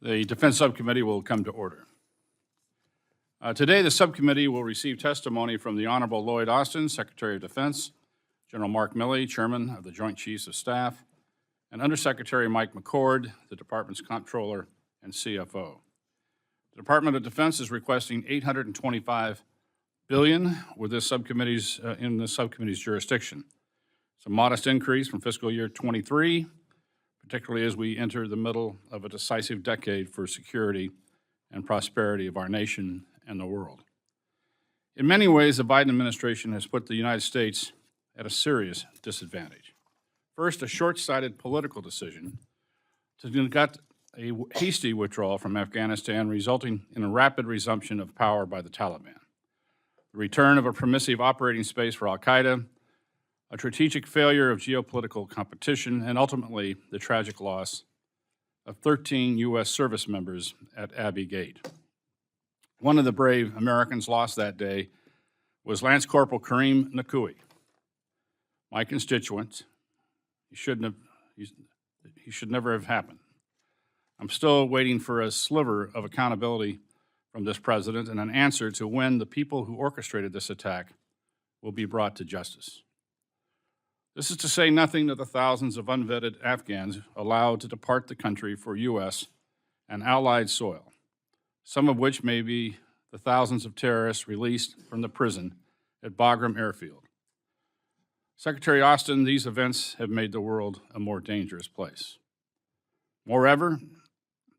The Defense Subcommittee will come to order. Today, the subcommittee will receive testimony from the Honorable Lloyd Austin, Secretary of Defense, General Mark Milley, Chairman of the Joint Chiefs of Staff, and Undersecretary Mike McCord, the Department's Comptroller and CFO. The Department of Defense is requesting $825 billion with this subcommittee's in the subcommittee's jurisdiction. It's a modest increase from fiscal year 23, particularly as we enter the middle of a decisive decade for security and prosperity of our nation and the world. In many ways, the Biden administration has put the United States at a serious disadvantage. First, a short-sighted political decision to conduct a hasty withdrawal from Afghanistan, resulting in a rapid resumption of power by the Taliban. The return of a permissive operating space for al-Qaeda, a strategic failure of geopolitical competition, and ultimately the tragic loss of 13 U.S. service members at Abbey Gate. One of the brave Americans lost that day was Lance Corporal Kareem Nakui, my constituent. He should never have happened. I'm still waiting for a sliver of accountability from this president and an answer to when the people who orchestrated this attack will be brought to justice. This is to say nothing of the thousands of unvetted Afghans allowed to depart the country for U.S. and allied soil, some of which may be the thousands of terrorists released from the prison at Bagram Airfield. Secretary Austin, these events have made the world a more dangerous place. Moreover,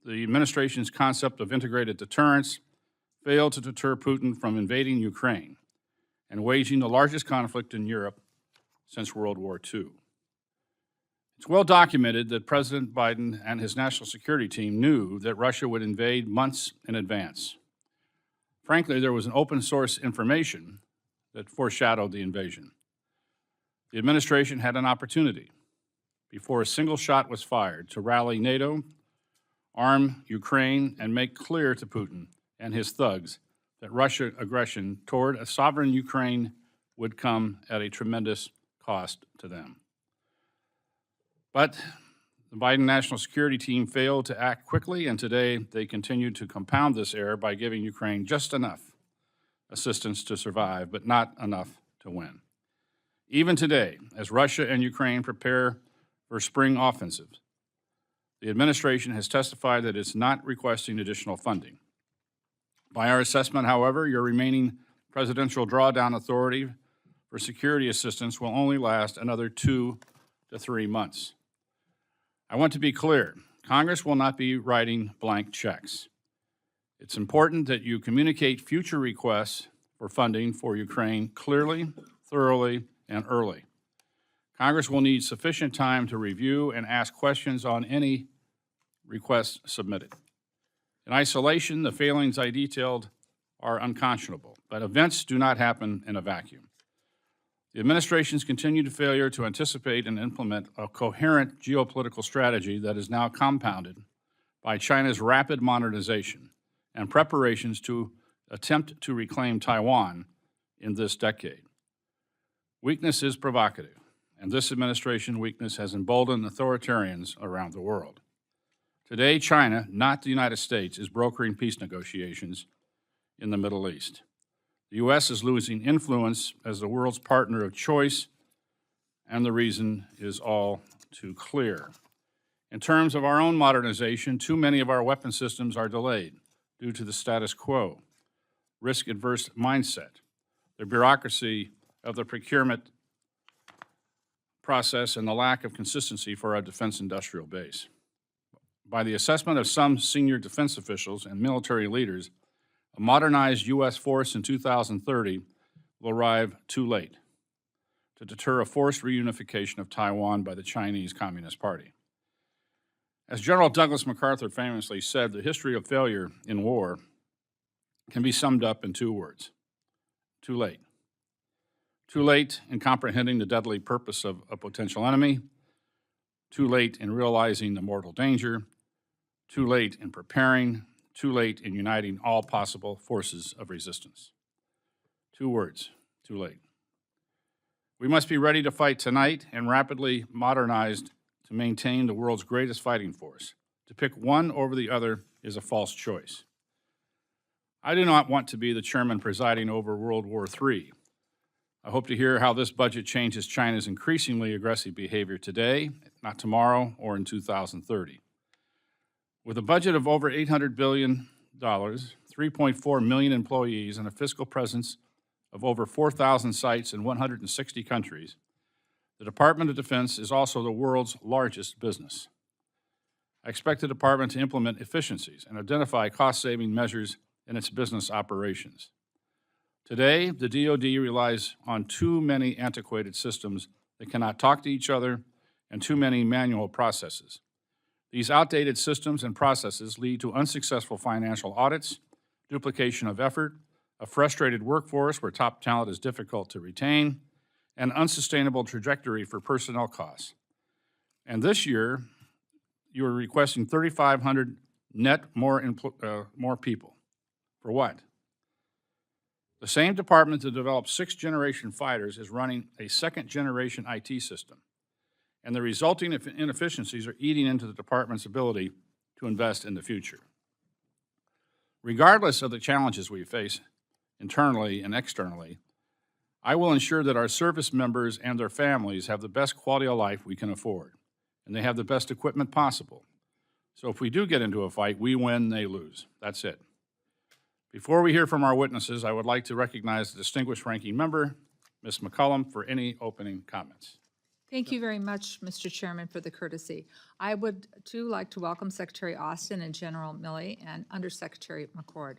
the administration's concept of integrated deterrence failed to deter Putin from invading Ukraine and waging the largest conflict in Europe since World War II. It's well documented that President Biden and his national security team knew that Russia would invade months in advance. Frankly, there was an open source information that foreshadowed the invasion. The administration had an opportunity, before a single shot was fired, to rally NATO, arm Ukraine, and make clear to Putin and his thugs that Russian aggression toward a sovereign Ukraine would come at a tremendous cost to them. But the Biden National Security Team failed to act quickly, and today they continue to compound this error by giving Ukraine just enough assistance to survive, but not enough to win. Even today, as Russia and Ukraine prepare for spring offensives, the administration has testified that it's not requesting additional funding. By our assessment, however, your remaining presidential drawdown authority for security assistance will only last another 2 to 3 months. I want to be clear, Congress will not be writing blank checks. It's important that you communicate future requests for funding for Ukraine clearly, thoroughly, and early. Congress will need sufficient time to review and ask questions on any requests submitted. In isolation, the failings I detailed are unconscionable, but events do not happen in a vacuum. The administration's continued failure to anticipate and implement a coherent geopolitical strategy that is now compounded by China's rapid modernization and preparations to attempt to reclaim Taiwan in this decade. Weakness is provocative, and this administration weakness has emboldened authoritarians around the world. Today, China, not the United States, is brokering peace negotiations in the Middle East. The U.S. is losing influence as the world's partner of choice, and the reason is all too clear. In terms of our own modernization, too many of our weapon systems are delayed due to the status quo, risk-adverse mindset, the bureaucracy of the procurement process, and the lack of consistency for our defense industrial base. By the assessment of some senior defense officials and military leaders, a modernized U.S. force in 2030 will arrive too late to deter a forced reunification of Taiwan by the Chinese Communist Party. As General Douglas MacArthur famously said, the history of failure in war can be summed up in 2 words: too late. Too late in comprehending the deadly purpose of a potential enemy, too late in realizing the mortal danger, too late in preparing, too late in uniting all possible forces of resistance. 2 words, too late. We must be ready to fight tonight and rapidly modernized to maintain the world's greatest fighting force, To pick one over the other is a false choice. I do not want to be the chairman presiding over World War III. I hope to hear how this budget changes China's increasingly aggressive behavior today, not tomorrow, or in 2030. With a budget of over $800 billion, 3.4 million employees, and a fiscal presence of over 4,000 sites in 160 countries, the Department of Defense is also the world's largest business. I expect the department to implement efficiencies and identify cost-saving measures in its business operations. Today, the DoD relies on too many antiquated systems that cannot talk to each other and too many manual processes. These outdated systems and processes lead to unsuccessful financial audits, duplication of effort, a frustrated workforce where top talent is difficult to retain, and unsustainable trajectory for personnel costs. And this year, you are requesting 3,500 net more people. For what? The same department that developed sixth-generation fighters is running a second-generation IT system, and the resulting inefficiencies are eating into the department's ability to invest in the future. Regardless of the challenges we face internally and externally, I will ensure that our service members and their families have the best quality of life we can afford, and they have the best equipment possible. So if we do get into a fight, we win, they lose. That's it. Before we hear from our witnesses, I would like to recognize the distinguished ranking member, Ms. McCollum, for any opening comments. Thank you very much, Mr. Chairman, for the courtesy. I would, too, like to welcome Secretary Austin and General Milley and Undersecretary McCord.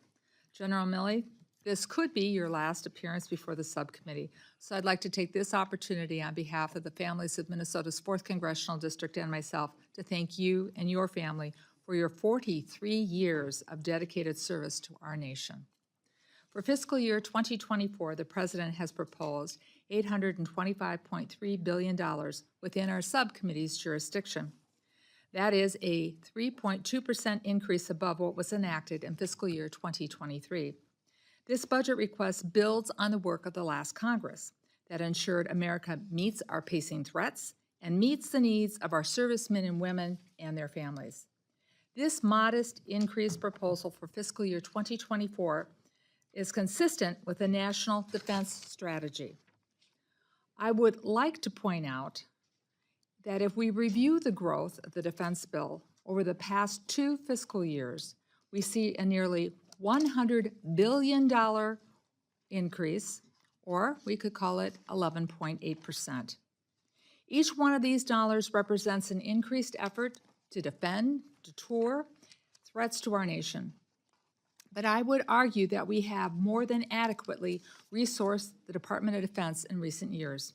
General Milley, this could be your last appearance before the subcommittee, so I'd like to take this opportunity on behalf of the families of Minnesota's 4th Congressional District and myself to thank you and your family for your 43 years of dedicated service to our nation. For fiscal year 2024, the President has proposed $825.3 billion within our subcommittee's jurisdiction. That is a 3.2% increase above what was enacted in fiscal year 2023. This budget request builds on the work of the last Congress that ensured America meets our pacing threats and meets the needs of our servicemen and women and their families. This modest increase proposal for fiscal year 2024 is consistent with the National Defense Strategy. I would like to point out that if we review the growth of the defense bill over the past 2 fiscal years, we see a nearly $100 billion increase, or we could call it 11.8%. Each one of these dollars represents an increased effort to defend, deter threats to our nation. But I would argue that we have more than adequately resourced the Department of Defense in recent years.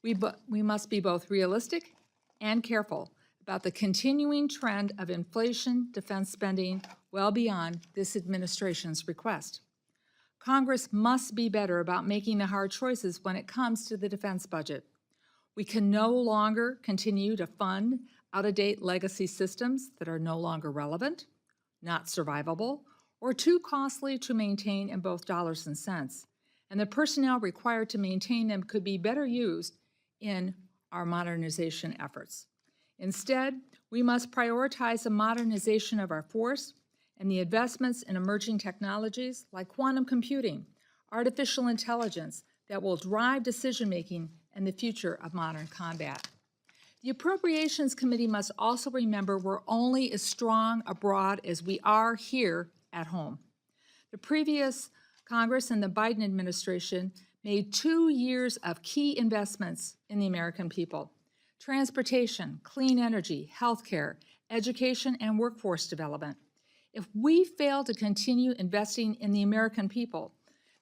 We must be both realistic and careful about the continuing trend of inflation defense spending well beyond this administration's request. Congress must be better about making the hard choices when it comes to the defense budget. We can no longer continue to fund out-of-date legacy systems that are no longer relevant, not survivable, or too costly to maintain in both dollars and cents. And the personnel required to maintain them could be better used in our modernization efforts. Instead, we must prioritize the modernization of our force and the investments in emerging technologies like quantum computing, artificial intelligence that will drive decision-making and the future of modern combat. The Appropriations Committee must also remember we're only as strong abroad as we are here at home. The previous Congress and the Biden administration made 2 years of key investments in the American people: transportation, clean energy, healthcare, education, and workforce development. If we fail to continue investing in the American people,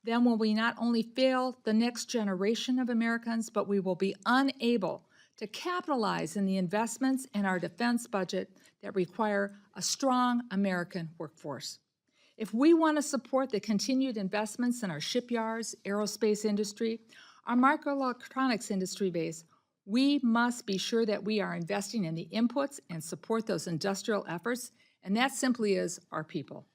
then will we not only fail the next generation of Americans, but we will be unable to capitalize in the investments in our defense budget that require a strong American workforce. If we want to support the continued investments in our shipyards, aerospace industry, our microelectronics industry base, we must be sure that we are investing in the inputs and support those industrial efforts, and that simply is our people.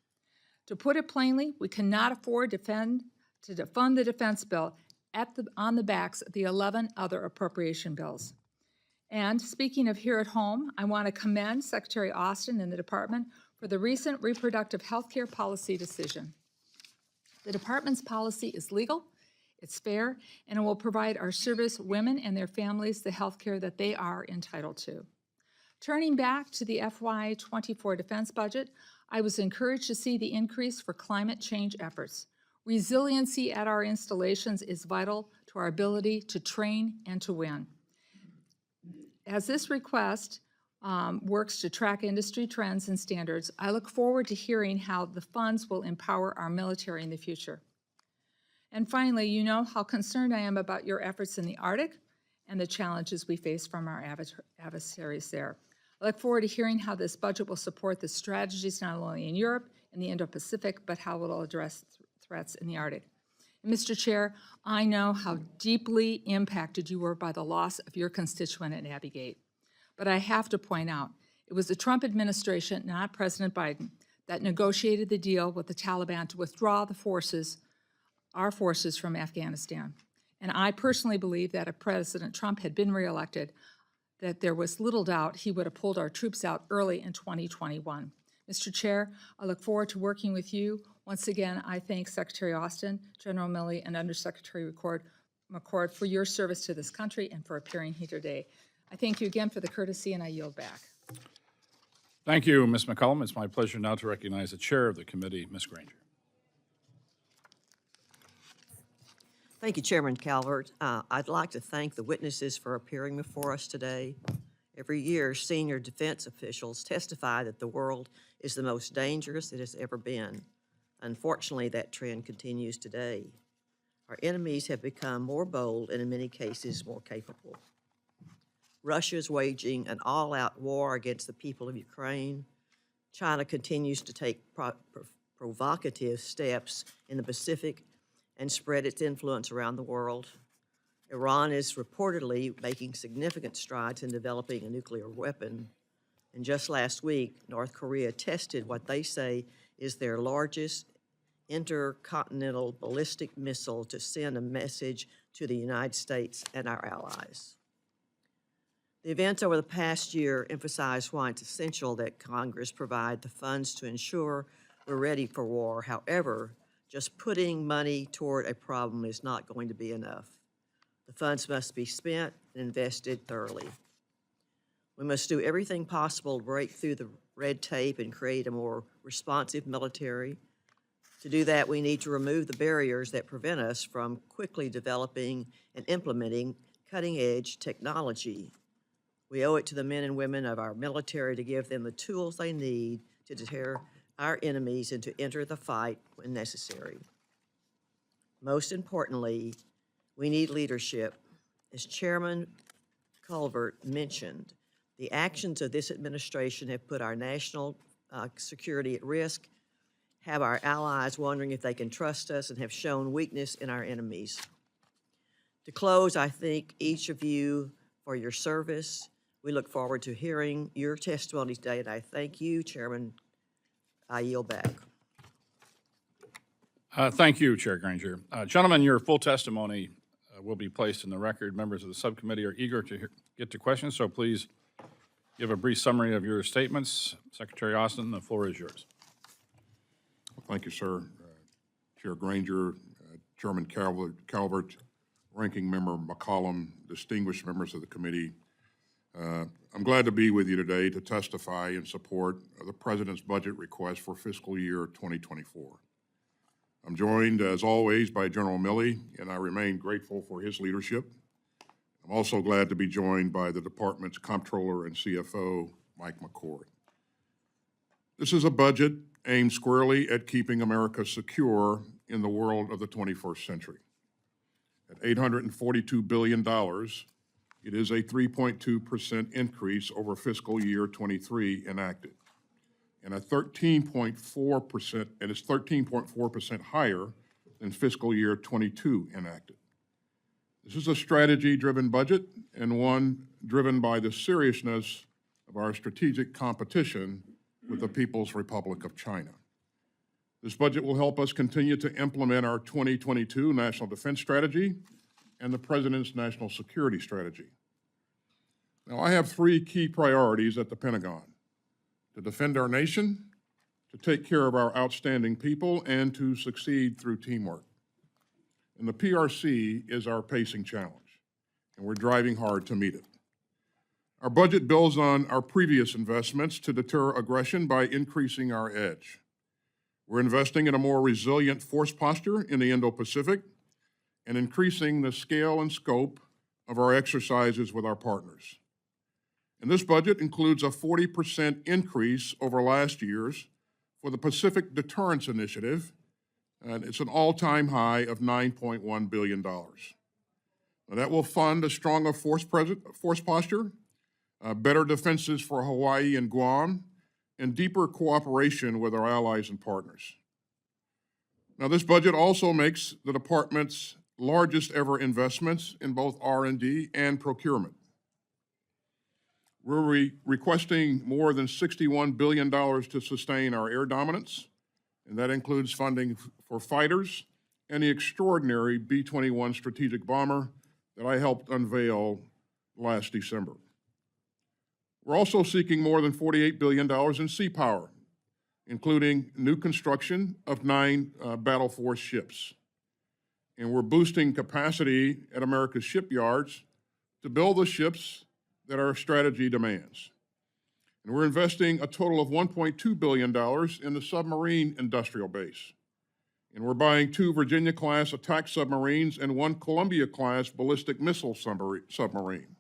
To put it plainly, we cannot afford to fund the defense bill on the backs of the 11 other appropriation bills. And speaking of here at home, I want to commend Secretary Austin and the department for the recent reproductive health care policy decision. The department's policy is legal, it's fair, and it will provide our service women and their families the health care that they are entitled to. Turning back to the FY24 defense budget, I was encouraged to see the increase for climate change efforts. Resiliency at our installations is vital to our ability to train and to win. As this request works to track industry trends and standards, I look forward to hearing how the funds will empower our military in the future. And finally, you know how concerned I am about your efforts in the Arctic and the challenges we face from our adversaries there. I look forward to hearing how this budget will support the strategies not only in Europe and the Indo-Pacific, but how it will address threats in the Arctic. And Mr. Chair, I know how deeply impacted you were by the loss of your constituent at Abbey Gate. But I have to point out, it was the Trump administration, not President Biden, that negotiated the deal with the Taliban to withdraw our forces from Afghanistan. And I personally believe that if President Trump had been reelected, that there was little doubt he would have pulled our troops out early in 2021. Mr. Chair, I look forward to working with you. Once again, I thank Secretary Austin, General Milley, and Undersecretary McCord for your service to this country and for appearing here today. I thank you again for the courtesy, and I yield back. Thank you, Ms. McCollum. It's my pleasure now to recognize the chair of the committee, Ms. Granger. Thank you, Chairman Calvert. I'd like to thank the witnesses for appearing before us today. Every year, senior defense officials testify that the world is the most dangerous it has ever been. Unfortunately, that trend continues today. Our enemies have become more bold and in many cases more capable. Russia is waging an all-out war against the people of Ukraine. China continues to take provocative steps in the Pacific and spread its influence around the world. Iran is reportedly making significant strides in developing a nuclear weapon. And just last week, North Korea tested what they say is their largest intercontinental ballistic missile to send a message to the United States and our allies. The events over the past year emphasize why it's essential that Congress provide the funds to ensure we're ready for war. However, just putting money toward a problem is not going to be enough. The funds must be spent and invested thoroughly. We must do everything possible to break through the red tape and create a more responsive military. To do that, we need to remove the barriers that prevent us from quickly developing and implementing cutting-edge technology. We owe it to the men and women of our military to give them the tools they need to deter our enemies and to enter the fight when necessary. Most importantly, we need leadership. As Chairman Calvert mentioned, the actions of this administration have put our national security at risk, have our allies wondering if they can trust us, and have shown weakness in our enemies. To close, I thank each of you for your service. We look forward to hearing your testimony today, and I thank you, Chairman. I yield back. Thank you, Chair Granger. Gentlemen, your full testimony will be placed in the record. Members of the subcommittee are eager to get to questions, so please give a brief summary of your statements. Secretary Austin, the floor is yours. Well, thank you, sir. Chair Granger, Chairman Calvert, Ranking Member McCollum, distinguished members of the committee. I'm glad to be with you today to testify in support of the President's budget request for fiscal year 2024. I'm joined, as always, by General Milley, and I remain grateful for his leadership. I'm also glad to be joined by the department's comptroller and CFO, Mike McCord. This is a budget aimed squarely at keeping America secure in the world of the 21st century. At $842 billion, it is a 3.2% increase over fiscal year 23 enacted, and a 13.4%, and it's 13.4% higher than fiscal year 22 enacted. This is a strategy-driven budget and one driven by the seriousness of our strategic competition with the People's Republic of China. This budget will help us continue to implement our 2022 National Defense Strategy and the President's National Security Strategy. Now, I have three key priorities at the Pentagon: to defend our nation, to take care of our outstanding people, and to succeed through teamwork. And the PRC is our pacing challenge, and we're driving hard to meet it. Our budget builds on our previous investments to deter aggression by increasing our edge. We're investing in a more resilient force posture in the Indo-Pacific and increasing the scale and scope of our exercises with our partners. And this budget includes a 40% increase over last year's for the Pacific Deterrence Initiative, and it's an all-time high of $9.1 billion. Now, that will fund a stronger force posture, better defenses for Hawaii and Guam, and deeper cooperation with our allies and partners. Now, this budget also makes the department's largest ever investments in both R&D and procurement. We're requesting more than $61 billion to sustain our air dominance, and that includes funding for fighters and the extraordinary B-21 strategic bomber that I helped unveil last December. We're also seeking more than $48 billion in sea power, including new construction of 9 Battle Force ships. And we're boosting capacity at America's shipyards to build the ships that our strategy demands. And we're investing a total of $1.2 billion in the submarine industrial base. And we're buying 2 Virginia-class attack submarines and 1 Columbia-class ballistic missile submarine.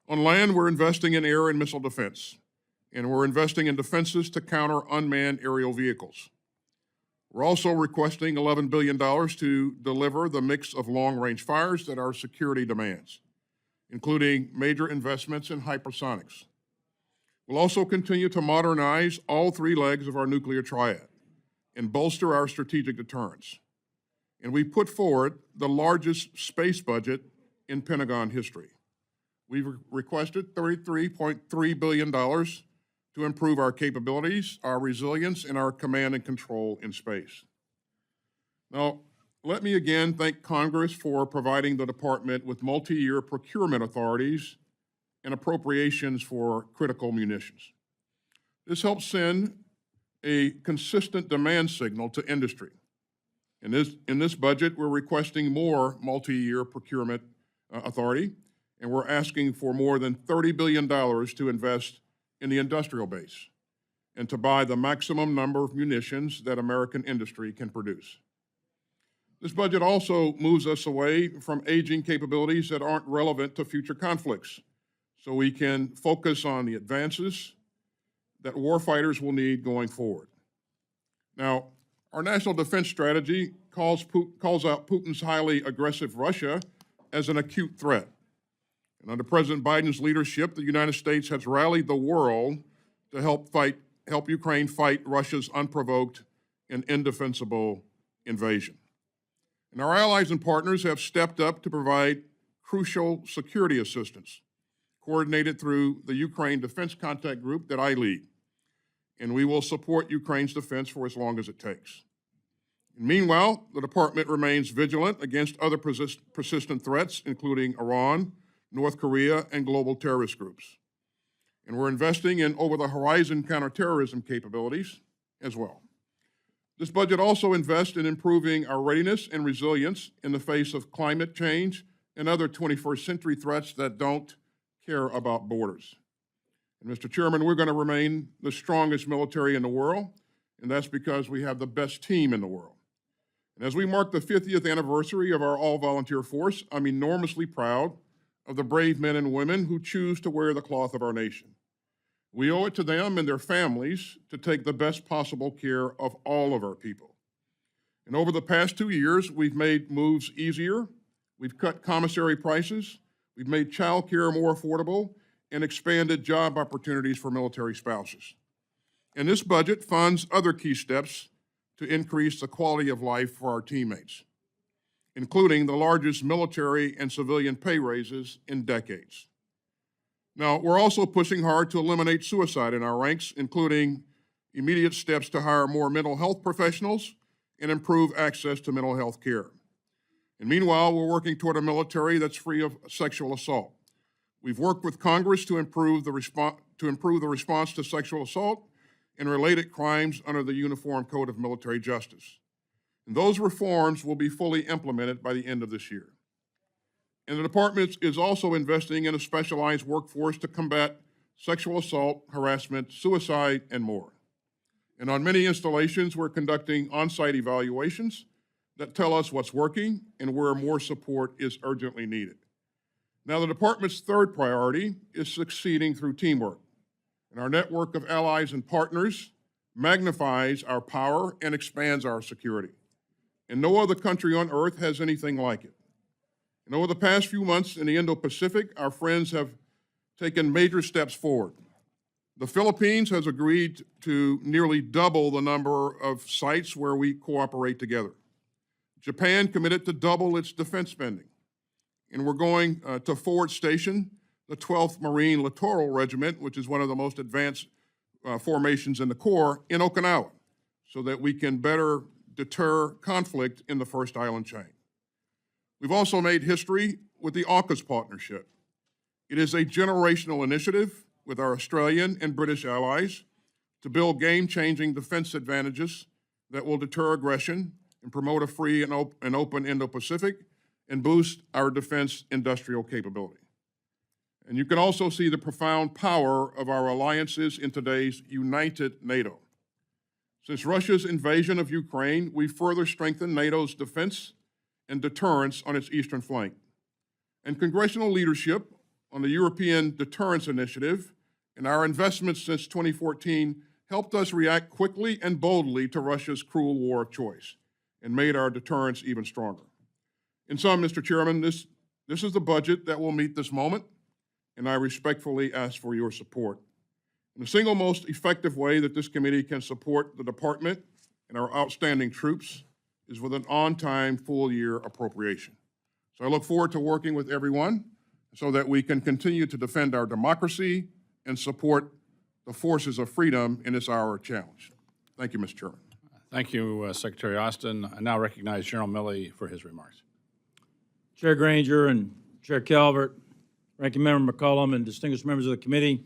On land, we're investing in air and missile defense, and we're investing in defenses to counter unmanned aerial vehicles. We're also requesting $11 billion to deliver the mix of long-range fires that our security demands, including major investments in hypersonics. We'll also continue to modernize all 3 legs of our nuclear triad and bolster our strategic deterrence. And we put forward the largest space budget in Pentagon history. We've requested $33.3 billion to improve our capabilities, our resilience, and our command and control in space. Now, let me again thank Congress for providing the department with multi-year procurement authorities and appropriations for critical munitions. This helps send a consistent demand signal to industry. In this budget, we're requesting more multi-year procurement authority, and we're asking for more than $30 billion to invest in the industrial base and to buy the maximum number of munitions that American industry can produce. This budget also moves us away from aging capabilities that aren't relevant to future conflicts, so we can focus on the advances that warfighters will need going forward. Now, our national defense strategy calls out Putin's highly aggressive Russia as an acute threat. And under President Biden's leadership, the United States has rallied the world to help Ukraine fight Russia's unprovoked and indefensible invasion. And our allies and partners have stepped up to provide crucial security assistance, coordinated through the Ukraine Defense Contact Group that I lead. And we will support Ukraine's defense for as long as it takes. And meanwhile, the department remains vigilant against other persistent threats, including Iran, North Korea, and global terrorist groups. And we're investing in over-the-horizon counterterrorism capabilities as well. This budget also invests in improving our readiness and resilience in the face of climate change and other 21st century threats that don't care about borders. And Mr. Chairman, we're going to remain the strongest military in the world, and that's because we have the best team in the world. And as we mark the 50th anniversary of our all-volunteer force, I'm enormously proud of the brave men and women who choose to wear the cloth of our nation. We owe it to them and their families to take the best possible care of all of our people. And over the past 2 years, we've made moves easier, we've cut commissary prices, we've made child care more affordable, and expanded job opportunities for military spouses. And this budget funds other key steps to increase the quality of life for our teammates, including the largest military and civilian pay raises in decades. Now, we're also pushing hard to eliminate suicide in our ranks, including immediate steps to hire more mental health professionals and improve access to mental health care. And meanwhile, we're working toward a military that's free of sexual assault. We've worked with Congress to improve the response to sexual assault and related crimes under the Uniform Code of Military Justice. And those reforms will be fully implemented by the end of this year. And the department is also investing in a specialized workforce to combat sexual assault, harassment, suicide, and more. And on many installations, we're conducting on-site evaluations that tell us what's working and where more support is urgently needed. Now, the department's third priority is succeeding through teamwork. And our network of allies and partners magnifies our power and expands our security. And no other country on earth has anything like it. And over the past few months in the Indo-Pacific, our friends have taken major steps forward. The Philippines has agreed to nearly double the number of sites where we cooperate together. Japan committed to double its defense spending. And we're going to forward station the 12th Marine Littoral Regiment, which is one of the most advanced formations in the Corps, in Okinawa, so that we can better deter conflict in the first island chain. We've also made history with the AUKUS partnership. It is a generational initiative with our Australian and British allies to build game-changing defense advantages that will deter aggression and promote a free and open Indo-Pacific and boost our defense industrial capability. And you can also see the profound power of our alliances in today's united NATO. Since Russia's invasion of Ukraine, we further strengthened NATO's defense and deterrence on its eastern flank. And congressional leadership on the European Deterrence Initiative and our investments since 2014 helped us react quickly and boldly to Russia's cruel war of choice and made our deterrence even stronger. In sum, Mr. Chairman, this is the budget that will meet this moment, and I respectfully ask for your support. And the single most effective way that this committee can support the department and our outstanding troops is with an on-time, full-year appropriation. So I look forward to working with everyone so that we can continue to defend our democracy and support the forces of freedom in this hour of challenge. Thank you, Mr. Chairman. Thank you, Secretary Austin. I now recognize General Milley for his remarks. Chair Granger and Chair Calvert, Ranking Member McCollum, and distinguished members of the committee,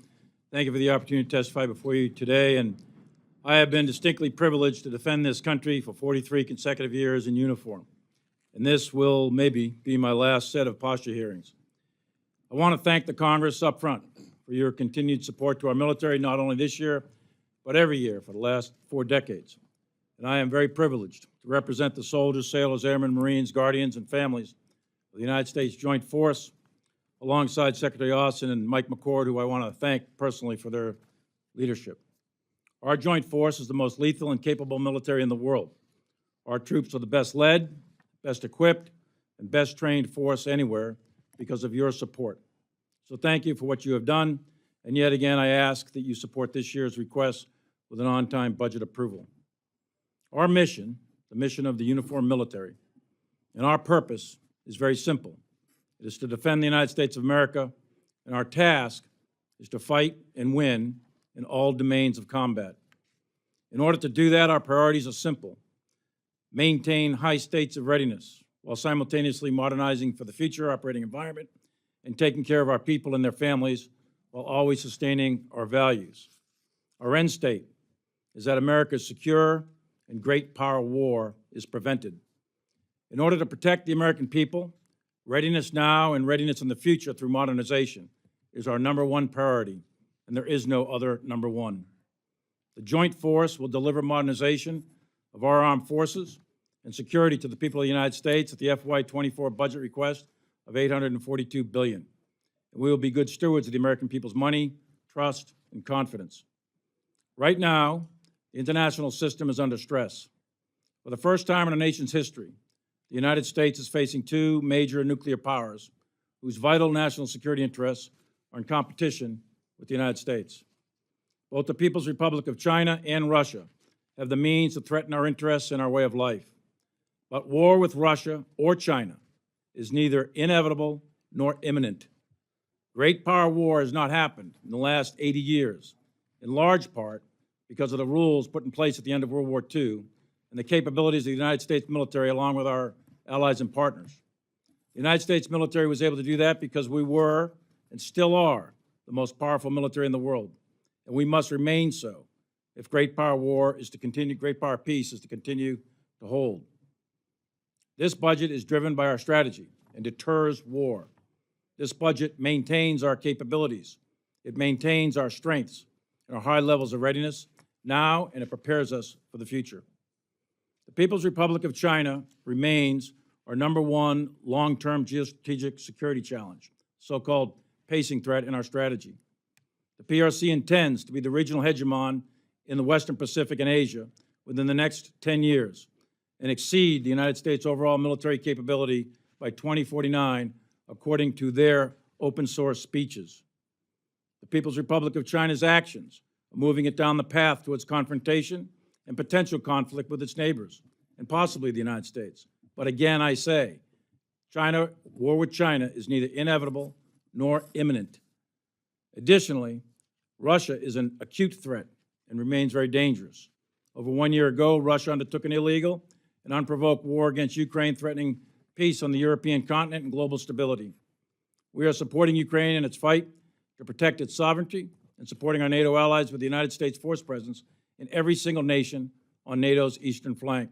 thank you for the opportunity to testify before you today. And I have been distinctly privileged to defend this country for 43 consecutive years in uniform. And this will maybe be my last set of posture hearings. I want to thank the Congress up front for your continued support to our military, not only this year, but every year for the last 4 decades. And I am very privileged to represent the soldiers, sailors, airmen, Marines, guardians, and families of the United States Joint Force, alongside Secretary Austin and Mike McCord, who I want to thank personally for their leadership. Our Joint Force is the most lethal and capable military in the world. Our troops are the best led, best equipped, and best trained force anywhere because of your support. So thank you for what you have done, and yet again I ask that you support this year's request with an on-time budget approval. Our mission, the mission of the uniformed military, and our purpose is very simple. It is to defend the United States of America, and our task is to fight and win in all domains of combat. In order to do that, our priorities are simple. Maintain high states of readiness while simultaneously modernizing for the future operating environment and taking care of our people and their families while always sustaining our values. Our end state is that America is secure and great power war is prevented. In order to protect the American people, readiness now and readiness in the future through modernization is our #1 priority, and there is no other #1. The Joint Force will deliver modernization of our armed forces and security to the people of the United States at the FY24 budget request of $842 billion. And we will be good stewards of the American people's money, trust, and confidence. Right now, the international system is under stress. For the first time in our nation's history, the United States is facing 2 major nuclear powers whose vital national security interests are in competition with the United States. Both the People's Republic of China and Russia have the means to threaten our interests and our way of life. But war with Russia or China is neither inevitable nor imminent. Great power war has not happened in the last 80 years, in large part because of the rules put in place at the end of World War II and the capabilities of the United States military along with our allies and partners. The United States military was able to do that because we were and still are the most powerful military in the world, and we must remain so if great power peace is to continue to hold. This budget is driven by our strategy and deters war. This budget maintains our capabilities. It maintains our strengths and our high levels of readiness now, and it prepares us for the future. The People's Republic of China remains our #1 long-term geostrategic security challenge, so-called pacing threat in our strategy. The PRC intends to be the regional hegemon in the Western Pacific and Asia within the next 10 years and exceed the United States' overall military capability by 2049, according to their open-source speeches. The People's Republic of China's actions are moving it down the path towards confrontation and potential conflict with its neighbors, and possibly the United States. But again, I say, war with China is neither inevitable nor imminent. Additionally, Russia is an acute threat and remains very dangerous. Over 1 year ago, Russia undertook an illegal and unprovoked war against Ukraine, threatening peace on the European continent and global stability. We are supporting Ukraine in its fight to protect its sovereignty and supporting our NATO allies with the United States force presence in every single nation on NATO's eastern flank.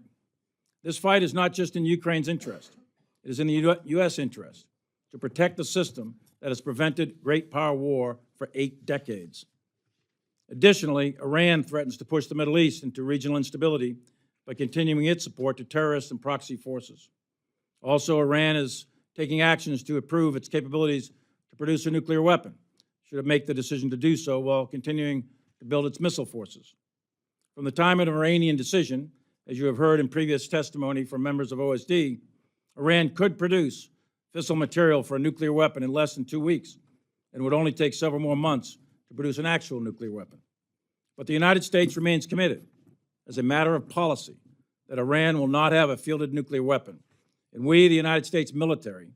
This fight is not just in Ukraine's interest. It is in the U.S. interest to protect the system that has prevented great power war for 8 decades. Additionally, Iran threatens to push the Middle East into regional instability by continuing its support to terrorists and proxy forces. Also, Iran is taking actions to improve its capabilities to produce a nuclear weapon, should it make the decision to do so, while continuing to build its missile forces. From the time of an Iranian decision, as you have heard in previous testimony from members of OSD, Iran could produce fissile material for a nuclear weapon in less than 2 weeks, and would only take several more months to produce an actual nuclear weapon. But the United States remains committed, as a matter of policy, that Iran will not have a fielded nuclear weapon. And we, the United States military,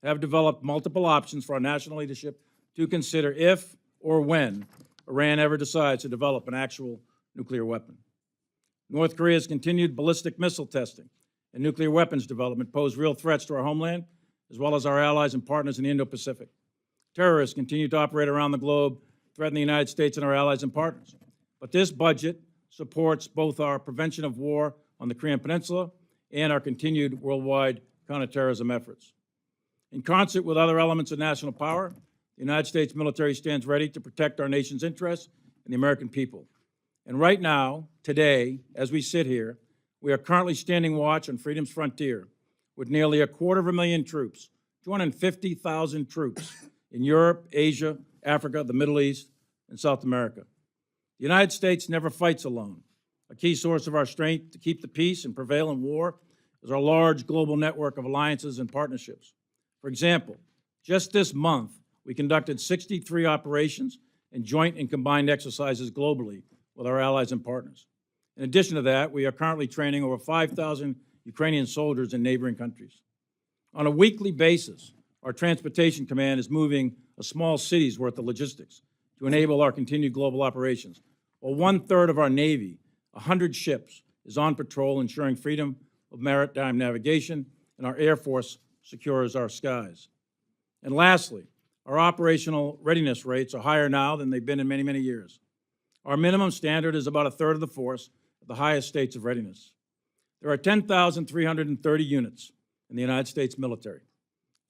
have developed multiple options for our national leadership to consider if or when Iran ever decides to develop an actual nuclear weapon. North Korea's continued ballistic missile testing and nuclear weapons development pose real threats to our homeland, as well as our allies and partners in the Indo-Pacific. Terrorists continue to operate around the globe, threaten the United States and our allies and partners. But this budget supports both our prevention of war on the Korean Peninsula and our continued worldwide counterterrorism efforts. In concert with other elements of national power, the United States military stands ready to protect our nation's interests and the American people. And right now, today, as we sit here, we are currently standing watch on freedom's frontier with nearly 250,000 troops, 250,000 troops in Europe, Asia, Africa, the Middle East, and South America. The United States never fights alone. A key source of our strength to keep the peace and prevail in war is our large global network of alliances and partnerships. For example, just this month, we conducted 63 operations and joint and combined exercises globally with our allies and partners. In addition to that, we are currently training over 5,000 Ukrainian soldiers in neighboring countries. On a weekly basis, our Transportation Command is moving a small city's worth of logistics to enable our continued global operations, while 1/3 of our Navy, 100 ships, is on patrol ensuring freedom of maritime navigation, and our Air Force secures our skies. And lastly, our operational readiness rates are higher now than they've been in many, many years. Our minimum standard is about 1/3 of the force at the highest states of readiness. There are 10,330 units in the United States military.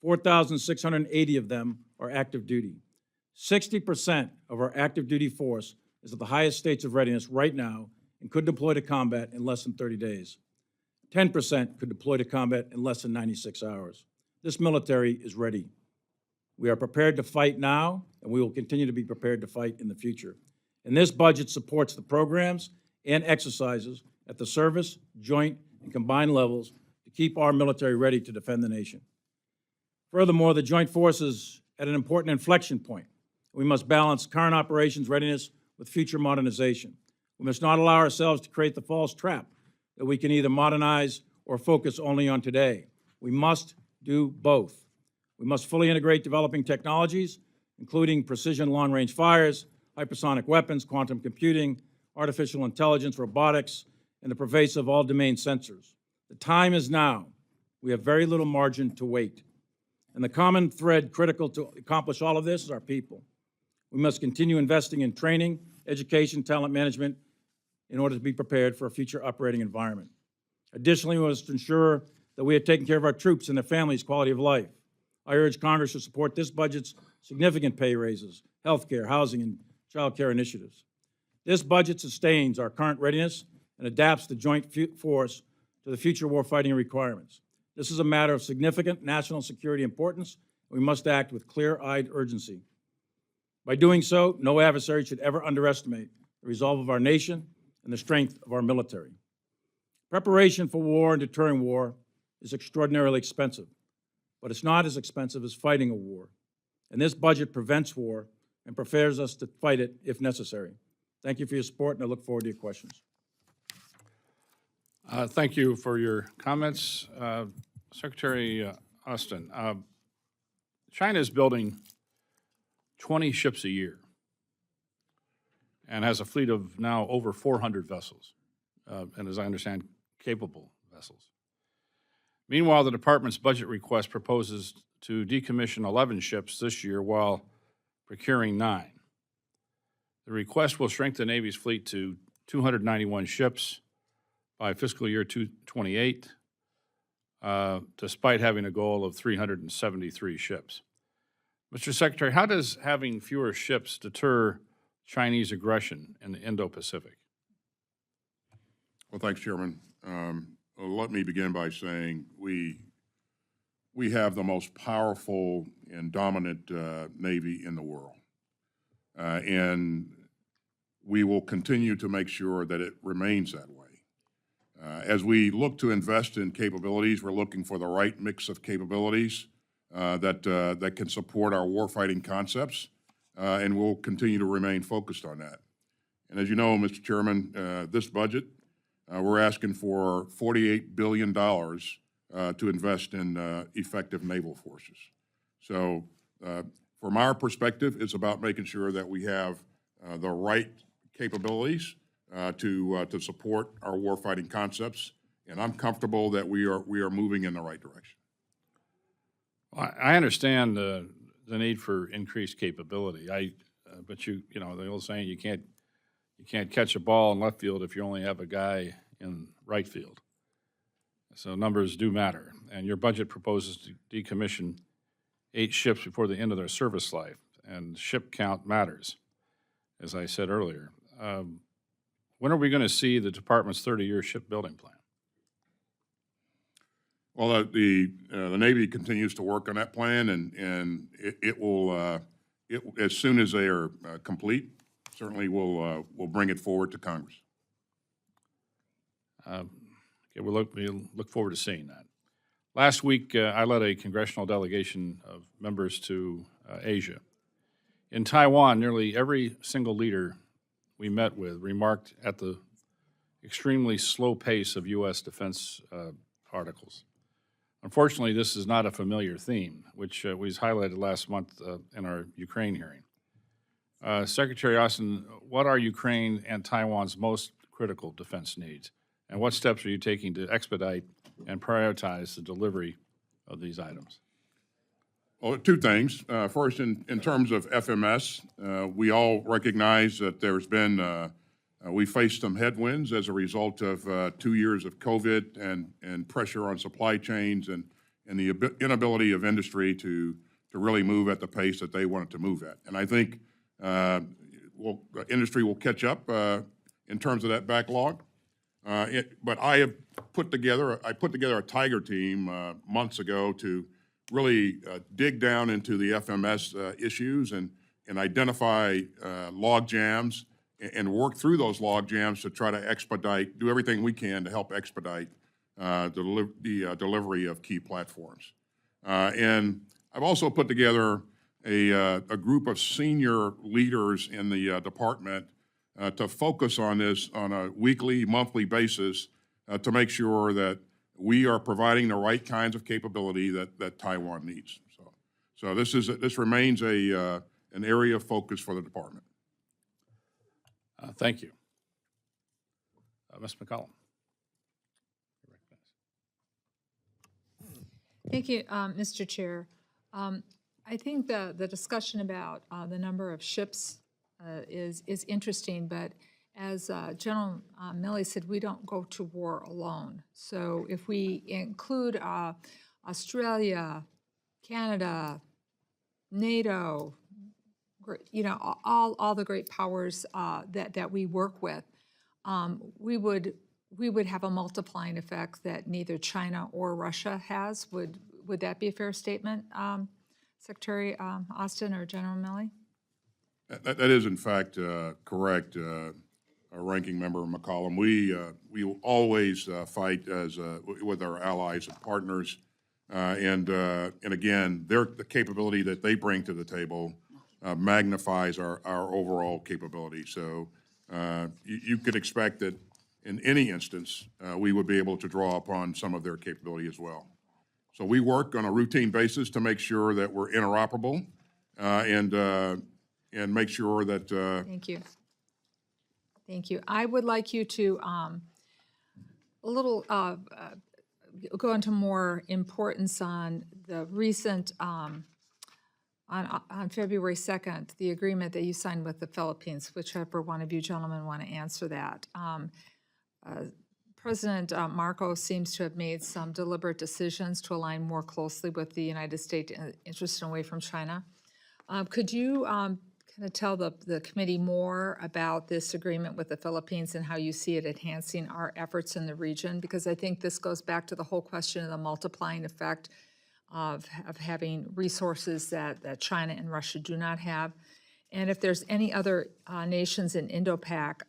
4,680 of them are active duty. 60% of our active duty force is at the highest states of readiness right now and could deploy to combat in less than 30 days. 10% could deploy to combat in less than 96 hours. This military is ready. We are prepared to fight now, and we will continue to be prepared to fight in the future. And this budget supports the programs and exercises at the service, joint, and combined levels to keep our military ready to defend the nation. Furthermore, the joint force is at an important inflection point. We must balance current operations readiness with future modernization. We must not allow ourselves to create the false trap that we can either modernize or focus only on today. We must do both. We must fully integrate developing technologies, including precision long-range fires, hypersonic weapons, quantum computing, artificial intelligence, robotics, and the pervasive all-domain sensors. The time is now. We have very little margin to wait. And the common thread critical to accomplish all of this is our people. We must continue investing in training, education, talent management in order to be prepared for a future operating environment. Additionally, we must ensure that we are taking care of our troops and their families' quality of life. I urge Congress to support this budget's significant pay raises, health care, housing, and child care initiatives. This budget sustains our current readiness and adapts the joint force to the future warfighting requirements. This is a matter of significant national security importance, and we must act with clear-eyed urgency. By doing so, no adversary should ever underestimate the resolve of our nation and the strength of our military. Preparation for war and deterring war is extraordinarily expensive, but it's not as expensive as fighting a war. And this budget prevents war and prepares us to fight it if necessary. Thank you for your support, and I look forward to your questions. Thank you for your comments. Secretary Austin, China is building 20 ships a year and has a fleet of now over 400 vessels, and as I understand, capable vessels. Meanwhile, the department's budget request proposes to decommission 11 ships this year while procuring 9. The request will shrink the Navy's fleet to 291 ships by fiscal year 2028, despite having a goal of 373 ships. Mr. Secretary, how does having fewer ships deter Chinese aggression in the Indo-Pacific? Well, thanks, Chairman. Let me begin by saying we have the most powerful and dominant Navy in the world. And we will continue to make sure that it remains that way. As we look to invest in capabilities, we're looking for the right mix of capabilities that can support our warfighting concepts, and we'll continue to remain focused on that. And as you know, Mr. Chairman, this budget, we're asking for $48 billion to invest in effective naval forces. So from our perspective, it's about making sure that we have the right capabilities to support our warfighting concepts, and I'm comfortable that we are moving in the right direction. Well, I understand the need for increased capability. But you know the old saying, you can't catch a ball in left field if you only have a guy in right field. So numbers do matter, and your budget proposes to decommission 8 ships before the end of their service life, and ship count matters, as I said earlier. When are we going to see the department's 30-year shipbuilding plan? Well, the Navy continues to work on that plan, and it will, as soon as they are complete, certainly we'll bring it forward to Congress. Okay, we look forward to seeing that. Last week, I led a congressional delegation of members to Asia. In Taiwan, nearly every single leader we met with remarked at the extremely slow pace of U.S. defense articles. Unfortunately, this is not a familiar theme, which was highlighted last month in our Ukraine hearing. Secretary Austin, what are Ukraine and Taiwan's most critical defense needs, and what steps are you taking to expedite and prioritize the delivery of these items? Well, 2 things. First, in terms of FMS, we all recognize that there's been, we faced some headwinds as a result of 2 years of COVID and pressure on supply chains and the inability of industry to really move at the pace that they wanted to move at. And I think industry will catch up in terms of that backlog. But I put together a Tiger team months ago to really dig down into the FMS issues and identify log jams and work through those log jams to try to do everything we can to help expedite the delivery of key platforms. And I've also put together a group of senior leaders in the department to focus on this on a weekly, monthly basis to make sure that we are providing the right kinds of capability that Taiwan needs. So this remains an area of focus for the department. Thank you. Ms. McCollum. Thank you, Mr. Chair. I think the discussion about the number of ships is interesting, but as General Milley said, we don't go to war alone. So if we include Australia, Canada, NATO, you know, all the great powers that we work with, we would have a multiplying effect that neither China or Russia has. Would that be a fair statement, Secretary Austin or General Milley? That is in fact correct, Ranking Member McCollum. We will always fight with our allies and partners, and again, the capability that they bring to the table magnifies our overall capability. So you could expect that in any instance we would be able to draw upon some of their capability as well. So we work on a routine basis to make sure that we're interoperable and make sure that. Thank you. Thank you. I would like you to go into more importance on the recent, on February 2nd, the agreement that you signed with the Philippines, whichever one of you gentlemen want to answer that. President Marcos seems to have made some deliberate decisions to align more closely with the United States interests and away from China. Could you kind of tell the committee more about this agreement with the Philippines and how you see it enhancing our efforts in the region? Because I think this goes back to the whole question of the multiplying effect of having resources that China and Russia do not have. And if there's any other nations in Indo-Pac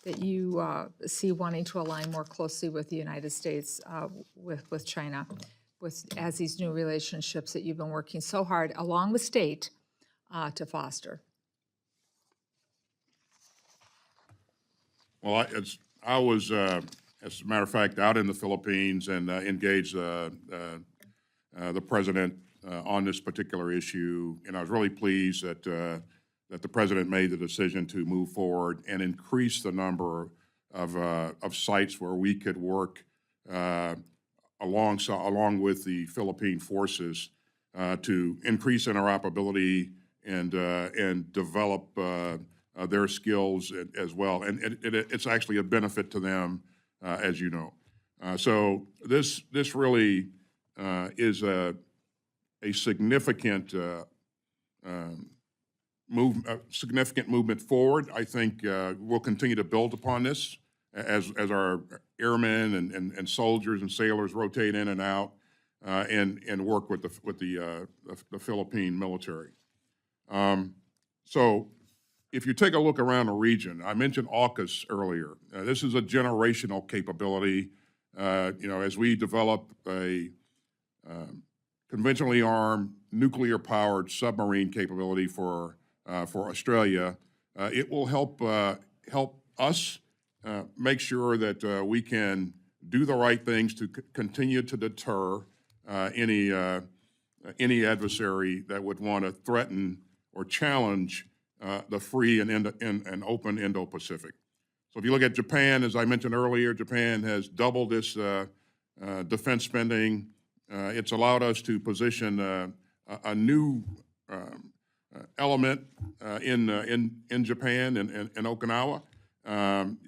that you see wanting to align more closely with the United States, with China, as these new relationships that you've been working so hard, along with state, to foster. Well, I was, as a matter of fact, out in the Philippines and engaged the president on this particular issue, and I was really pleased that the president made the decision to move forward and increase the number of sites where we could work along with the Philippine forces to increase interoperability and develop their skills as well. And it's actually a benefit to them, as you know. So this really is a significant significant movement forward. I think we'll continue to build upon this as our airmen and soldiers and sailors rotate in and out and work with the Philippine military. So if you take a look around the region, I mentioned AUKUS earlier. This is a generational capability. As we develop a conventionally armed, nuclear-powered submarine capability for Australia, it will help us make sure that we can do the right things to continue to deter any adversary that would want to threaten or challenge the free and open Indo-Pacific. So if you look at Japan, as I mentioned earlier, Japan has doubled its defense spending. It's allowed us to position a new element in Japan and in Okinawa.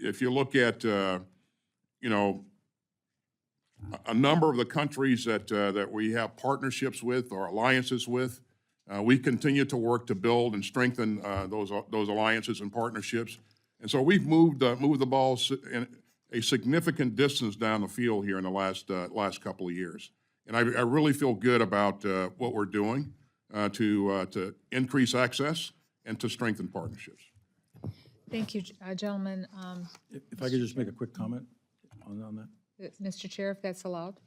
If you look at a number of the countries that we have partnerships with or alliances with, we continue to work to build and strengthen those alliances and partnerships. And so we've moved the ball in a significant distance down the field here in the last couple of years. And I really feel good about what we're doing to increase access and to strengthen partnerships. Thank you, gentlemen. If I could just make a quick comment on that. Mr. Chair, if that's allowed.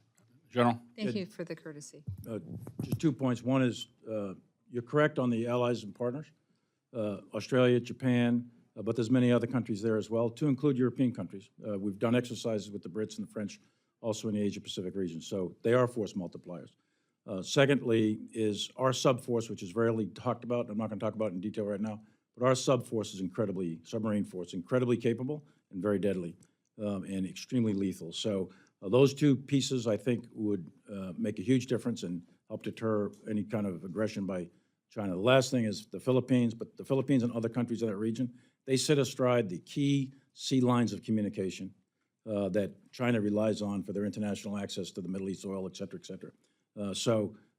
General? Thank you for the courtesy. Just 2 points. One is you're correct on the allies and partners, Australia, Japan, but there's many other countries there as well, to include European countries. We've done exercises with the Brits and the French, also in the Asia-Pacific region. So they are force multipliers. Secondly is our subforce, which is rarely talked about. I'm not going to talk about it in detail right now, but our subforce is submarine force, incredibly capable and very deadly and extremely lethal. So those two pieces, I think, would make a huge difference, and help deter any kind of aggression by China. The last thing is the Philippines, but the Philippines and other countries in that region, they sit astride the key sea lines of communication that China relies on for their international access to the Middle East oil, et cetera, et cetera.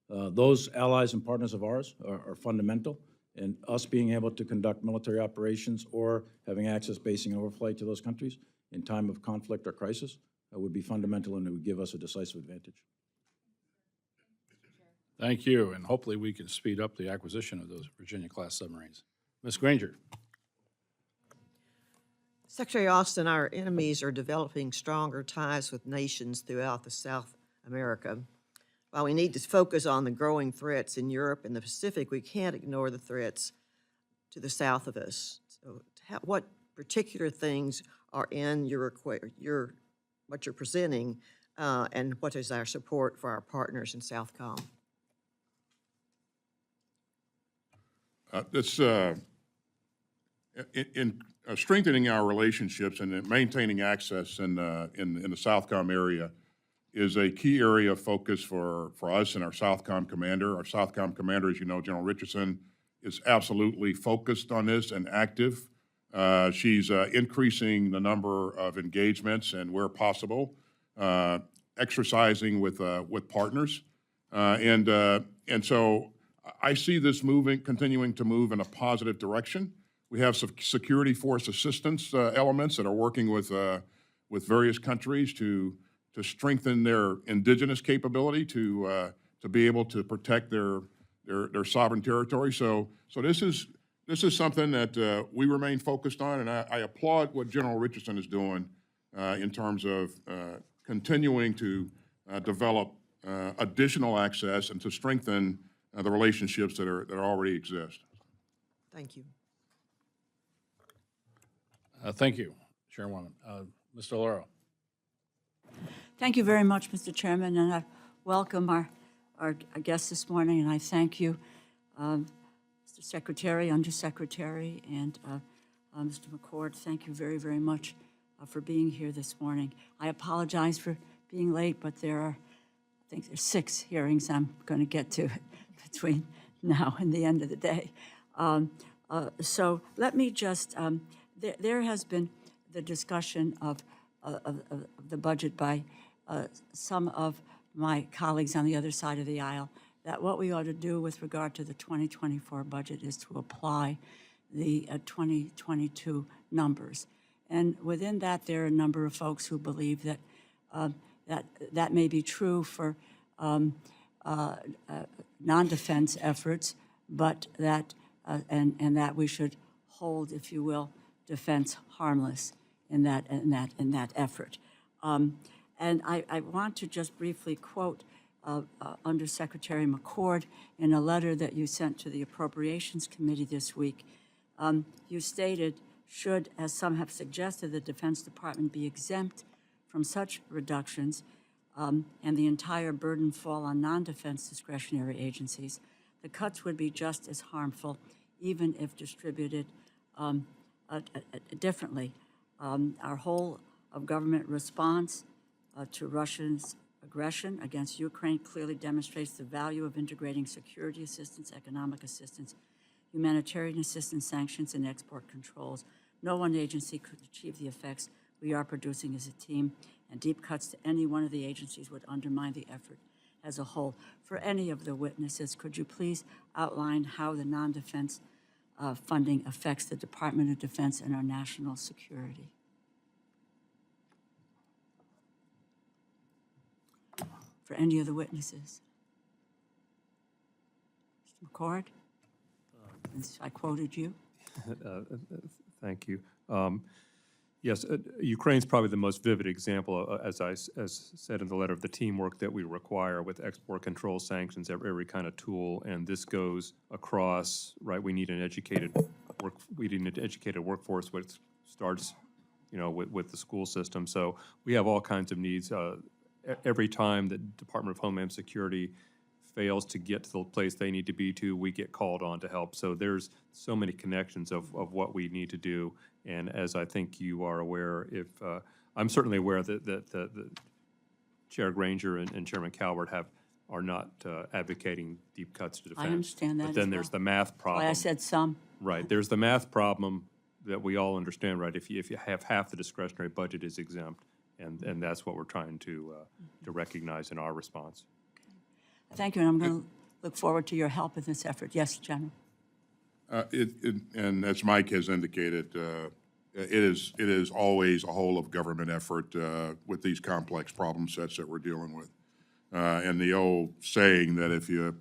Those allies and partners of ours are fundamental, and us being able to conduct military operations or having access, basing, and overflight to those countries in time of conflict or crisis would be fundamental, and it would give us a decisive advantage. Thank you, and hopefully we can speed up the acquisition of those Virginia-class submarines. Ms. Granger. Secretary Austin, our enemies are developing stronger ties with nations throughout the South America. While we need to focus on the growing threats in Europe and the Pacific, we can't ignore the threats to the south of us. So what particular things are in what you're presenting, and what is our support for our partners in Southcom? In strengthening our relationships and maintaining access in the Southcom area is a key area of focus for us and our Southcom commander. Our Southcom commander, as you know, General Richardson, is absolutely focused on this and active. She's increasing the number of engagements and, where possible, exercising with partners. And so I see this continuing to move in a positive direction. We have some security force assistance elements that are working with various countries to strengthen their indigenous capability to be able to protect their sovereign territory. So this is something that we remain focused on, and I applaud what General Richardson is doing in terms of continuing to develop additional access and to strengthen the relationships that already exist. Thank you. Thank you, Chairwoman. Mr. Lauro. Thank you very much, Mr. Chairman, and I welcome our guest this morning, and I thank you, Mr. Secretary, Undersecretary, and Mr. McCord. Thank you very, very much for being here this morning. I apologize for being late, but I think there's 6 hearings I'm going to get to between now and the end of the day. So let me just, there has been the discussion of the budget by some of my colleagues on the other side of the aisle, that what we ought to do with regard to the 2024 budget is to apply the 2022 numbers. And within that, there are a number of folks who believe that that may be true for non-defense efforts, but that and that we should hold, if you will, defense harmless in that effort. And I want to just briefly quote Undersecretary McCord in a letter that you sent to the Appropriations Committee this week. You stated, should, as some have suggested, the Defense Department be exempt from such reductions and the entire burden fall on non-defense discretionary agencies, the cuts would be just as harmful, even if distributed differently. Our whole of government response to Russia's aggression against Ukraine clearly demonstrates the value of integrating security assistance, economic assistance, humanitarian assistance, sanctions, and export controls. No one agency could achieve the effects we are producing as a team, and deep cuts to any one of the agencies would undermine the effort as a whole. For any of the witnesses, could you please outline how the non-defense funding affects the Department of Defense and our national security? For any of the witnesses. Mr. McCord? I quoted you. Thank you. Yes, Ukraine's probably the most vivid example, as said in the letter, of the teamwork that we require with export control, sanctions, every kind of tool, and this goes across. Right, we need an educated workforce, which starts, with the school system. So we have all kinds of needs. Every time the Department of Homeland Security fails to get to the place they need to be to, we get called on to help. So there's so many connections of what we need to do. And as I think you are aware, I'm certainly aware that Chair Granger and Chairman Calvert have are not advocating deep cuts to defense. understand that But as then there's well. the math problem. Why I said some. Right, there's the math problem that we all understand, right? If you have half the discretionary budget is exempt, and that's what we're trying to recognize in our response. Thank you, and I'm going to look forward to your help in this effort. Yes, General. And as Mike has indicated, it is always a whole of government effort with these complex problem sets that we're dealing with. And the old saying that if you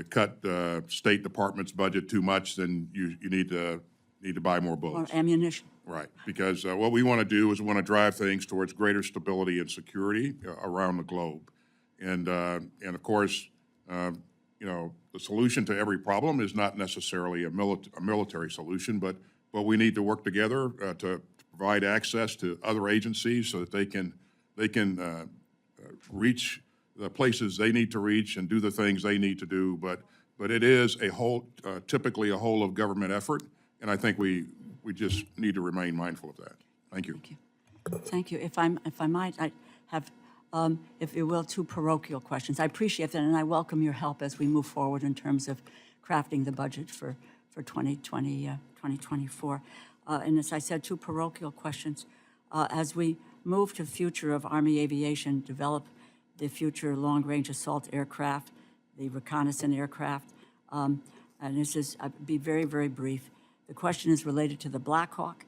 cut the State Department's budget too much, then you need to buy more Or bullets. ammunition. Right, because what we want to do is we want to drive things towards greater stability and security around the globe. And of course, you know, the solution to every problem is not necessarily a military solution, but we need to work together to provide access to other agencies so that they can reach the places they need to reach and do the things they need to do. But it is a whole, typically a whole of government effort, and I think we just need to remain mindful of that. Thank you. Thank you. Thank you. If I might, I have, if you will, two parochial questions. I appreciate that, and I welcome your help as we move forward in terms of crafting the budget for 2024. And as I said, two parochial questions. As we move to future of Army aviation, develop the future long-range assault aircraft, the reconnaissance aircraft, and this is, I'll be very, very brief. The question is related to the Black Hawk,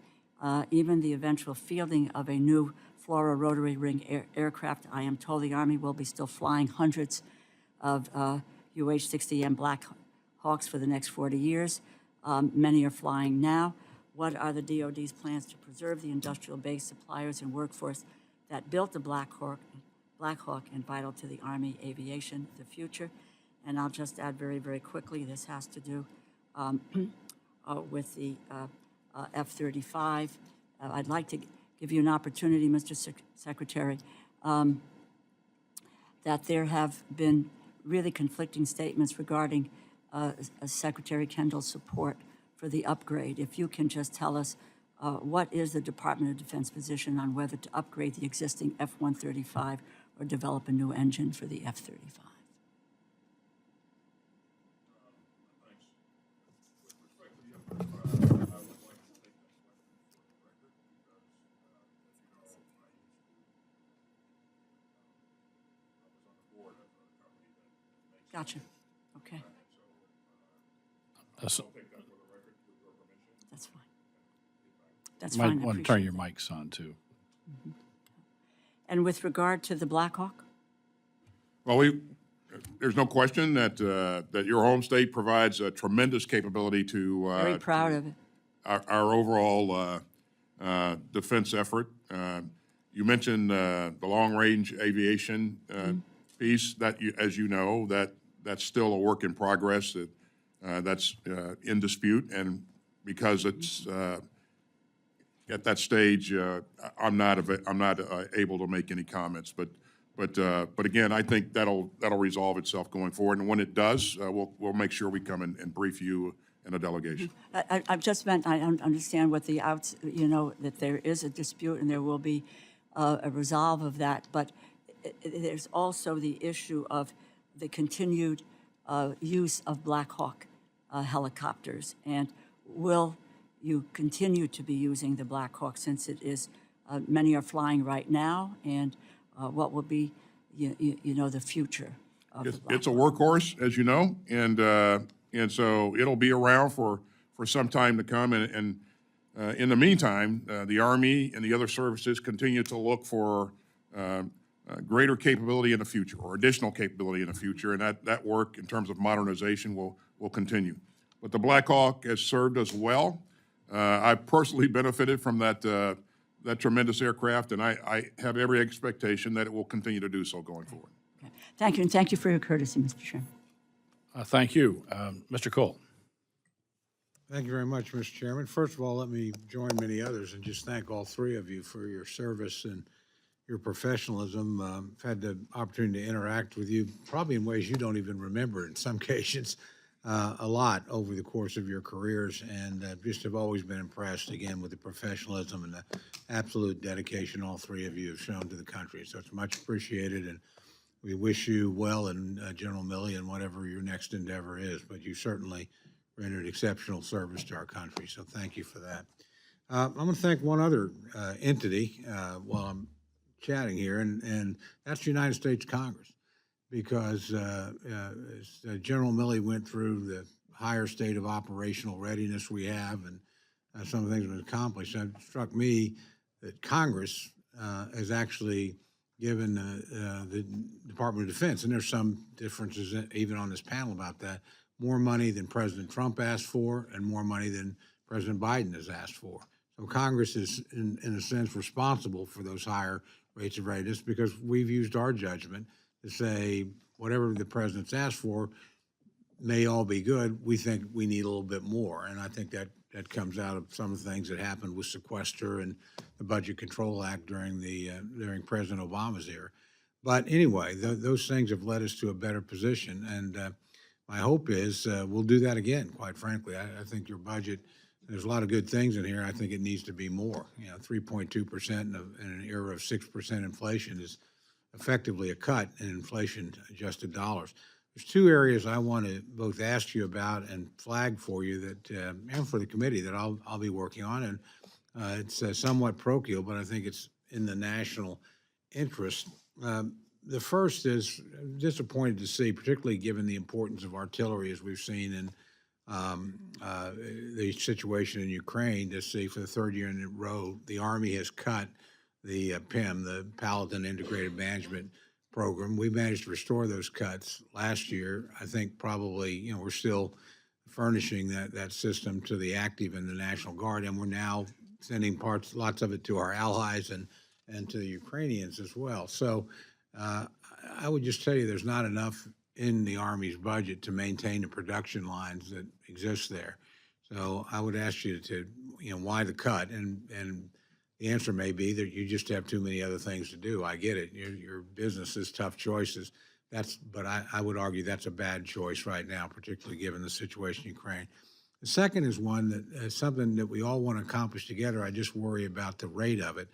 even the eventual fielding of a new Flora rotary wing aircraft. I am told the Army will be still flying hundreds of UH-60M Black Hawks for the next 40 years. Many are flying now. What are the DoD's plans to preserve the industrial base, suppliers, and workforce that built the Black Hawk and vital to the Army aviation of the future? And I'll just add very, very quickly, this has to do with the F-35. I'd like to give you an opportunity, Mr. Secretary, that there have been really conflicting statements regarding Secretary Kendall's support for the upgrade. If you can just tell us what is the Department of Defense position on whether to upgrade the existing F-135 or develop a new engine for the F-35? Gotcha. Okay. So That's fine. That's might fine. I want to turn appreciate your that. mics on, too. And with regard to the Black Hawk? Well, there's no question that your home state provides a tremendous capability to Very proud of it. our overall defense effort. You mentioned the long-range aviation piece that, as you know, that's still a work in progress. That's in dispute, and because it's at that stage, I'm not able to make any comments. But again, I think that'll resolve itself going forward. And when it does, we'll make sure we come and brief you and a delegation. I've just meant, I understand what the outs, you know, that there is a dispute and there will be a resolve of that, but there's also the issue of the continued use of Black Hawk helicopters. And will you continue to be using the Black Hawk, since it is, many are flying right now, and what will be, you know, the future of the Black It's a workhorse, as you know, and so it'll be around for some time to come. And in the meantime, the Army and the other services continue to look for greater capability in the future, or additional capability in the future, and that work in terms of modernization will continue. But the Black Hawk has served us well. I've personally benefited from that tremendous aircraft, and I have every expectation that it will continue to do so going forward. Okay. Thank you, and thank you for your courtesy, Mr. Chairman. Thank you. Mr. Cole. Thank you very much, Mr. Chairman. First of all, let me join many others and just thank all three of you for your service and your professionalism. I've had the opportunity to interact with you probably in ways you don't even remember in some cases a lot over the course of your careers, and just have always been impressed, again, with the professionalism and the absolute dedication all three of you have shown to the country. So it's much appreciated, and we wish you well and General Milley in whatever your next endeavor is, but you certainly rendered exceptional service to our country, so thank you for that. I'm going to thank one other entity while I'm chatting here, and that's the United States Congress, because as General Milley went through the higher state of operational readiness we have and some of the things we've accomplished, it struck me that Congress has actually given the Department of Defense, and there's some differences even on this panel about that, more money than President Trump asked for and more money than President Biden has asked for. So Congress is, in a sense, responsible for those higher rates of readiness because we've used our judgment to say whatever the president's asked for may all be good. We think we need a little bit more, and I think that comes out of some of the things that happened with sequester and the Budget Control Act during President Obama's era. But anyway, those things have led us to a better position, and my hope is we'll do that again, quite frankly. I think your budget, there's a lot of good things in here. I think it needs to be more. 3.2% in an era of 6% inflation is effectively a cut in inflation-adjusted dollars. There's two areas I want to both ask you about and flag for you that, and for the committee, that I'll be working on. And it's somewhat parochial, but I think it's in the national interest. The first is disappointed to see, particularly given the importance of artillery, as we've seen in the situation in Ukraine, to see for the third year in a row, the Army has cut the PIM, the Paladin Integrated Management Program. We managed to restore those cuts last year. I think probably, we're still furnishing that system to the active and the National Guard, and we're now sending lots of it to our allies and to the Ukrainians as well. So I would just tell you there's not enough in the Army's budget to maintain the production lines that exist there. So I would ask you to, why the cut? And the answer may be that you just have too many other things to do. I get it. Your business is tough choices. But I would argue that's a bad choice right now, particularly given the situation in Ukraine. The second is one that is something that we all want to accomplish together. I just worry about the rate of it.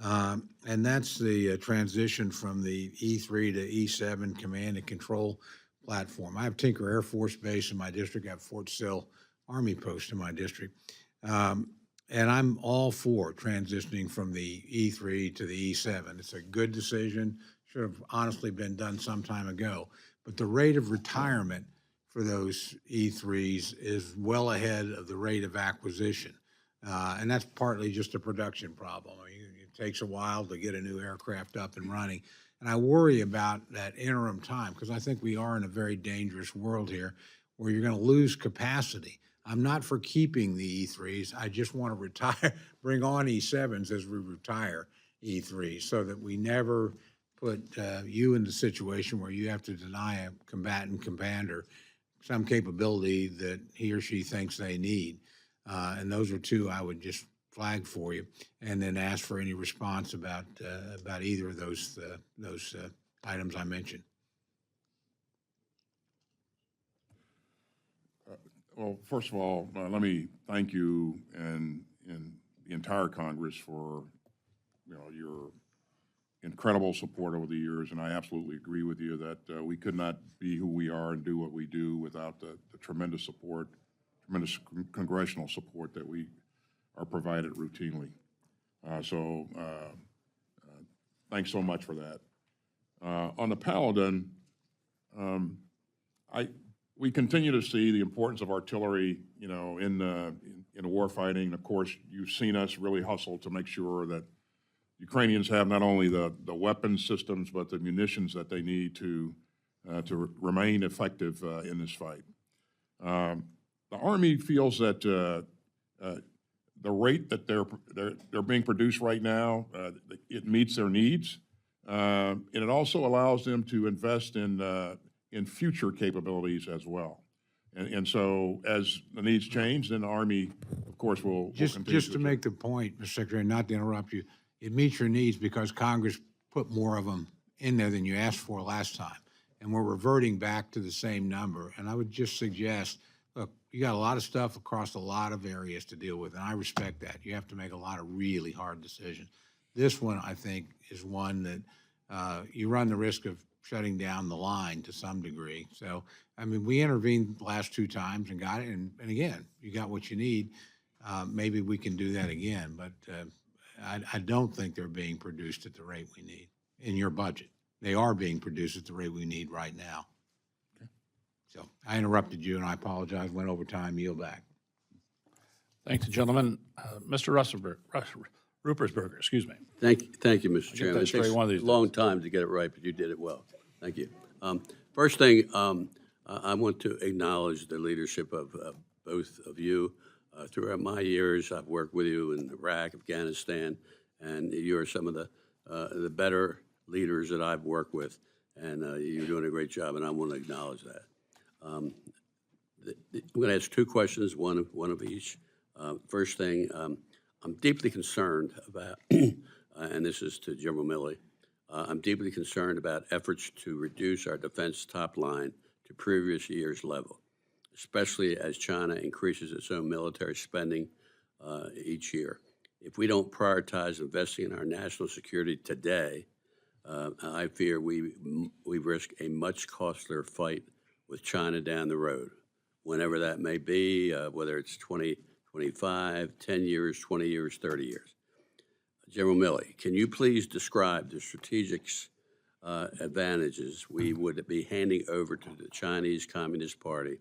And that's the transition from the E3 to E7 command and control platform. I have Tinker Air Force Base in my district. I have Fort Sill Army Post in my district. And I'm all for transitioning from the E3 to the E7. It's a good decision. Should have honestly been done some time ago. But the rate of retirement for those E3s is well ahead of the rate of acquisition. And that's partly just a production problem. I mean, it takes a while to get a new aircraft up and running. And I worry about that interim time because I think we are in a very dangerous world here where you're going to lose capacity. I'm not for keeping the E3s. I just want to bring on E7s as we retire E3s so that we never put you in the situation where you have to deny a combatant commander some capability that he or she thinks they need. And those are two I would just flag for you, and then ask for any response about either of those items I mentioned. Well, first of all, let me thank you and the entire Congress for your incredible support over the years, and I absolutely agree with you that we could not be who we are and do what we do without the tremendous support, tremendous congressional support that we are provided routinely. So thanks so much for that. On the Paladin, we continue to see the importance of artillery, in war fighting. Of course, you've seen us really hustle to make sure that Ukrainians have not only the weapon systems but the munitions that they need to remain effective in this fight. The Army feels that the rate that they're being produced right now, it meets their needs, and it also allows them to invest in future capabilities as well. And so as the needs change, then the Army, of course, will continue Just to make the point, Mr. Secretary, not to interrupt you, it meets your needs because Congress put more of them in there than you asked for last time. And we're reverting back to the same number. And I would just suggest, look, you got a lot of stuff across a lot of areas to deal with, and I respect that. You have to make a lot of really hard decisions. This one, I think, is one that you run the risk of shutting down the line to some degree. So, I mean, we intervened the last 2 times and got it, and again, you got what you need. Maybe we can do that again, but I don't think they're being produced at the rate we need in your budget. They are being produced at the rate we need right now. So I interrupted you, and I apologize, went over time, yield back. Thank you, gentlemen. Mr. Ruppersberger, excuse me. Thank you, Mr. that Chairman. It straight takes one of these a long time to get it right, but you did it well. Thank you. First thing, I want to acknowledge the leadership of both of you. Throughout my years, I've worked with you in Iraq, Afghanistan, and you're some of the better leaders that I've worked with, and you're doing a great job, and I want to acknowledge that. I'm going to ask 2 questions, one of each. First thing, I'm deeply concerned about, and this is to General Milley, I'm deeply concerned about efforts to reduce our defense top line to previous year's level, especially as China increases its own military spending each year. If we don't prioritize investing in our national security today, I fear we risk a much costlier fight with China down the road, whenever that may be, whether it's 20, 25, 10 years, 20 years, 30 years. General Milley, can you please describe the strategic advantages we would be handing over to the Chinese Communist Party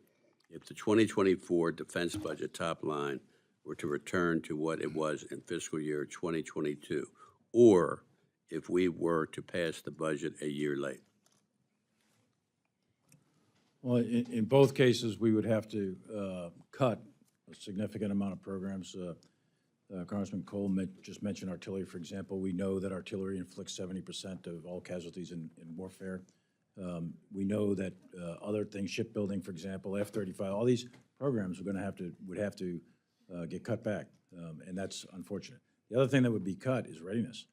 if the 2024 defense budget top line were to return to what it was in fiscal year 2022, or if we were to pass the budget a year late? Well, in both cases, we would have to cut a significant amount of programs. Congressman Cole just mentioned artillery, for example. We know that artillery inflicts 70% of all casualties in warfare. We know that other things, shipbuilding, for example, F-35, all these programs would have to get cut back, and that's unfortunate. The other thing that would be cut is readiness.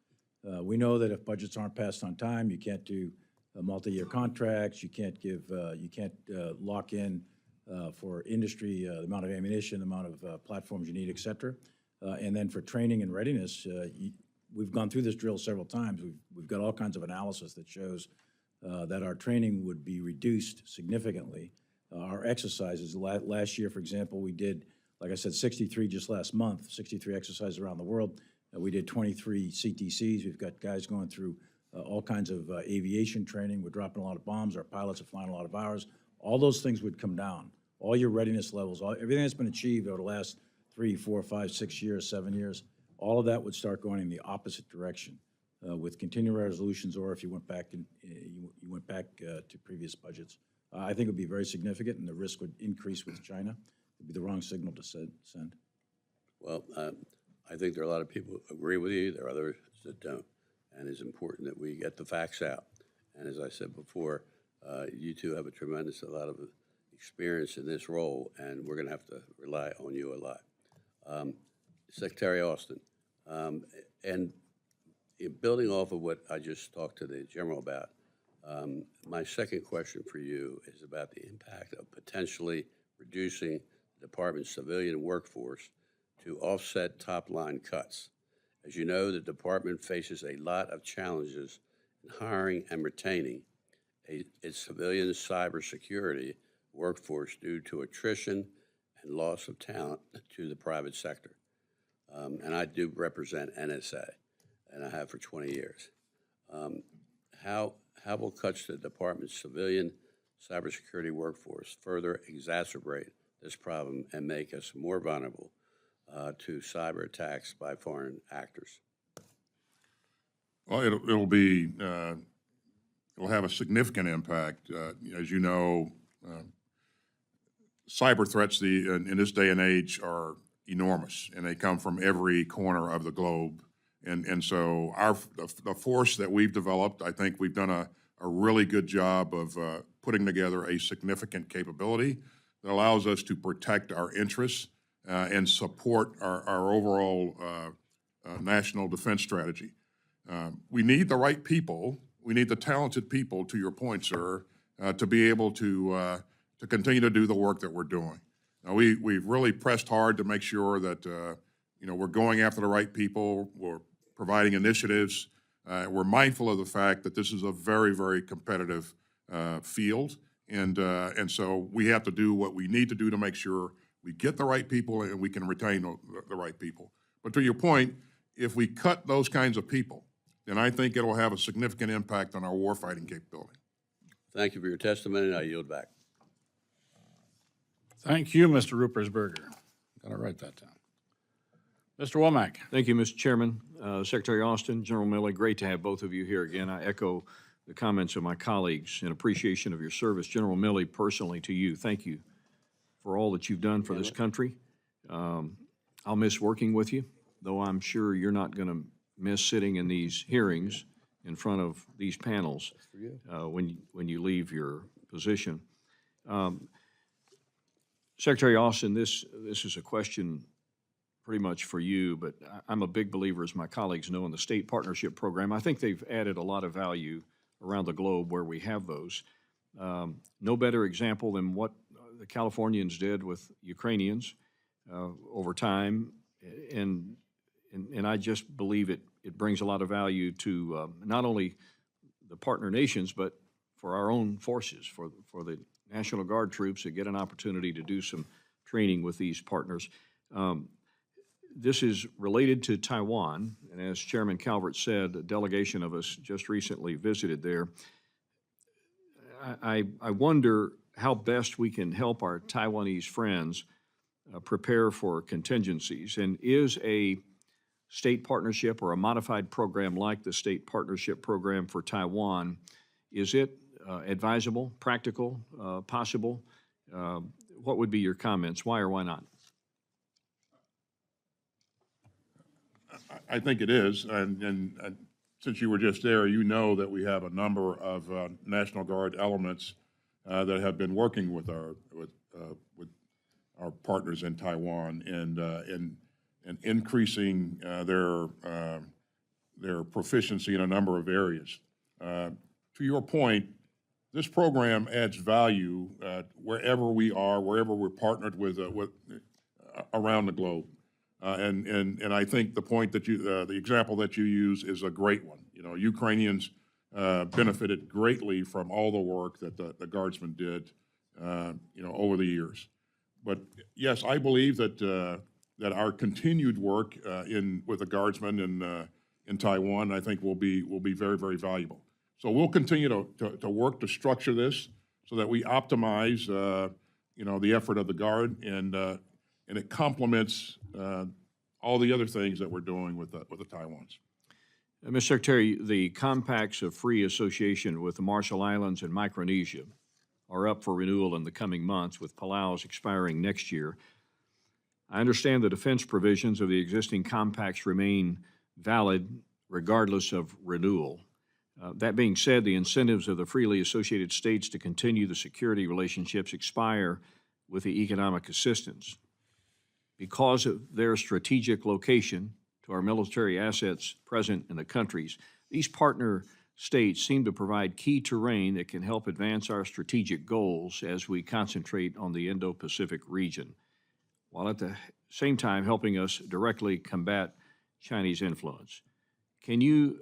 We know that if budgets aren't passed on time, you can't do multi-year contracts. You can't lock in for industry the amount of ammunition, the amount of platforms you need, et cetera. And then for training and readiness, we've gone through this drill several times. We've got all kinds of analysis that shows that our training would be reduced significantly. Our exercises, last year, for example, we did, like I said, 63 just last month, 63 exercises around the world. We did 23 CTCs. We've got guys going through all kinds of aviation training. We're dropping a lot of bombs. Our pilots are flying a lot of hours. All those things would come down. All your readiness levels, everything that's been achieved over the last 3, 4, 5, 6 years, 7 years, all of that would start going in the opposite direction with continuing resolutions, or if you went back to previous budgets. I think it would be very significant, and the risk would increase with China. It would be the wrong signal to send. Well, I think there are a lot of people who agree with you. There are others that don't. And it's important that we get the facts out. And as I said before, you two have a lot of experience in this role, and we're going to have to rely on you a lot. Secretary Austin, and building off of what I just talked to the General about, my second question for you is about the impact of potentially reducing the Department's civilian workforce to offset top-line cuts. As you know, the Department faces a lot of challenges in hiring and retaining its civilian cybersecurity workforce due to attrition and loss of talent to the private sector. And I do represent NSA, and I have for 20 years. How will cuts to the Department's civilian cybersecurity workforce further exacerbate this problem and make us more vulnerable to cyber attacks by foreign actors? Well, it'll have a significant impact. As you know, cyber threats in this day and age are enormous, and they come from every corner of the globe. And so the force that we've developed, I think we've done a really good job of putting together a significant capability that allows us to protect our interests and support our overall national defense strategy. We need the right people. We need the talented people, to your point, sir, to be able to continue to do the work that we're doing. Now, we've really pressed hard to make sure that we're going after the right people. We're providing initiatives We're mindful of the fact that this is a very, very competitive field, and so we have to do what we need to do to make sure we get the right people and we can retain the right people. But to your point, if we cut those kinds of people, then I think it'll have a significant impact on our warfighting capability. Thank you for your testimony, and I yield back. Thank you, Mr. Ruppersberger. Got to write that down. Mr. Womack. Thank you, Mr. Chairman. Secretary Austin, General Milley, great to have both of you here again. I echo the comments of my colleagues in appreciation of your service. General Milley, personally to you, thank you for all that you've done for this country. I'll miss working with you, though I'm sure you're not going to miss sitting in these hearings in front of these panels when you leave your position. Secretary Austin, this is a question pretty much for you, but I'm a big believer, as my colleagues know, in the state partnership program. I think they've added a lot of value around the globe where we have those. No better example than what the Californians did with Ukrainians over time, and I just believe it brings a lot of value to not only the partner nations, but for our own forces, for the National Guard troops that get an opportunity to do some training with these partners. This is related to Taiwan, and as Chairman Calvert said, a delegation of us just recently visited there. I wonder how best we can help our Taiwanese friends prepare for contingencies, and is a state partnership or a modified program like the state partnership program for Taiwan, is it advisable, practical, possible? What would be your comments? Why or why not? I think it is, and since you were just there, you know that we have a number of National Guard elements that have been working with our partners in Taiwan and increasing their proficiency in a number of areas. To your point, this program adds value wherever we are, wherever we're partnered with around the globe. And I think the point that the example that you use is a great one. You know, Ukrainians benefited greatly from all the work that the Guardsmen did, over the years. But yes, I believe that our continued work with the Guardsmen in Taiwan, I think will be very, very valuable. So we'll continue to work to structure this so that we optimize, the effort of the Guard, and it complements all the other things that we're doing with the Taiwans. Mr. Secretary, the compacts of free association with the Marshall Islands and Micronesia are up for renewal in the coming months, with Palau's expiring next year. I understand the defense provisions of the existing compacts remain valid regardless of renewal. That being said, the incentives of the freely associated states to continue the security relationships expire with the economic assistance. Because of their strategic location to our military assets present in the countries, these partner states seem to provide key terrain that can help advance our strategic goals as we concentrate on the Indo-Pacific region, while at the same time helping us directly combat Chinese influence. Can you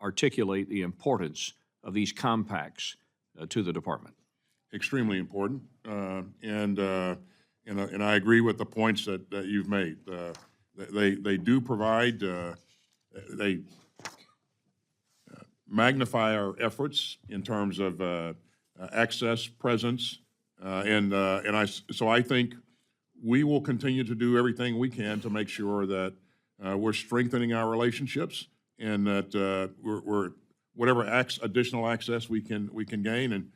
articulate the importance of these compacts to the department? Extremely important, And I agree with the points that you've made. They do provide, they magnify our efforts in terms of access, presence, so I think we will continue to do everything we can to make sure that we're strengthening our relationships, and that we're whatever additional access we can gain, and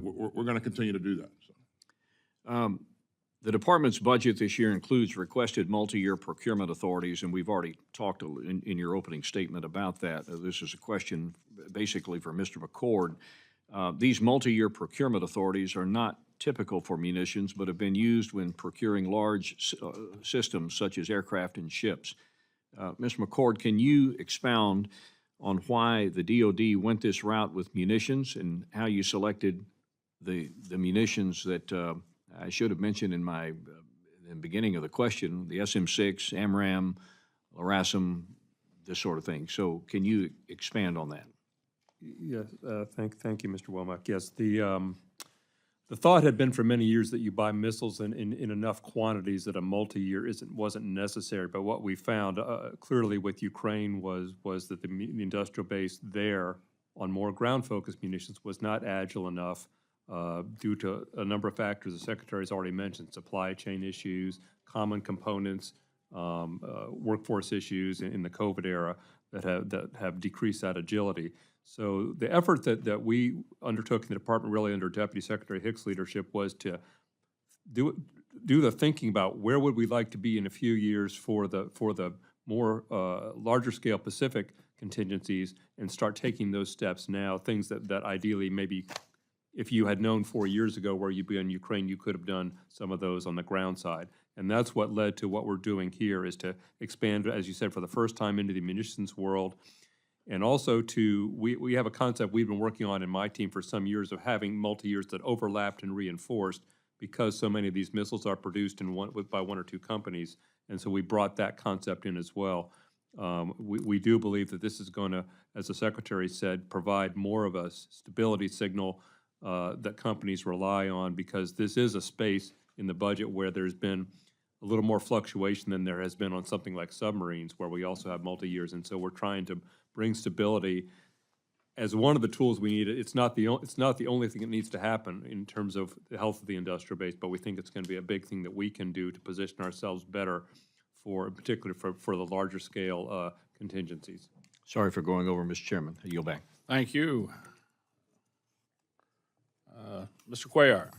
we're going to continue to do that. So. The department's budget this year includes requested multi-year procurement authorities, and we've already talked in your opening statement about that. This is a question basically for Mr. McCord. These multi-year procurement authorities are not typical for munitions, but have been used when procuring large systems such as aircraft and ships. Mr. McCord, can you expound on why the DoD went this route with munitions and how you selected the munitions that I should have mentioned in the beginning of the question, the SM-6, AMRAAM, LRASM, this sort of thing. So can you expand on that? Yes, thank you, Mr. Womack. Yes, the thought had been for many years that you buy missiles in enough quantities that a multi-year wasn't necessary. But what we found clearly with Ukraine was that the industrial base there on more ground-focused munitions was not agile enough due to a number of factors the Secretary's already mentioned: supply chain issues, common components, workforce issues in the COVID era that have decreased that agility. So the effort that we undertook in the department, really under Deputy Secretary Hicks' leadership, was to do the thinking about where would we like to be in a few years for the more larger scale Pacific contingencies, and start taking those steps now. Things that ideally maybe, if you had known 4 years ago where you'd be in Ukraine, you could have done some of those on the ground side. And that's what led to what we're doing here, is to expand, as you said, for the first time into the munitions world. And also we have a concept we've been working on in my team for some years of having multi-years that overlapped and reinforced, because so many of these missiles are produced by one or two companies. And so we brought that concept in as well. We do believe that this is going to, as the Secretary said, provide more of a stability signal that companies rely on, because this is a space in the budget where there's been a little more fluctuation than there has been on something like submarines, where we also have multi-years. And so we're trying to bring stability as one of the tools we need. It's not the only thing that needs to happen in terms of the health of the industrial base, but we think it's going to be a big thing that we can do to position ourselves better particularly for the larger scale contingencies. Sorry for going over, Mr. Chairman. I yield back. Thank you. Mr. Cuellar.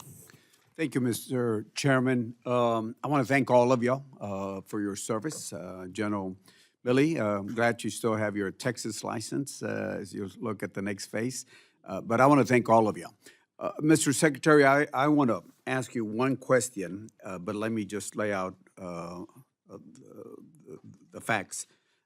Thank you, Mr. Chairman. I want to thank all of you for your service. General Milley, I'm glad you still have your Texas license as you look at the next phase. But I want to thank all of you. Mr. Secretary, I want to ask you one question, but let me just lay out the facts.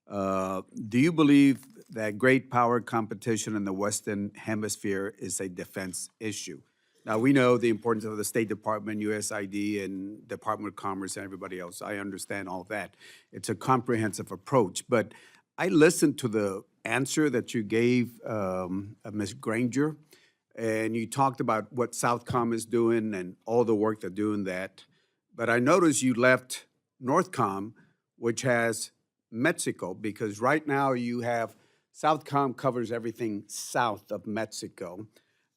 Do you believe that great power competition in the Western Hemisphere is a defense issue? Now, we know the importance of the State Department, USID, and Department of Commerce, and everybody else. I understand all that. It's a comprehensive approach. But I listened to the answer that you gave Ms. Granger, and you talked about what Southcom is doing and all the work they're doing that. But I noticed you left Northcom, which has Mexico, because right now you have Southcom covers everything south of Mexico.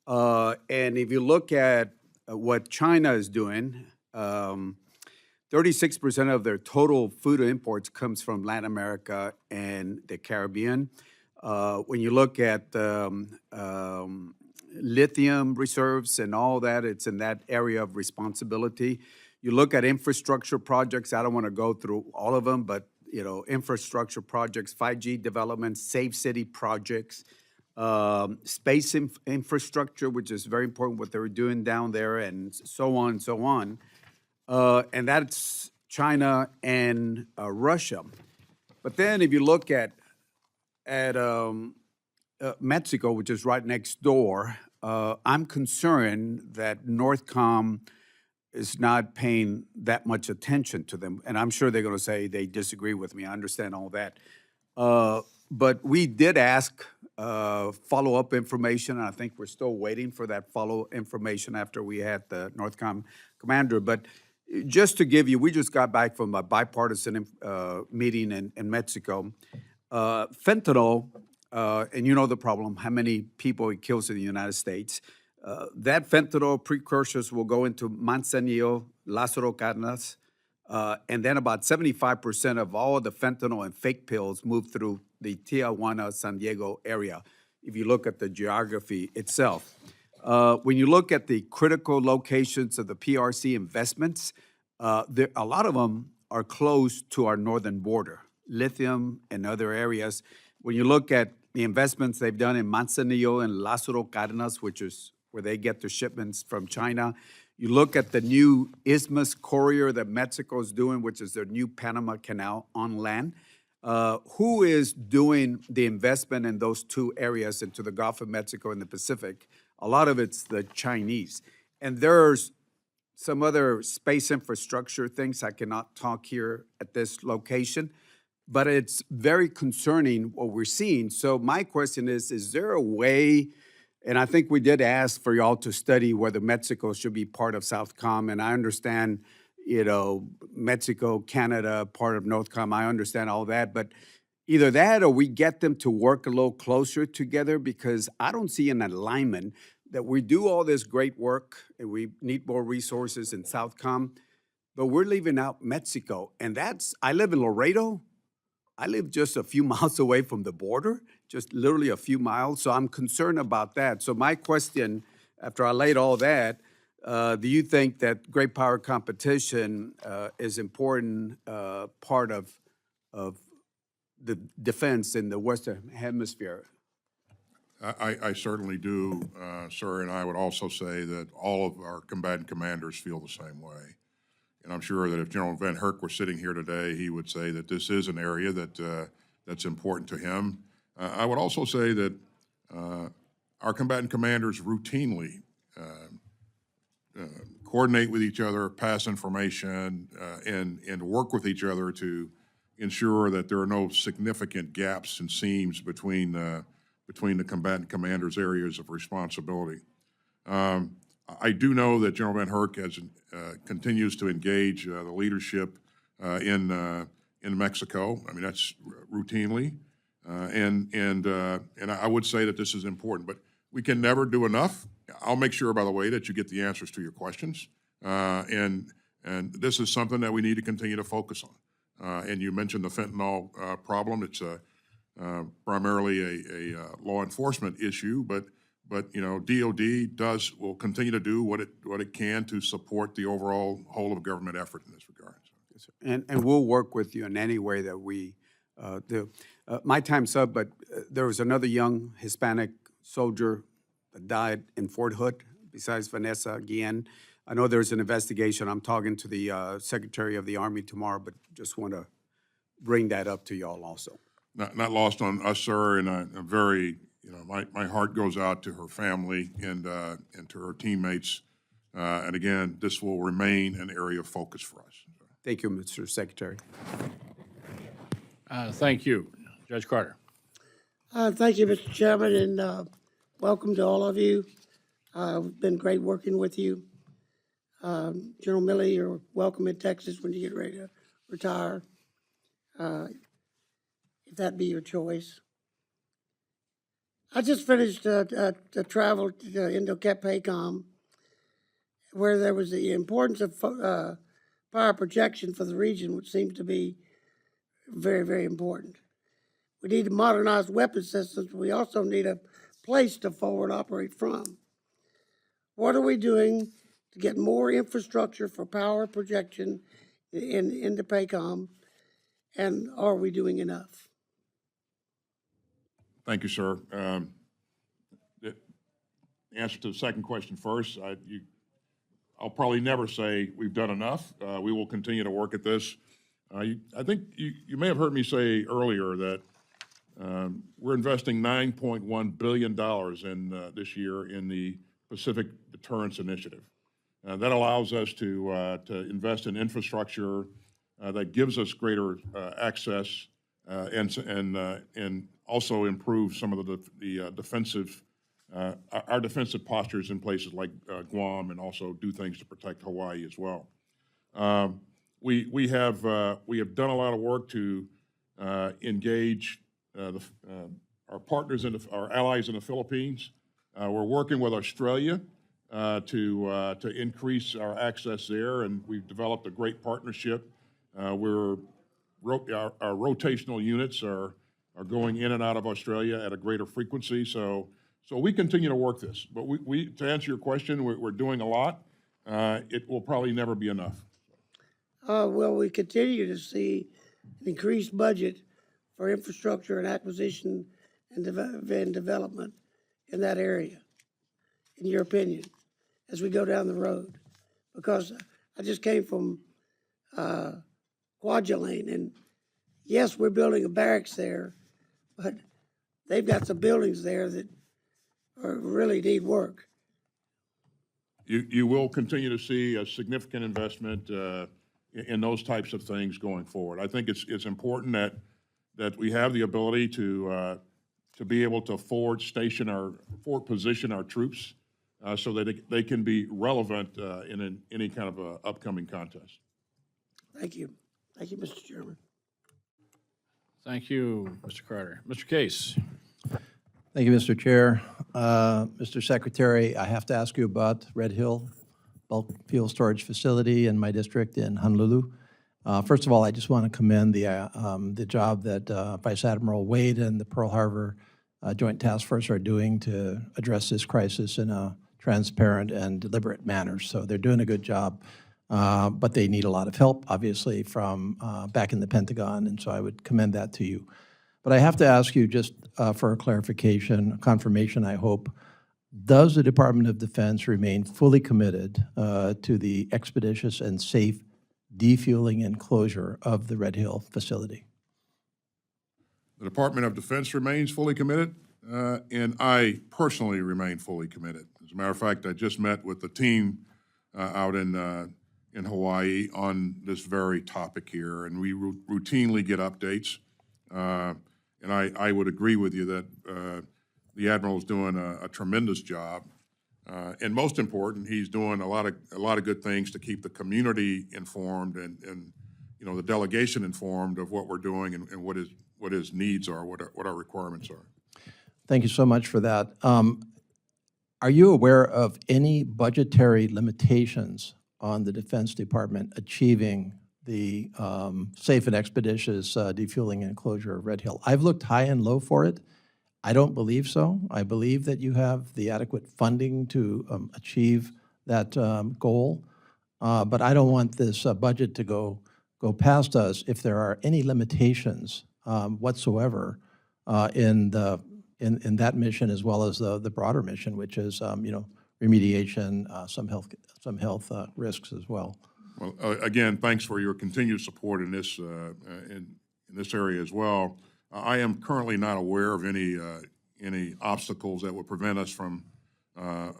And if you look at what China is doing, 36% of their total food imports comes from Latin America and the Caribbean. When you look at lithium reserves and all that, it's in that area of responsibility. You look at infrastructure projects. I don't want to go through all of them, but infrastructure projects, 5G development, safe city projects, space infrastructure, which is very important what they were doing down there, and so on and so on. And that's China and Russia. But then if you look at Mexico, which is right next door, I'm concerned that Northcom is not paying that much attention to them. And I'm sure they're going to say they disagree with me. I understand all that. But we did ask follow-up information, and I think we're still waiting for that follow-up information after we had the Northcom commander. But just to give you, we just got back from a bipartisan meeting in Mexico. Fentanyl, and you know the problem, how many people it kills in the United States. That fentanyl precursors will go into Manzanillo, Lázaro Cárdenas, and then about 75% of all the fentanyl and fake pills move through the Tijuana, San Diego area, if you look at the geography itself. When you look at the critical locations of the PRC investments, a lot of them are close to our northern border, lithium and other areas. When you look at the investments they've done in Manzanillo and Lázaro Cárdenas, which is where they get their shipments from China, you look at the new Isthmus Corridor that Mexico is doing, which is their new Panama Canal on land. Who is doing the investment in those two areas into the Gulf of Mexico and the Pacific? A lot of it's the Chinese. And there's some other space infrastructure things I cannot talk here at this location. but it's very concerning what we're seeing. So my question is there a way, and I think we did ask for y'all to study whether Mexico should be part of Southcom, and I understand, Mexico, Canada, part of Northcom, I understand all that, but either that or we get them to work a little closer together, because I don't see an alignment that we do all this great work and we need more resources in Southcom, but we're leaving out Mexico. And I live in Laredo. I live just a few miles away from the border, just literally a few miles. So I'm concerned about that. So my question, after I laid all that, do you think that great power competition is important part of the defense in the Western Hemisphere? I certainly do, sir, and I would also say that all of our combatant commanders feel the same way. And I'm sure that if General Van Herk were sitting here today, he would say that this is an area that's important to him. I would also say that our combatant commanders routinely coordinate with each other, pass information, and work with each other to ensure that there are no significant gaps and seams between the combatant commanders' areas of responsibility. I do know that General Van Herk continues to engage the leadership in Mexico. I mean, that's routinely, and I would say that this is important, but we can never do enough. I'll make sure, by the way, that you get the answers to your questions, and this is something that we need to continue to focus on. And you mentioned the fentanyl problem. It's primarily a law enforcement issue, but DOD will continue to do what it can to support the overall whole of government effort in this regard. Yes, sir. And we'll work with you in any way that we do. My time's up, but there was another young Hispanic soldier that died in Fort Hood, besides Vanessa Guillen. I know there's an investigation. I'm talking to the Secretary of the Army tomorrow, but just want to bring that up to y'all also. Not lost on us, sir, and I'm very, my heart goes out to her family and to her teammates. And again, this will remain an area of focus for us. Thank you, Mr. Secretary. Thank you. Judge Carter. Thank you, Mr. Chairman, and welcome to all of you. It's been great working with you. General Milley, you're welcome in Texas when you get ready to retire, if that be your choice. I just finished a travel to Indo-PACOM, where there was the importance of power projection for the region, which seems to be very, very important. We need to modernize weapon systems. We also need a place to forward operate from. What are we doing to get more infrastructure for power projection in the PACOM, and are we doing enough? Thank you, sir. The answer to the second question first, I'll probably never say we've done enough. We will continue to work at this. I think you may have heard me say earlier that we're investing $9.1 billion in this year in the Pacific Deterrence Initiative. That allows us to invest in infrastructure that gives us greater access and also improve some of the defensive, our defensive postures in places like Guam, and also do things to protect Hawaii as well. We have done a lot of work to engage our partners our allies in the Philippines. We're working with Australia to increase our access there, and we've developed a great partnership. Our rotational units are going in and out of Australia at a greater frequency. So we continue to work this. But to answer your question, we're doing a lot. It will probably never be enough. Well, we continue to see an increased budget for infrastructure and acquisition and development in that area, in your opinion, as we go down the road? Because I just came from Kwajalein, and yes, we're building a barracks there, but they've got some buildings there that really need work. You will continue to see a significant investment in those types of things going forward. I think it's important that that we have the ability to be able to forward position our troops so that they can be relevant in any kind of a upcoming contest. Thank you. Thank you, Mr. Chairman. Thank you, Mr. Carter. Mr. Case. Thank you, Mr. Chair. Mr. Secretary, I have to ask you about Red Hill Bulk Fuel Storage Facility in my district in Honolulu. First of all, I just want to commend the job that Vice Admiral Wade and the Pearl Harbor Joint Task Force are doing to address this crisis in a transparent and deliberate manner. So they're doing a good job, but they need a lot of help, obviously, from back in the Pentagon, and so I would commend that to you. But I have to ask you just for a clarification, confirmation, I hope. Does the Department of Defense remain fully committed to the expeditious and safe defueling and closure of the Red Hill facility? The Department of Defense remains fully committed, and I personally remain fully committed. As a matter of fact, I just met with the team out in Hawaii on this very topic here, and we routinely get updates. And I would agree with you that the Admiral is doing a tremendous job. And most important, he's doing a lot of good things to keep the community informed and you know, the delegation informed of what we're doing and what his needs are, what our requirements are. Thank you so much for that. Are you aware of any budgetary limitations on the Defense Department achieving the safe and expeditious defueling and closure of Red Hill? I've looked high and low for it. I don't believe so. I believe that you have the adequate funding to achieve that goal, but I don't want this budget to go past us if there are any limitations whatsoever in that mission, as well as the broader mission, which is you know, remediation, some health risks as well. Well, again, thanks for your continued support in this area as well. I am currently not aware of any obstacles that would prevent us from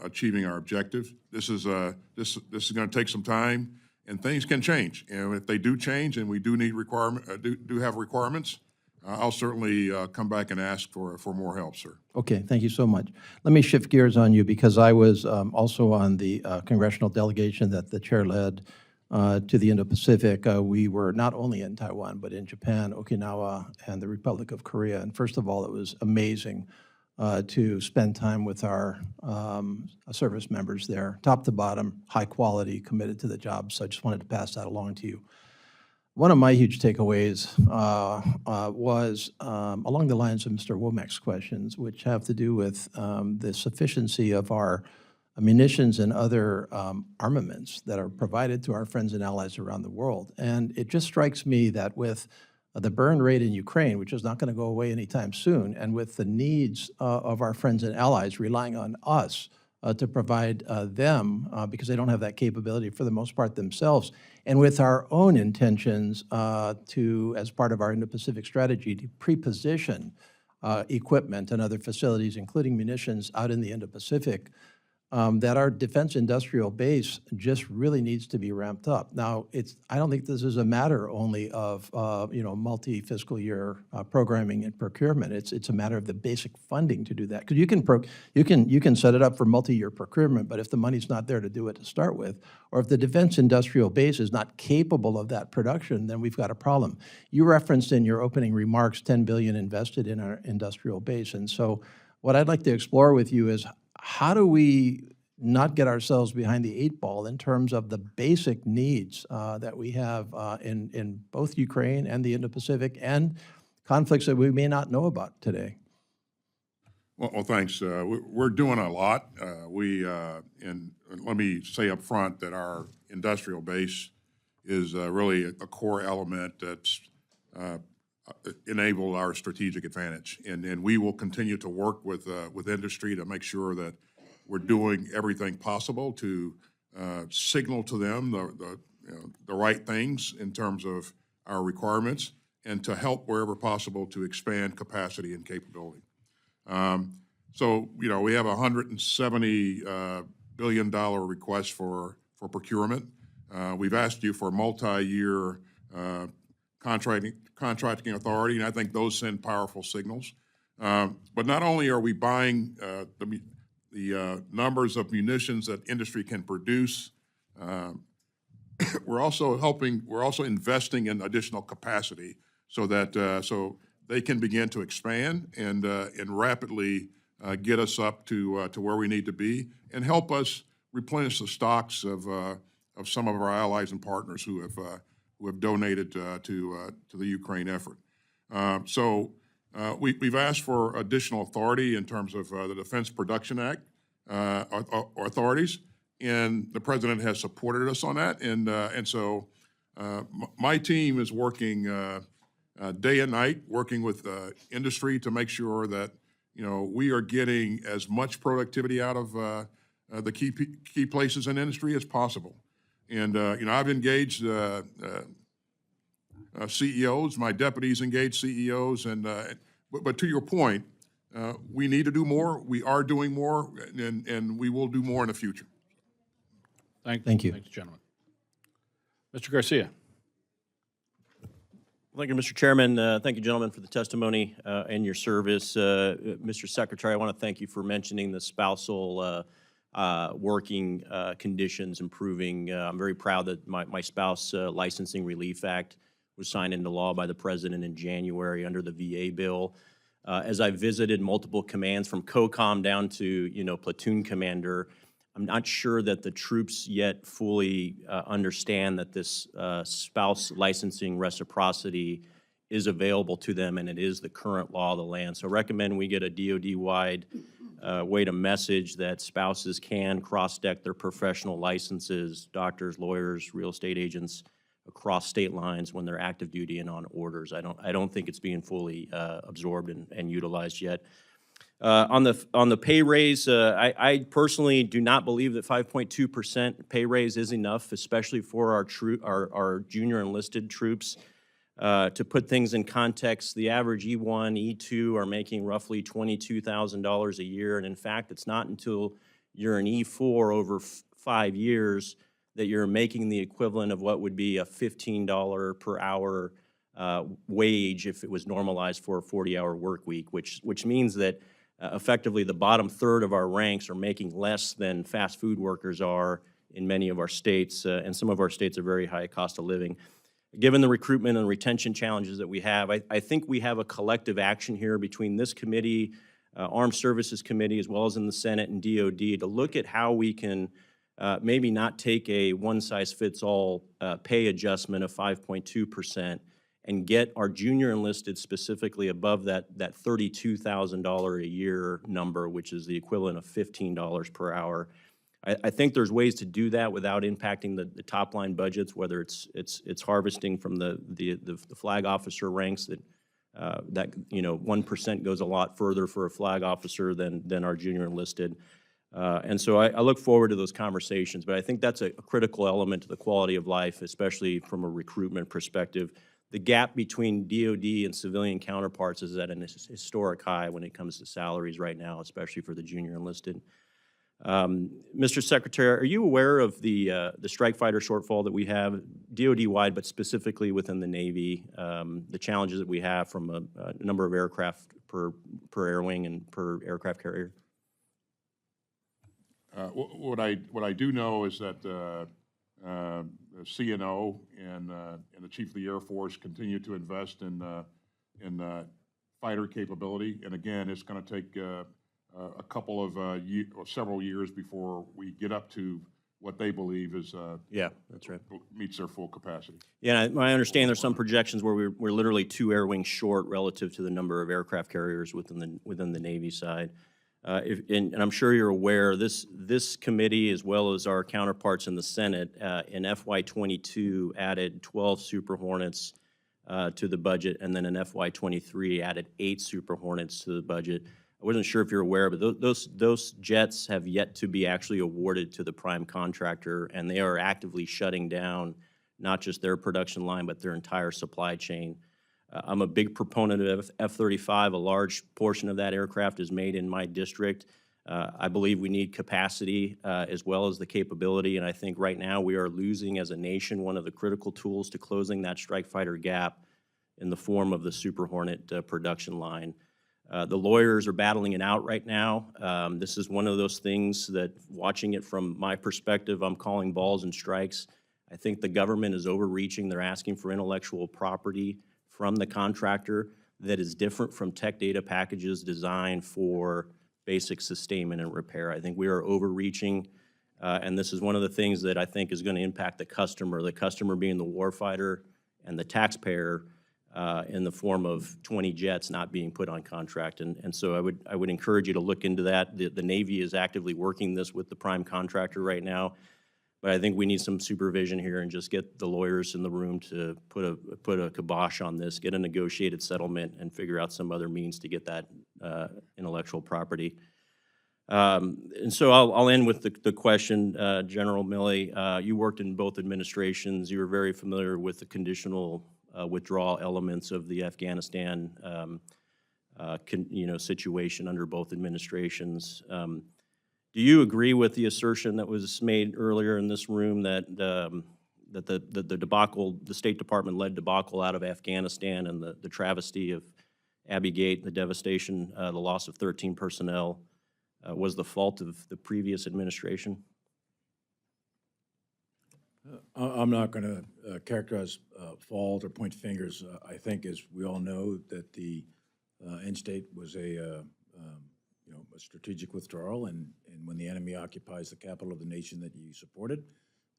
achieving our objective. This is going to take some time, and things can change. And if they do change, and we do need do have requirements, I'll certainly come back and ask for more help, sir. Okay, thank you so much. Let me shift gears on you because I was also on the congressional delegation that the chair led to the Indo-Pacific. We were not only in Taiwan, but in Japan, Okinawa, and the Republic of Korea. And first of all, it was amazing to spend time with our service members there, top to bottom, high quality, committed to the job. So I just wanted to pass that along to you. One of my huge takeaways was along the lines of Mr. Womack's questions, which have to do with the sufficiency of our munitions and other armaments that are provided to our friends and allies around the world. And it just strikes me that with the burn rate in Ukraine, which is not going to go away anytime soon, and with the needs of our friends and allies relying on us to provide them, because they don't have that capability for the most part themselves, and with our own intentions to, as part of our Indo-Pacific strategy, to pre-position equipment and other facilities, including munitions, out in the Indo-Pacific, that our defense industrial base just really needs to be ramped up. Now, I don't think this is a matter only of you know, multi-fiscal year programming and procurement. It's a matter of the basic funding to do that. Because you can set it up for multi-year procurement, but if the money's not there to do it to start with, or if the defense industrial base is not capable of that production, then we've got a problem. You referenced in your opening remarks $10 billion invested in our industrial base, and so what I'd like to explore with you is how do we not get ourselves behind the 8 ball in terms of the basic needs that we have in both Ukraine and the Indo-Pacific and conflicts that we may not know about today? Well, thanks. We're doing a lot. And let me say up front that our industrial base is really a core element that's enabled our strategic advantage. And we will continue to work with industry to make sure that we're doing everything possible to signal to them the right things in terms of our requirements and to help wherever possible to expand capacity and capability. So, you know, we have a $170 billion request for procurement. We've asked you for multi-year contracting authority, and I think those send powerful signals. But not only are we buying the numbers of munitions that industry can produce, we're also investing in additional capacity so that so they can begin to expand and rapidly get us up to where we need to be and help us replenish the stocks of some of our allies and partners who have donated to the Ukraine effort. We've asked for additional authority in terms of the Defense Production Act authorities, and the president has supported us on that. And so my team is working day and night, working with industry to make sure that we are getting as much productivity out of the key places in industry as possible. And I've engaged CEOs, my deputies engage CEOs, but to your point, we need to do more. We are doing more, and we will do more in the future. Thank you. Thanks, gentlemen. Mr. Garcia. Thank you, Mr. Chairman. Thank you, gentlemen, for the testimony and your service. Mr. Secretary, I want to thank you for mentioning the spousal working conditions improving. I'm very proud that my spouse Licensing Relief Act was signed into law by the President in January under the VA bill. As I visited multiple commands from COCOM down to platoon commander, I'm not sure that the troops yet fully understand that this spouse licensing reciprocity is available to them, and it is the current law of the land. So I recommend we get a DoD-wide way to message that spouses can cross-deck their professional licenses, doctors, lawyers, real estate agents, across state lines when they're active duty and on orders. I don't think it's being fully absorbed and utilized yet. On the pay raise, I personally do not believe that 5.2% pay raise is enough, especially for our junior enlisted troops. To put things in context, the average E1, E2 are making roughly $22,000 a year, and in fact, it's not until you're an E4 over 5 years that you're making the equivalent of what would be a $15 per hour wage if it was normalized for a 40-hour work week, which means that effectively the bottom third of our ranks are making less than fast food workers are in many of our states, and some of our states are very high cost of living. Given the recruitment and retention challenges that we have, I think we have a collective action here between this committee, Armed Services Committee, as well as in the Senate and DOD to look at how we can maybe not take a one-size-fits-all pay adjustment of 5.2% and get our junior enlisted specifically above that $32,000 a year number, which is the equivalent of $15 per hour. I think there's ways to do that without impacting the top line budgets, whether it's harvesting from the flag officer ranks that 1% goes a lot further for a flag officer than our junior enlisted. And so I look forward to those conversations, but I think that's a critical element to the quality of life, especially from a recruitment perspective. The gap between DOD and civilian counterparts is at an historic high when it comes to salaries right now, especially for the junior enlisted. Mr. Secretary, are you aware of the strike fighter shortfall that we have DOD-wide, but specifically within the Navy, the challenges that we have from a number of aircraft per air wing and per aircraft carrier? What I do know is that CNO and the Chief of the Air Force continue to invest in fighter capability, and again, it's going to take a couple of or several years before we get up to what they believe is yeah, that's right, meets their full capacity. Yeah, I understand there's some projections where we're literally 2 air wings short relative to the number of aircraft carriers within the Navy side. And I'm sure you're aware, this committee, as well as our counterparts in the Senate, in FY22 added 12 Super Hornets to the budget, and then in FY23 added 8 Super Hornets to the budget. I wasn't sure if you're aware, but those jets have yet to be actually awarded to the prime contractor, and they are actively shutting down not just their production line, but their entire supply chain. I'm a big proponent of F-35. A large portion of that aircraft is made in my district. I believe we need capacity as well as the capability, and I think right now we are losing as a nation one of the critical tools to closing that strike fighter gap in the form of the Super Hornet production line. The lawyers are battling it out right now. This is one of those things that, watching it from my perspective, I'm calling balls and strikes. I think the government is overreaching. They're asking for intellectual property from the contractor that is different from tech data packages designed for basic sustainment and repair. I think we are overreaching, and this is one of the things that I think is going to impact the customer being the warfighter and the taxpayer in the form of 20 jets not being put on contract. And so I would encourage you to look into that. The Navy is actively working this with the prime contractor right now. But I think we need some supervision here and just get the lawyers in the room to put a kibosh on this, get a negotiated settlement, and figure out some other means to get that intellectual property. And so I'll end with the question, General Milley. You worked in both administrations. You were very familiar with the conditional withdrawal elements of the Afghanistan situation under both administrations. Do you agree with the assertion that was made earlier in this room that the debacle, the State Department-led debacle out of Afghanistan and the travesty of Abbey Gate, the devastation, the loss of 13 personnel, was the fault of the previous administration? I'm not going to characterize fault or point fingers. I think, as we all know, that the end state was a strategic withdrawal, and when the enemy occupies the capital of the nation that you supported,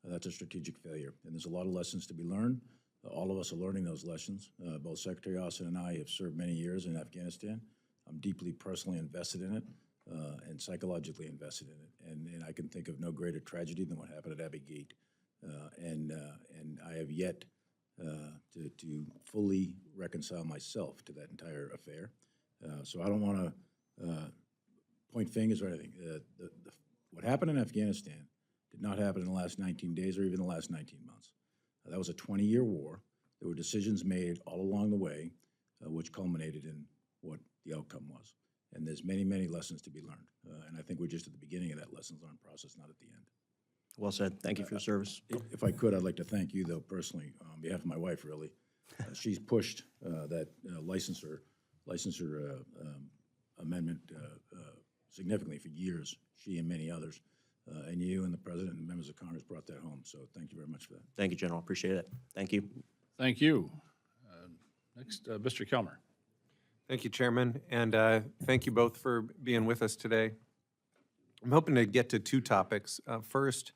that's a strategic failure. And there's a lot of lessons to be learned. All of us are learning those lessons. Both Secretary Austin and I have served many years in Afghanistan. I'm deeply personally invested in it and psychologically invested in it. And I can think of no greater tragedy than what happened at Abbey Gate. And I have yet to fully reconcile myself to that entire affair. So I don't want to point fingers or anything. What happened in Afghanistan did not happen in the last 19 days or even the last 19 months. That was a 20-year war. There were decisions made all along the way, which culminated in what the outcome was. And there's many, many lessons to be learned. And I think we're just at the beginning of that lessons learned process, not at the end. Well said. Thank you for your service. If I could, I'd like to thank you, though, personally, on behalf of my wife, really. She's pushed that licensure amendment significantly for years, she and many others. And you and the President and members of Congress brought that home. So thank you very much for that. Thank you, General. Appreciate it. Thank you. Thank you. Next, Mr. Kelmer. Thank you, Chairman, and thank you both for being with us today. I'm hoping to get to two topics. First,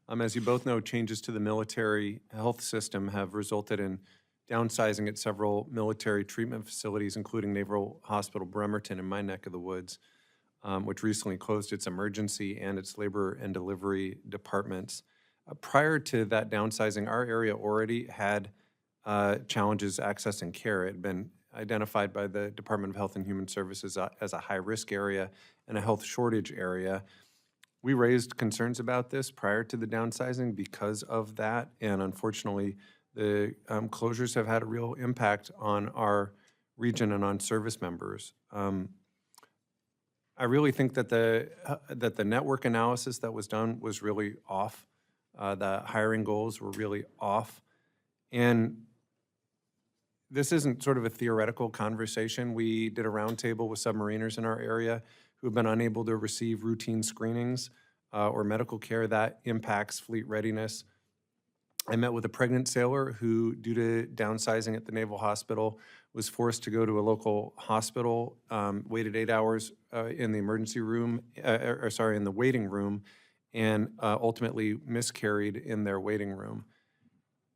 as you both know, changes to the military health system have resulted in downsizing at several military treatment facilities, including Naval Hospital Bremerton in my neck of the woods, which recently closed its emergency and its labor and delivery departments. Prior to that downsizing, our area already had challenges accessing care. It had been identified by the Department of Health and Human Services as a high-risk area and a health shortage area. We raised concerns about this prior to the downsizing because of that, and unfortunately, the closures have had a real impact on our region and on service members. I really think that the network analysis that was done was really off. The hiring goals were really off, and this isn't sort of a theoretical conversation. We did a roundtable with submariners in our area who have been unable to receive routine screenings or medical care. That impacts fleet readiness. I met with a pregnant sailor who, due to downsizing at the Naval Hospital, was forced to go to a local hospital, waited 8 hours in the emergency room, in the waiting room, and ultimately miscarried in their waiting room.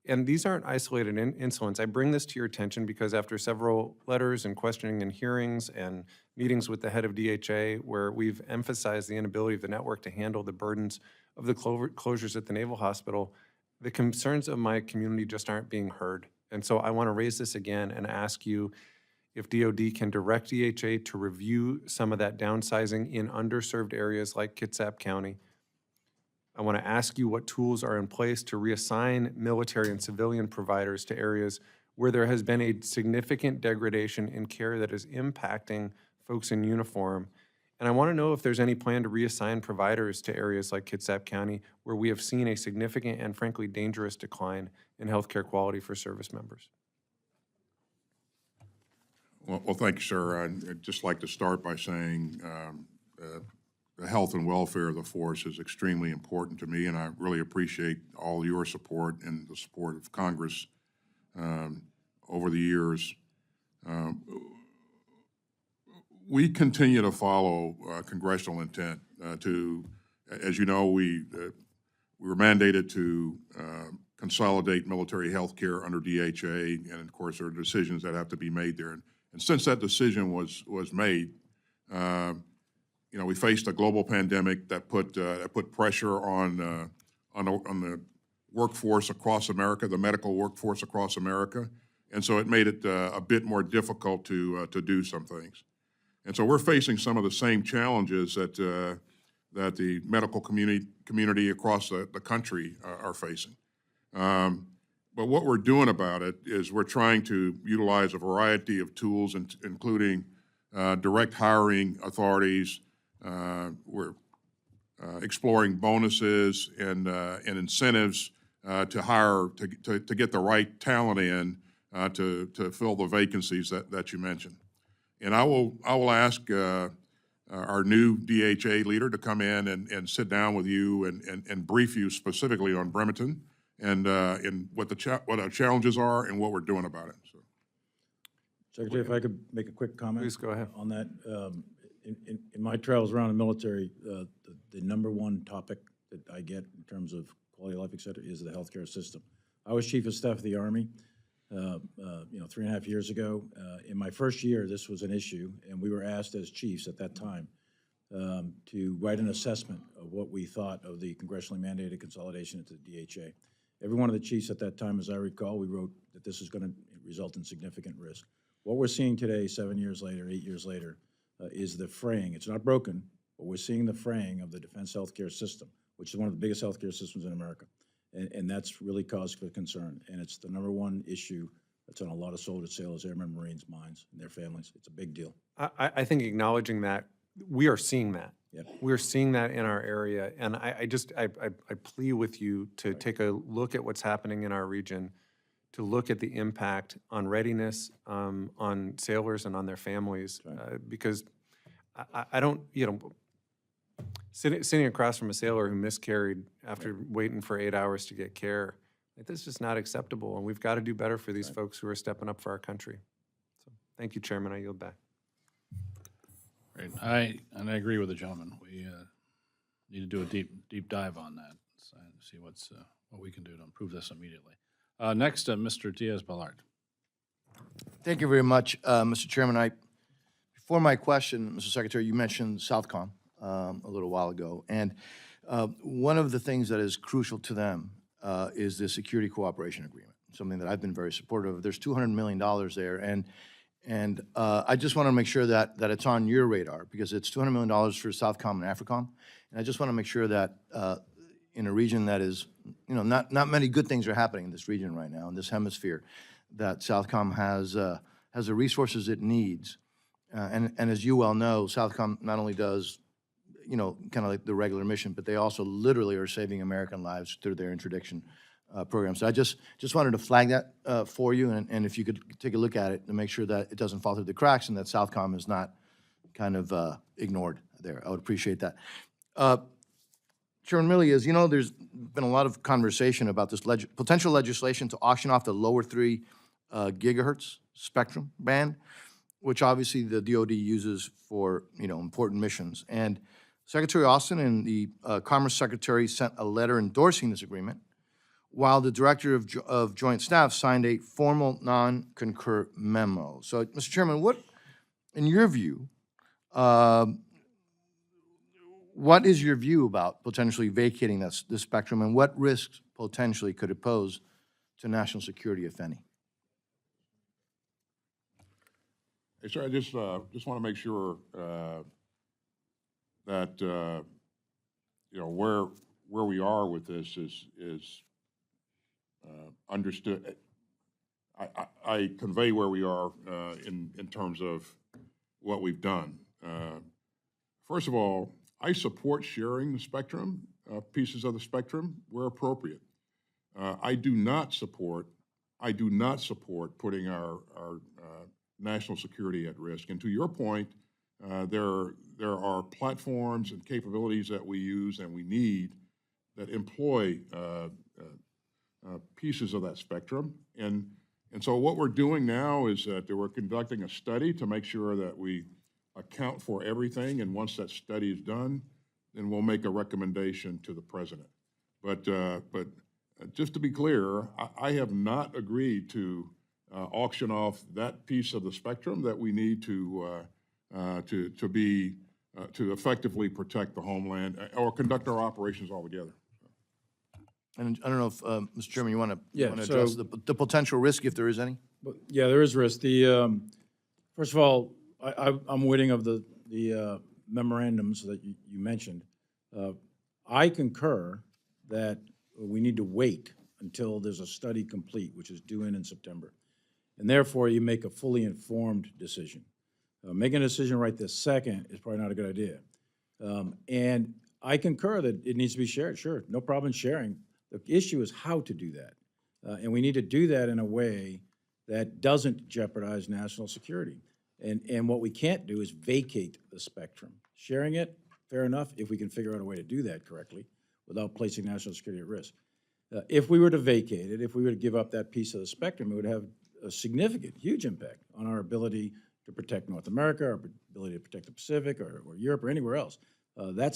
And these aren't isolated incidents. I bring this to your attention because after several letters and questioning and hearings and meetings with the head of DHA, where we've emphasized the inability of the network to handle the burdens of the closures at the Naval Hospital, the concerns of my community just aren't being heard. And so I want to raise this again and ask you if DOD can direct DHA to review some of that downsizing in underserved areas like Kitsap County. I want to ask you what tools are in place to reassign military and civilian providers to areas where there has been a significant degradation in care that is impacting folks in uniform. And I want to know if there's any plan to reassign providers to areas like Kitsap County where we have seen a significant and frankly dangerous decline in healthcare quality for service members. Well, thank you, sir. I'd just like to start by saying the health and welfare of the force is extremely important to me, and I really appreciate all your support and the support of Congress over the years. We continue to follow congressional intent to, as you know, we were mandated to consolidate military health care under DHA, and of course, there are decisions that have to be made there. And since that decision was made, you know, we faced a global pandemic that put pressure on the workforce across America, the medical workforce across America, and so it made it a bit more difficult to do some things. And so we're facing some of the same challenges that the medical community across the country are facing. But what we're doing about it is we're trying to utilize a variety of tools, including direct hiring authorities. We're exploring bonuses and incentives to hire, to get the right talent in to fill the vacancies that you mentioned. And I will ask our new DHA leader to come in and sit down with you and brief you specifically on Bremerton and what our challenges are and what we're doing about it. So. Secretary, if I could make a quick comment? Please go ahead. On that. In my travels around the military, the number one topic that I get in terms of quality of life, et cetera, is the healthcare system. I was Chief of Staff of the Army, 3.5 years ago. In my first year, this was an issue, and we were asked as chiefs at that time to write an assessment of what we thought of the congressionally mandated consolidation into the DHA. Every one of the chiefs at that time, as I recall, we wrote that this is going to result in significant risk. What we're seeing today, 7 years later, 8 years later, is the fraying. It's not broken, but we're seeing the fraying of the defense healthcare system, which is one of the biggest healthcare systems in America. And that's really cause for concern. And it's the number one issue that's on a lot of soldiers, sailors, airmen, Marines' minds and their families. It's a big deal. I think acknowledging that, we are seeing that. Yep. We're seeing that in our area. And I plea with you to take a look at what's happening in our region, to look at the impact on readiness, on sailors and on their families. Because I don't, sitting across from a sailor who miscarried after waiting for 8 hours to get care, this is just not acceptable, and we've got to do better for these folks who are stepping up for our country. So, thank you, Chairman. I yield back. Great. I agree with the gentleman. We need to do a deep dive on that, see what we can do to improve this immediately. Next, Mr. Diaz-Balart. Thank you very much, Mr. Chairman. Before my question, Mr. Secretary, you mentioned Southcom a little while ago, and one of the things that is crucial to them is the security cooperation agreement, something that I've been very supportive of. There's $200 million there, and I just want to make sure that it's on your radar, because it's $200 million for Southcom and AFRICOM, and I just want to make sure that in a region that is, not many good things are happening in this region right now, in this hemisphere, that Southcom has the resources it needs. And as you well know, Southcom not only does, kind of like the regular mission, but they also literally are saving American lives through their interdiction program. So I just wanted to flag that for you, and if you could take a look at it to make sure that it doesn't fall through the cracks and that Southcom is not kind of ignored there. I would appreciate that. Chairman Milley, as you know, there's been a lot of conversation about this potential legislation to auction off the lower 3 gigahertz spectrum band, which obviously the DoD uses for, important missions. And Secretary Austin and the Commerce Secretary sent a letter endorsing this agreement, while the Director of Joint Staff signed a formal non-concur memo. So, Mr. Chairman, what, in your view, what is your view about potentially vacating this spectrum, and what risks potentially could it pose to national security, if any? Hey, sir, I just want to make sure that where we are with this is understood. I convey where we are in terms of what we've done. First of all, I support sharing the spectrum, pieces of the spectrum where appropriate. I do not support putting our national security at risk. And to your point, there are platforms and capabilities that we use and we need that employ pieces of that spectrum. And so what we're doing now is that we're conducting a study to make sure that we account for everything. And once that study is done, then we'll make a recommendation to the president. But just to be clear, I have not agreed to auction off that piece of the spectrum that we need to effectively protect the homeland or conduct our operations altogether. And I don't know if, Mr. Chairman, you want to Yeah, address so- the potential risk, if there is any? But, yeah, there is risk. First of all, I'm waiting of the memorandums that you mentioned. I concur that we need to wait until there's a study complete, which is due in September. And therefore, you make a fully informed decision. Making a decision right this second is probably not a good idea. And I concur that it needs to be shared. Sure, no problem in sharing. The issue is how to do that. And we need to do that in a way that doesn't jeopardize national security. And what we can't do is vacate the spectrum. Sharing it, fair enough, if we can figure out a way to do that correctly without placing national security at risk. If we were to vacate it, if we were to give up that piece of the spectrum, it would have a significant, huge impact on our ability to protect North America, our ability to protect the Pacific or Europe or anywhere else. That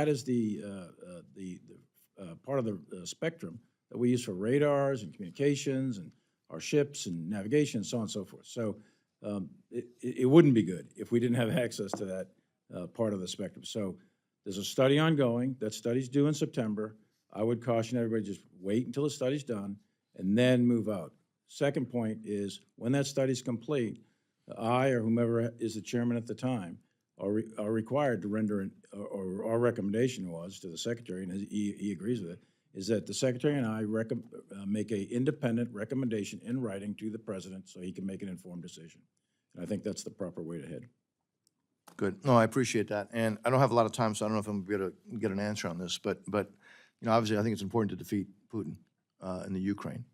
is the part of the spectrum that we use for radars and communications and our ships and navigation and so on and so forth. So it wouldn't be good if we didn't have access to that part of the spectrum. So there's a study ongoing. That study's due in September. I would caution everybody, just wait until the study's done and then move out. Second point is, when that study's complete, I or whomever is the chairman at the time are required to render, or our recommendation was to the secretary, and he agrees with it, is that the secretary and I make an independent recommendation in writing to the president so he can make an informed decision. And I think that's the proper way to head. Good. No, I appreciate that. And I don't have a lot of time, so I don't know if I'm going to get an answer on this. But you know, obviously, I think it's important to defeat Putin in the Ukraine.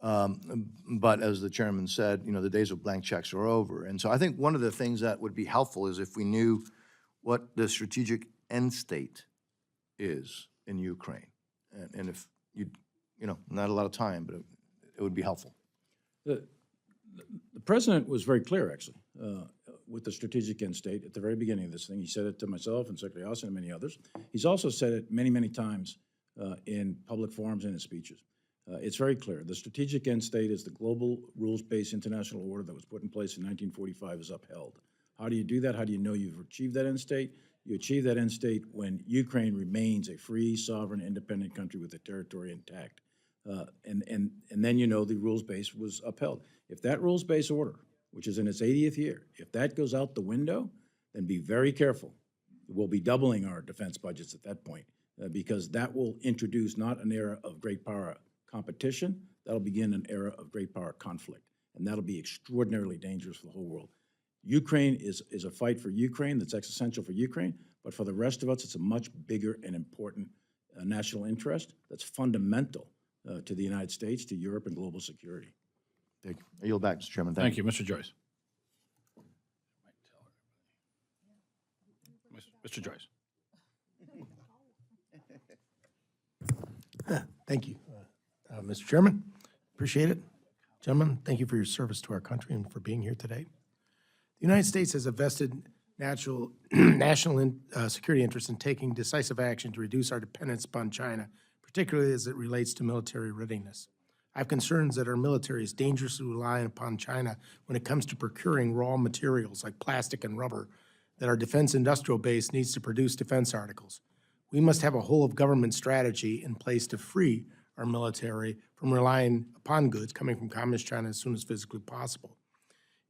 But as the chairman said, you know, the days of blank checks are over. And so I think one of the things that would be helpful is if we knew what the strategic end state is in Ukraine. And if you know, not a lot of time, but it would be helpful. The president was very clear, actually, with the strategic end state at the very beginning of this thing. He said it to myself and Secretary Austin and many others. He's also said it many, many times in public forums and in speeches. It's very clear. The strategic end state is the global rules-based international order that was put in place in 1945 is upheld. How do you do that? How do you know you've achieved that end state? You achieve that end state when Ukraine remains a free, sovereign, independent country with the territory intact. And then you know the rules base was upheld. If that rules base order, which is in its 80th year, if that goes out the window, then be very careful. We'll be doubling our defense budgets at that point because that will introduce not an era of great power competition, that'll begin an era of great power conflict. And that'll be extraordinarily dangerous for the whole world. Ukraine is a fight for Ukraine that's existential for Ukraine, but for the rest of us, it's a much bigger and important national interest that's fundamental to the United States, to Europe, and global security. Thank you. I yield back, Mr. Chairman. Thank you. Mr. Joyce. Mr. Joyce. Thank you, Mr. Chairman. Appreciate it. Gentlemen, thank you for your service to our country and for being here today. The United States has a vested national security interest in taking decisive action to reduce our dependence upon China, particularly as it relates to military readiness. I have concerns that our military is dangerously reliant upon China when it comes to procuring raw materials like plastic and rubber that our defense industrial base needs to produce defense articles. We must have a whole-of-government strategy in place to free our military from relying upon goods coming from Communist China as soon as physically possible.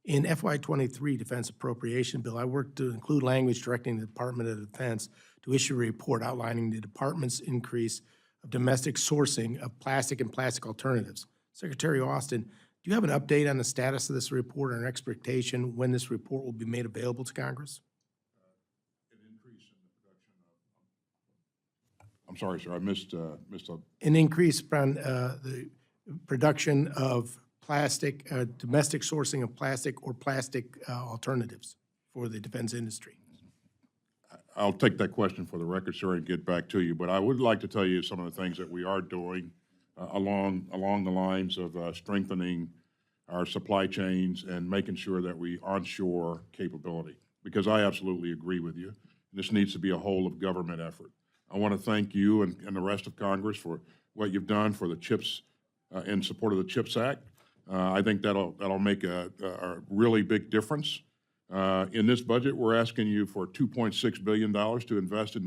In FY23 Defense Appropriation Bill, I worked to include language directing the Department of Defense to issue a report outlining the department's increase of domestic sourcing of plastic and plastic alternatives. Secretary Austin, do you have an update on the status of this report or an expectation when this report will be made available to Congress? I'm sorry, sir, I missed An increase from the production of plastic, domestic sourcing of plastic or plastic alternatives for the defense industry? I'll take that question for the record, sir, and get back to you. But I would like to tell you some of the things that we are doing along the lines of strengthening our supply chains and making sure that we onshore capability. Because I absolutely agree with you. This needs to be a whole of government effort. I want to thank you and the rest of Congress for what you've done for the CHIPS, in support of the CHIPS Act. I think that'll make a really big difference. In this budget, we're asking you for $2.6 billion to invest in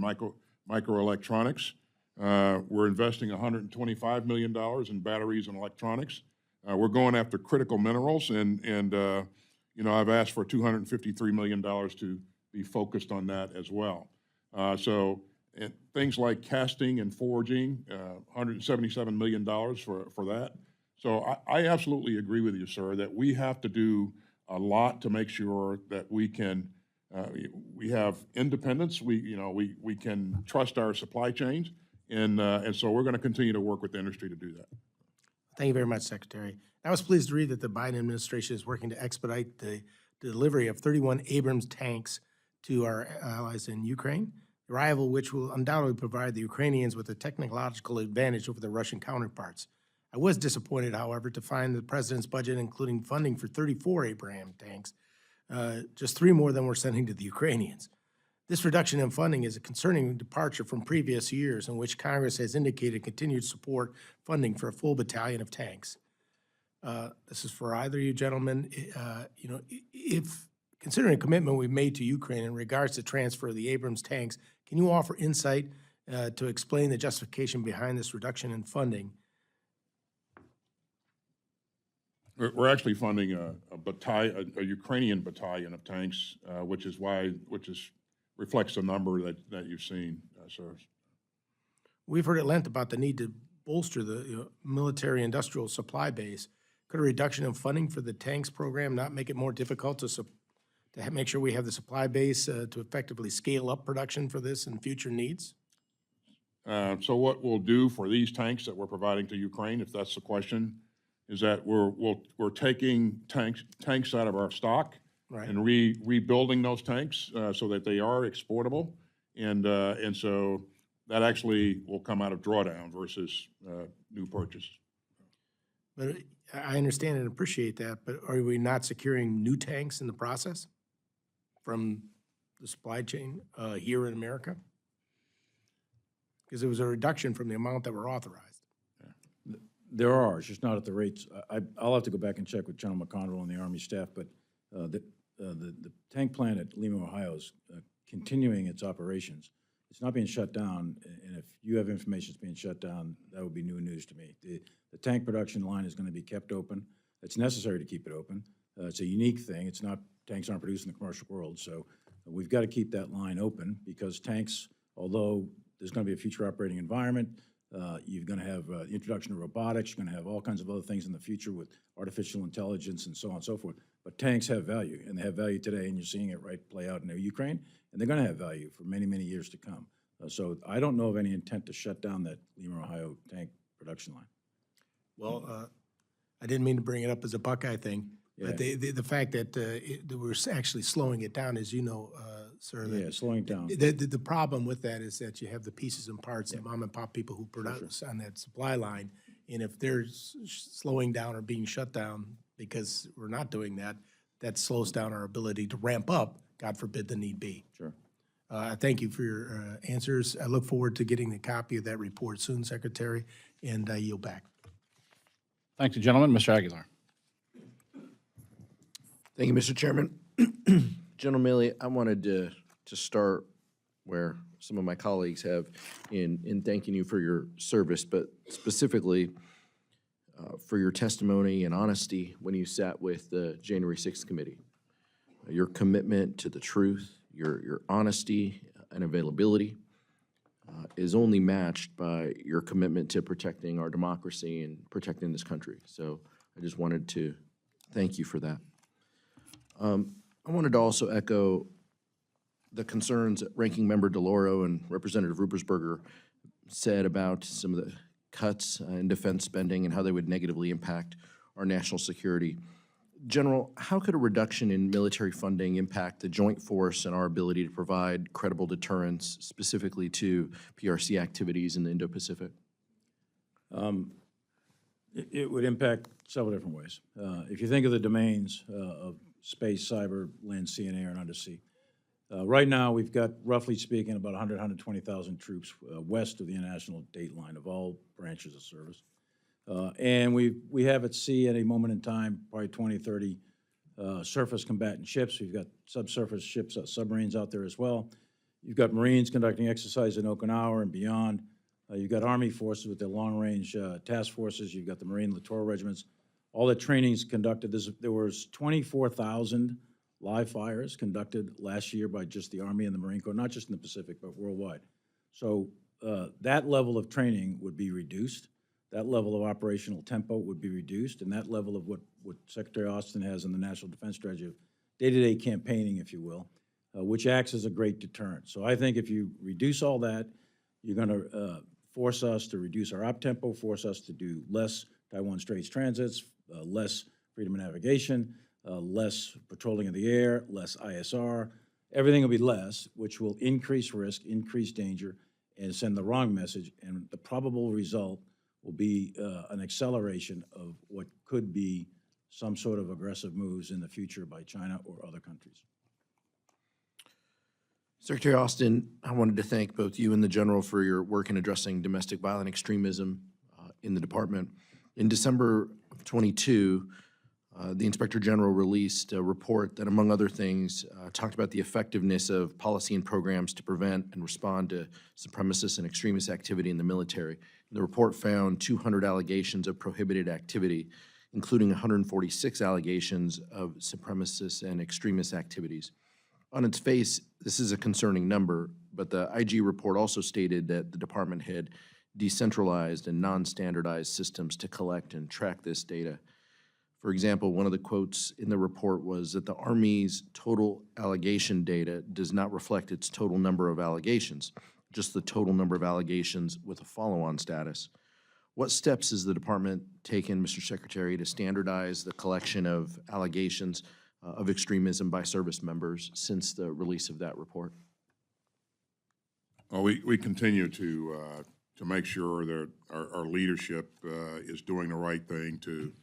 microelectronics. We're investing $125 million in batteries and electronics. We're going after critical minerals, and you know, I've asked for $253 million to be focused on that as well. And things like casting and forging, $177 million for that. So I absolutely agree with you, sir, that we have to do a lot to make sure that we can, we have independence. We can trust our supply chains, and so we're going to continue to work with the industry to do that. Thank you very much, Secretary. I was pleased to read that the Biden administration is working to expedite the delivery of 31 Abrams tanks to our allies in Ukraine, the arrival of which will undoubtedly provide the Ukrainians with a technological advantage over their Russian counterparts. I was disappointed, however, to find the president's budget including funding for 34 Abrams tanks, just 3 more than we're sending to the Ukrainians. This reduction in funding is a concerning departure from previous years in which Congress has indicated continued support funding for a full battalion of tanks. This is for either of you gentlemen. You know, if considering a commitment we've made to Ukraine in regards to transfer of the Abrams tanks, can you offer insight to explain the justification behind this reduction in funding? We're actually funding a Ukrainian battalion of tanks, which reflects the number that you've seen, sir. We've heard at length about the need to bolster the military-industrial supply base. Could a reduction in funding for the tanks program not make it more difficult to make sure we have the supply base to effectively scale up production for this and future needs? So what we'll do for these tanks that we're providing to Ukraine, if that's the question, is that we're taking tanks out of our stock, Right. and rebuilding those tanks so that they are exportable, and so that actually will come out of drawdown versus new purchase. But I understand and appreciate that, but are we not securing new tanks in the process from the supply chain here in America? Because it was a reduction from the amount that were authorized. There are, it's just not at the rates. I'll have to go back and check with General McConnell and the Army staff, but the tank plant at Lima, Ohio is continuing its operations. It's not being shut down, and if you have information it's being shut down, that would be new news to me. The tank production line is going to be kept open. It's necessary to keep it open. It's a unique thing. It's not, tanks aren't produced in the commercial world, so we've got to keep that line open because tanks, although there's going to be a future operating environment, you're going to have introduction of robotics, you're going to have all kinds of other things in the future with artificial intelligence and so on and so forth. But tanks have value, and they have value today, and you're seeing it play out in Ukraine, and they're going to have value for many, many years to come. So I don't know of any intent to shut down that Lima, Ohio tank production line. Well, I didn't mean to bring it up as a Buckeye thing, but the fact that we're actually slowing it down, as you know, sir. Yeah, slowing down. The problem with that is that you have the pieces and parts, the mom and pop people who produce on that supply line, and if they're slowing down or being shut down because we're not doing that, that slows down our ability to ramp up, God forbid the need be. Sure. Thank you for your answers. I look forward to getting a copy of that report soon, Secretary, and I yield back. Thank you, gentlemen. Mr. Aguilar. Thank you, Mr. Chairman. General Milley, I wanted to start where some of my colleagues have in thanking you for your service, but specifically for your testimony and honesty when you sat with the January 6th committee. Your commitment to the truth, your honesty and availability is only matched by your commitment to protecting our democracy and protecting this country. So I just wanted to thank you for that. I wanted to also echo the concerns that Ranking Member DeLauro and Representative Ruppersberger said about some of the cuts in defense spending and how they would negatively impact our national security. General, how could a reduction in military funding impact the joint force and our ability to provide credible deterrence, specifically to PRC activities in the Indo-Pacific? It would impact several different ways. If you think of the domains of space, cyber, land, sea, and air, and undersea, right now we've got, roughly speaking, about 120,000 troops west of the international date line of all branches of service. And we have at sea at a moment in time, probably 20, 30 surface combatant ships. We've got subsurface ships, submarines out there as well. You've got Marines conducting exercise in Okinawa and beyond. You've got Army forces with their long-range task forces. You've got the Marine Littoral regiments. All that training is conducted. There was 24,000 live fires conducted last year by just the Army and the Marine Corps, not just in the Pacific, but worldwide. So that level of training would be reduced. That level of operational tempo would be reduced, and that level of what Secretary Austin has in the National Defense Strategy of day-to-day campaigning, if you will, which acts as a great deterrent. So I think if you reduce all that, you're going to force us to reduce our op tempo, force us to do less Taiwan Straits transits, less freedom of navigation, less patrolling of the air, less ISR. Everything will be less, which will increase risk, increase danger, and send the wrong message. And the probable result will be an acceleration of what could be some sort of aggressive moves in the future by China or other countries. Secretary Austin, I wanted to thank both you and the General for your work in addressing domestic violent extremism in the department. In December of '22, the Inspector General released a report that, among other things, talked about the effectiveness of policy and programs to prevent and respond to supremacist and extremist activity in the military. The report found 200 allegations of prohibited activity, including 146 allegations of supremacist and extremist activities. On its face, this is a concerning number, but the IG report also stated that the department had decentralized and non-standardized systems to collect and track this data. For example, one of the quotes in the report was that the Army's total allegation data does not reflect its total number of allegations, just the total number of allegations with a follow-on status. What steps has the department taken, Mr. Secretary, to standardize the collection of allegations of extremism by service members since the release of that report? Well, we continue to make sure that our leadership is doing the right thing to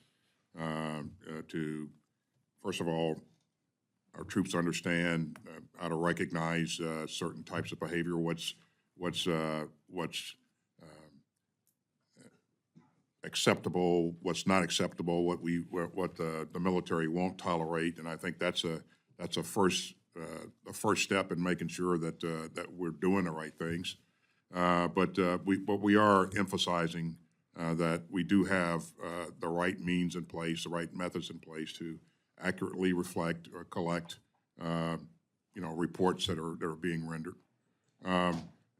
first of all, our troops understand how to recognize certain types of behavior, what's acceptable, what's not acceptable, what the military won't tolerate, and I think that's a first step in making sure that that we're doing the right things. But we are emphasizing that we do have the right means in place, the right methods in place to accurately reflect or collect, reports that are being rendered.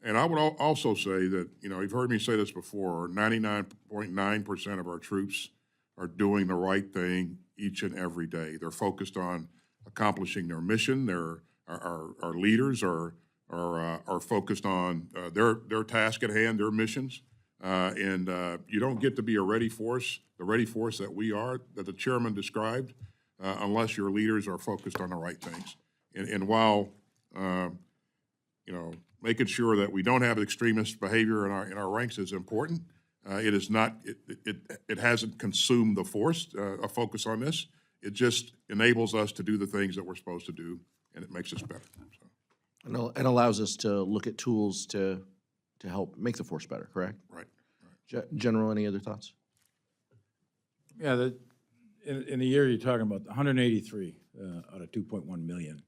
And I would also say that, you've heard me say this before, 99.9% of our troops are doing the right thing each and every day. They're focused on accomplishing their mission. Our leaders are focused on their task at hand, their missions. And you don't get to be a ready force, the ready force that we are, that the chairman described, unless your leaders are focused on the right things. And while, making sure that we don't have extremist behavior in our ranks is important, it is not, it hasn't consumed the force, a focus on this. It just enables us to do the things that we're supposed to do, and it makes us better. So. And allows us to look at tools to help make the force better, correct? Right. General, any other thoughts? Yeah, in the year you're talking about, 183 out of 2.1 million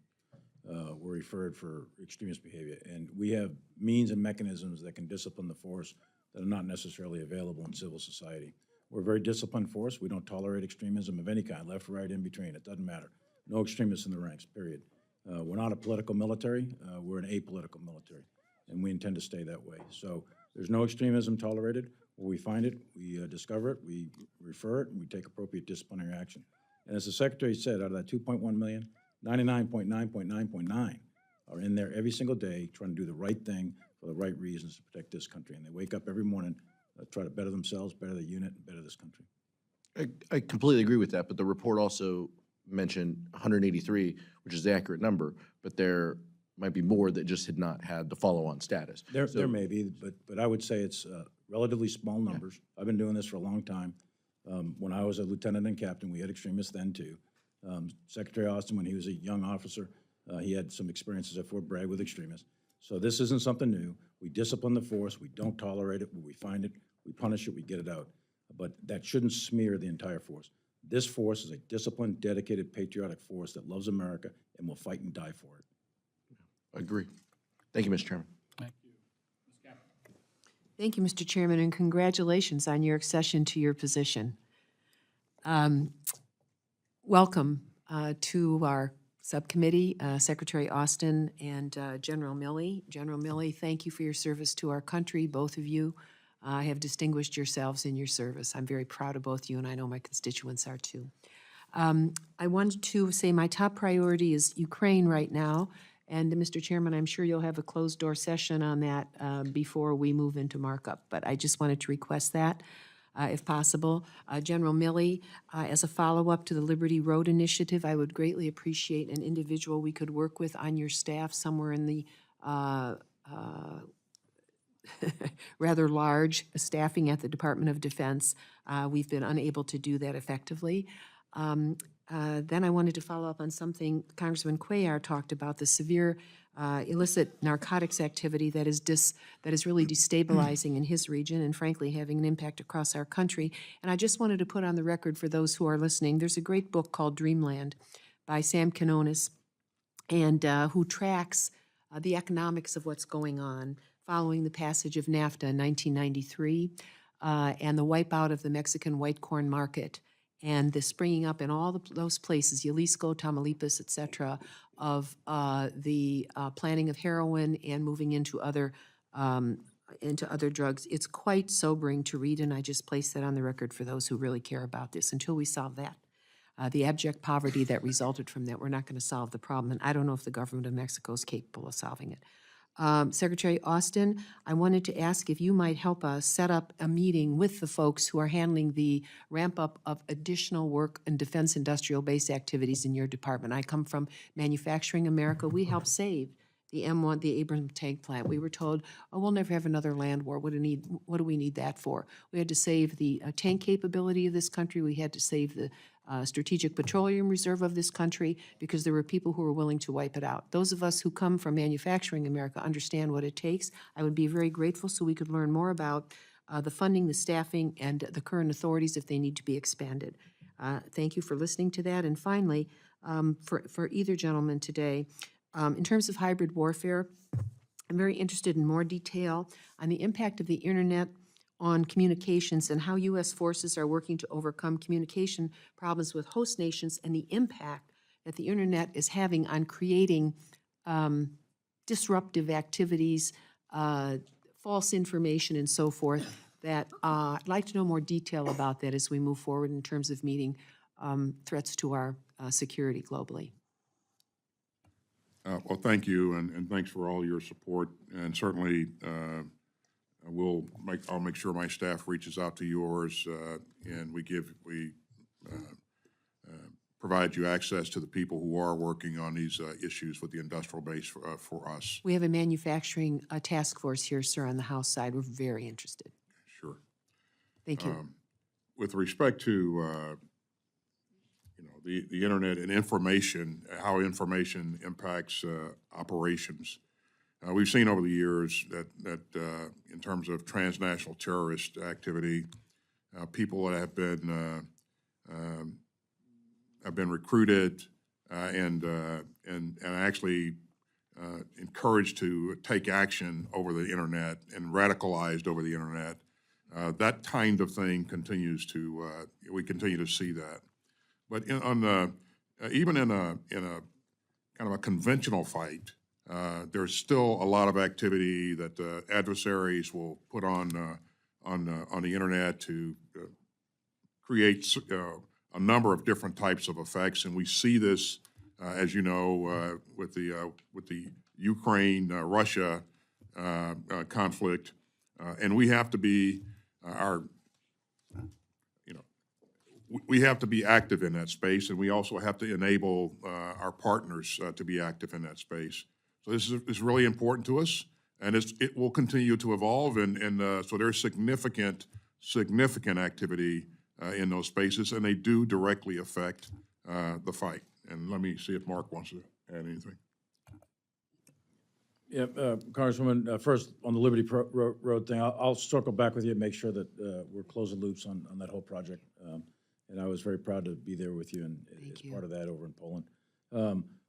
were referred for extremist behavior. And we have means and mechanisms that can discipline the force that are not necessarily available in civil society. We're a very disciplined force. We don't tolerate extremism of any kind, left, right, in between. It doesn't matter. No extremists in the ranks, period. We're not a political military. We're an apolitical military, and we intend to stay that way. So there's no extremism tolerated. When we find it, we discover it, we refer it, and we take appropriate disciplinary action. And as the Secretary said, out of that 2.1 million, 99.9.9.9 are in there every single day trying to do the right thing for the right reasons to protect this country. And they wake up every morning, try to better themselves, better the unit, and better this country. I completely agree with that, but the report also mentioned 183, which is the accurate number, but there might be more that just had not had the follow-on status. There may be, but I would say it's relatively small numbers. I've been doing this for a long time. When I was a lieutenant and captain, we had extremists then too. Secretary Austin, when he was a young officer, he had some experiences at Fort Bragg with extremists. So this isn't something new. We discipline the force. We don't tolerate it. When we find it, we punish it, we get it out. But that shouldn't smear the entire force. This force is a disciplined, dedicated, patriotic force that loves America and will fight and die for it. I agree. Thank you, Mr. Chairman. Thank you, Mr. Chairman, and congratulations on your accession to your position. Welcome to our subcommittee, Secretary Austin and General Milley. General Milley, thank you for your service to our country. Both of you have distinguished yourselves in your service. I'm very proud of both you, and I know my constituents are too. I wanted to say my top priority is Ukraine right now. And Mr. Chairman, I'm sure you'll have a closed-door session on that before we move into markup. But I just wanted to request that, if possible. General Milley, as a follow-up to the Liberty Road Initiative, I would greatly appreciate an individual we could work with on your staff somewhere in the rather large staffing at the Department of Defense. We've been unable to do that effectively. Then I wanted to follow up on something Congressman Cuellar talked about, the severe illicit narcotics activity that is really destabilizing in his region and frankly having an impact across our country. And I just wanted to put on the record for those who are listening, there's a great book called Dreamland by Sam Quinones, and who tracks the economics of what's going on following the passage of NAFTA in 1993 and the wipeout of the Mexican white corn market, and the springing up in all those places, Jalisco, Tamaulipas, et cetera, of the planting of heroin and moving into other drugs. It's quite sobering to read, and I just place that on the record for those who really care about this. Until we solve that, the abject poverty that resulted from that, we're not going to solve the problem, and I don't know if the government of Mexico is capable of solving it. Secretary Austin, I wanted to ask if you might help us set up a meeting with the folks who are handling the ramp-up of additional work and defense industrial base activities in your department. I come from Manufacturing America. We helped save the M1, the Abrams tank plant. We were told, oh, we'll never have another land war. What do we need that for? We had to save the tank capability of this country. We had to save the strategic petroleum reserve of this country because there were people who were willing to wipe it out. Those of us who come from Manufacturing America understand what it takes. I would be very grateful so we could learn more about the funding, the staffing, and the current authorities if they need to be expanded. Thank you for listening to that. And finally, for either gentleman today, in terms of hybrid warfare, I'm very interested in more detail on the impact of the internet on communications and how U.S. forces are working to overcome communication problems with host nations and the impact that the internet is having on creating disruptive activities, false information, and so forth. That I'd like to know more detail about that as we move forward in terms of meeting threats to our security globally. Well, thank you, and thanks for all your support. And certainly, I'll make sure my staff reaches out to yours, and we provide you access to the people who are working on these issues with the industrial base for us. We have a manufacturing task force here, sir, on the House side. We're very interested. Sure. Thank you. With respect to the internet and information, how information impacts operations. We've seen over the years that in terms of transnational terrorist activity, people that have been recruited and actually encouraged to take action over the internet and radicalized over the internet. That kind of thing continues to we continue to see that. But even in a kind of a conventional fight, there's still a lot of activity that adversaries will put on the internet to create a number of different types of effects, and we see this, as you know, with the Ukraine-Russia conflict, and we have to be we have to be active in that space, and we also have to enable our partners to be active in that space. So this is really important to us, and it will continue to evolve, and so there's significant activity in those spaces, and they do directly affect the fight. And let me see if Mark wants to add anything. Yeah, Congresswoman, first on the Liberty Road thing, I'll circle back with you and make sure that we're closing loops on that whole project. And I was very proud to be there with you and as part of that over in Poland.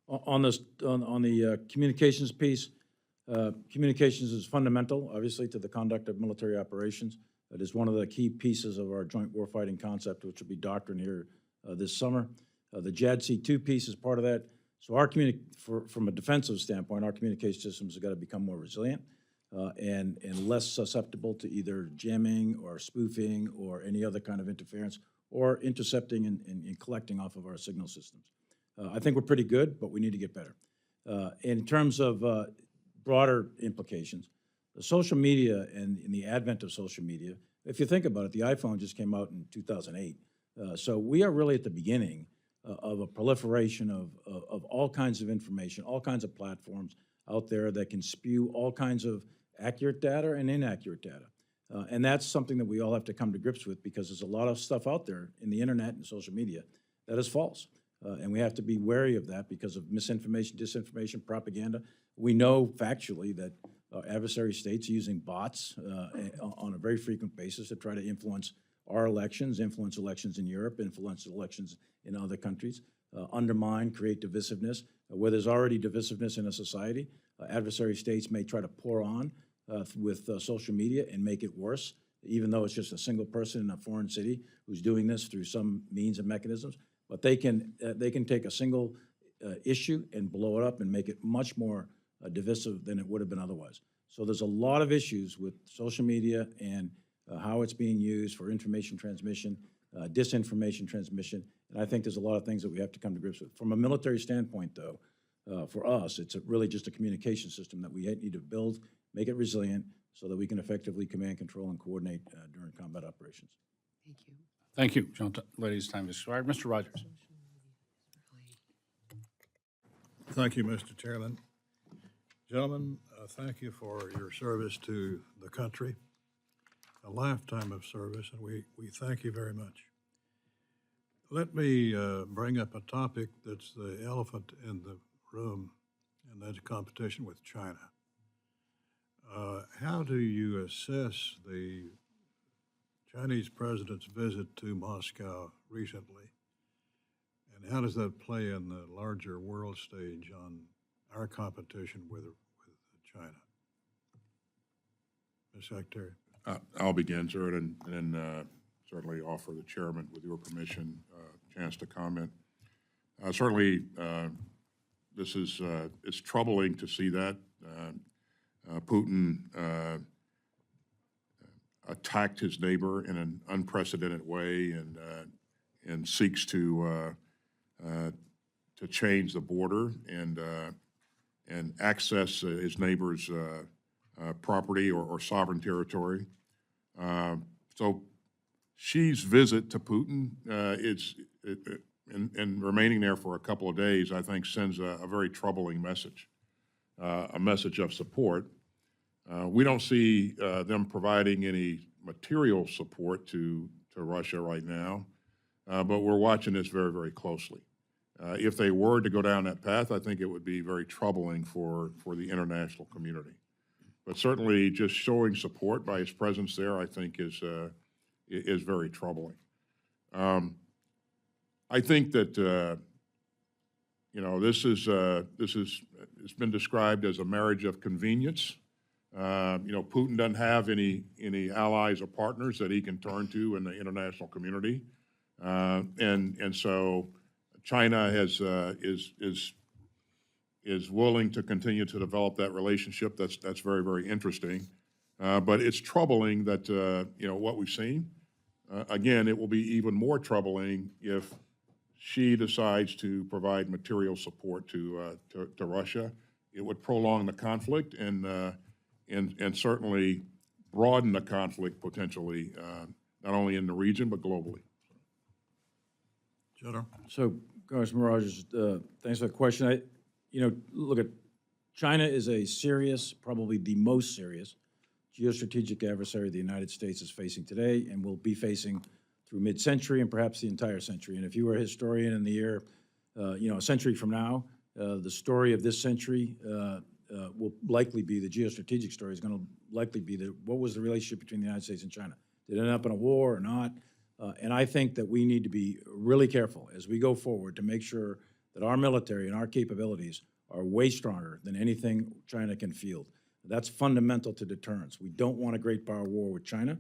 On the communications piece, communications is fundamental, obviously, to the conduct of military operations. It is one of the key pieces of our joint warfighting concept, which will be doctrine here this summer. The JADC2 piece is part of that. So our from a defensive standpoint, our communication systems have got to become more resilient and less susceptible to either jamming or spoofing or any other kind of interference or intercepting and collecting off of our signal systems. I think we're pretty good, but we need to get better. In terms of broader implications, the social media and in the advent of social media, if you think about it, the iPhone just came out in 2008. So we are really at the beginning of a proliferation of all kinds of information, all kinds of platforms out there that can spew all kinds of accurate data and inaccurate data. And that's something that we all have to come to grips with because there's a lot of stuff out there in the internet and social media that is false. And we have to be wary of that because of misinformation, disinformation, propaganda. We know factually that adversary states are using bots on a very frequent basis to try to influence our elections, influence elections in Europe, influence elections in other countries, undermine, create divisiveness. Where there's already divisiveness in a society, adversary states may try to pour on with social media and make it worse, even though it's just a single person in a foreign city who's doing this through some means and mechanisms. But they can take a single issue and blow it up and make it much more divisive than it would have been otherwise. So there's a lot of issues with social media and how it's being used for information transmission, disinformation transmission, and I think there's a lot of things that we have to come to grips with. From a military standpoint, though, for us, it's really just a communication system that we need to build, make it resilient, so that we can effectively command, control, and coordinate during combat operations. Thank you. Thank you, John. Ladies' time has expired. Mr. Rogers. Thank you, Mr. Chairman. Gentlemen, thank you for your service to the country, a lifetime of service, and we thank you very much. Let me bring up a topic that's the elephant in the room, and that's competition with China. How do you assess the Chinese president's visit to Moscow recently, and how does that play in the larger world stage on our competition with China? Mr. Secretary. I'll begin, sir, and then certainly offer the chairman, with your permission, a chance to comment. Certainly, this is it's troubling to see that Putin attacked his neighbor in an unprecedented way and seeks to change the border and access his neighbor's property or sovereign territory. So Xi's visit to Putin and remaining there for a couple of days, I think, sends a very troubling message, a message of support. We don't see them providing any material support to Russia right now, but we're watching this very, very closely. If they were to go down that path, I think it would be very troubling for the international community. But certainly, just showing support by his presence there, I think, is very troubling. I think that it's been described as a marriage of convenience. Putin doesn't have any allies or partners that he can turn to in the international community, and so China is willing to continue to develop that relationship. That's very, very interesting. But it's troubling that what we've seen. Again, it will be even more troubling if Xi decides to provide material support to Russia. It would prolong the conflict and certainly broaden the conflict potentially, not only in the region but globally. General? So, Congressman Rogers, thanks for the question. Look at, China is a serious, probably the most serious geostrategic adversary the United States is facing today and will be facing through mid-century and perhaps the entire century. And if you were a historian in the year, a century from now, the story of this century will likely be, the geostrategic story is going to likely be what was the relationship between the United States and China? Did it end up in a war or not? And I think that we need to be really careful as we go forward to make sure that our military and our capabilities are way stronger than anything China can field. That's fundamental to deterrence. We don't want a great power war with China.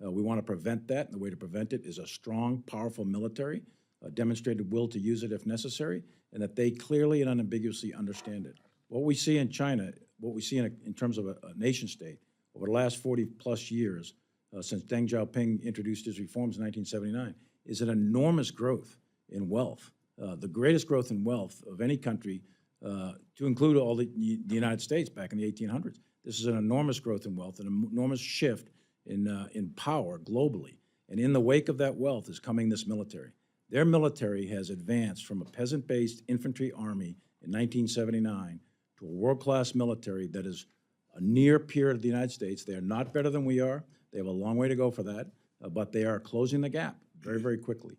We want to prevent that, and the way to prevent it is a strong, powerful military, a demonstrated will to use it if necessary, and that they clearly and unambiguously understand it. What we see in China, what we see in terms of a nation state over the last 40-plus years, since Deng Xiaoping introduced his reforms in 1979, is an enormous growth in wealth, the greatest growth in wealth of any country, to include all the United States back in the 1800s. This is an enormous growth in wealth, an enormous shift in power globally. And in the wake of that wealth is coming this military. Their military has advanced from a peasant-based infantry army in 1979 to a world-class military that is a near peer to the United States. They are not better than we are. They have a long way to go for that, but they are closing the gap very, very quickly.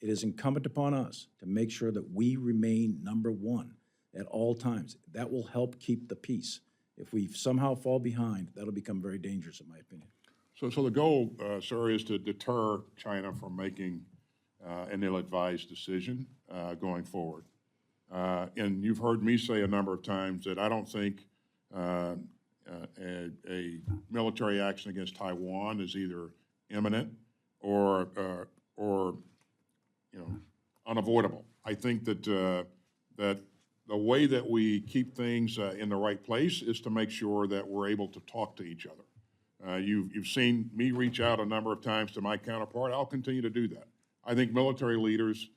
It is incumbent upon us to make sure that we remain number one at all times. That will help keep the peace. If we somehow fall behind, that'll become very dangerous, in my opinion. So the goal, sir, is to deter China from making an ill-advised decision going forward. And you've heard me say a number of times that I don't think a military action against Taiwan is either imminent or unavoidable. I think that that the way that we keep things in the right place is to make sure that we're able to talk to each other. You've seen me reach out a number of times to my counterpart. I'll continue to do that. I think military leaders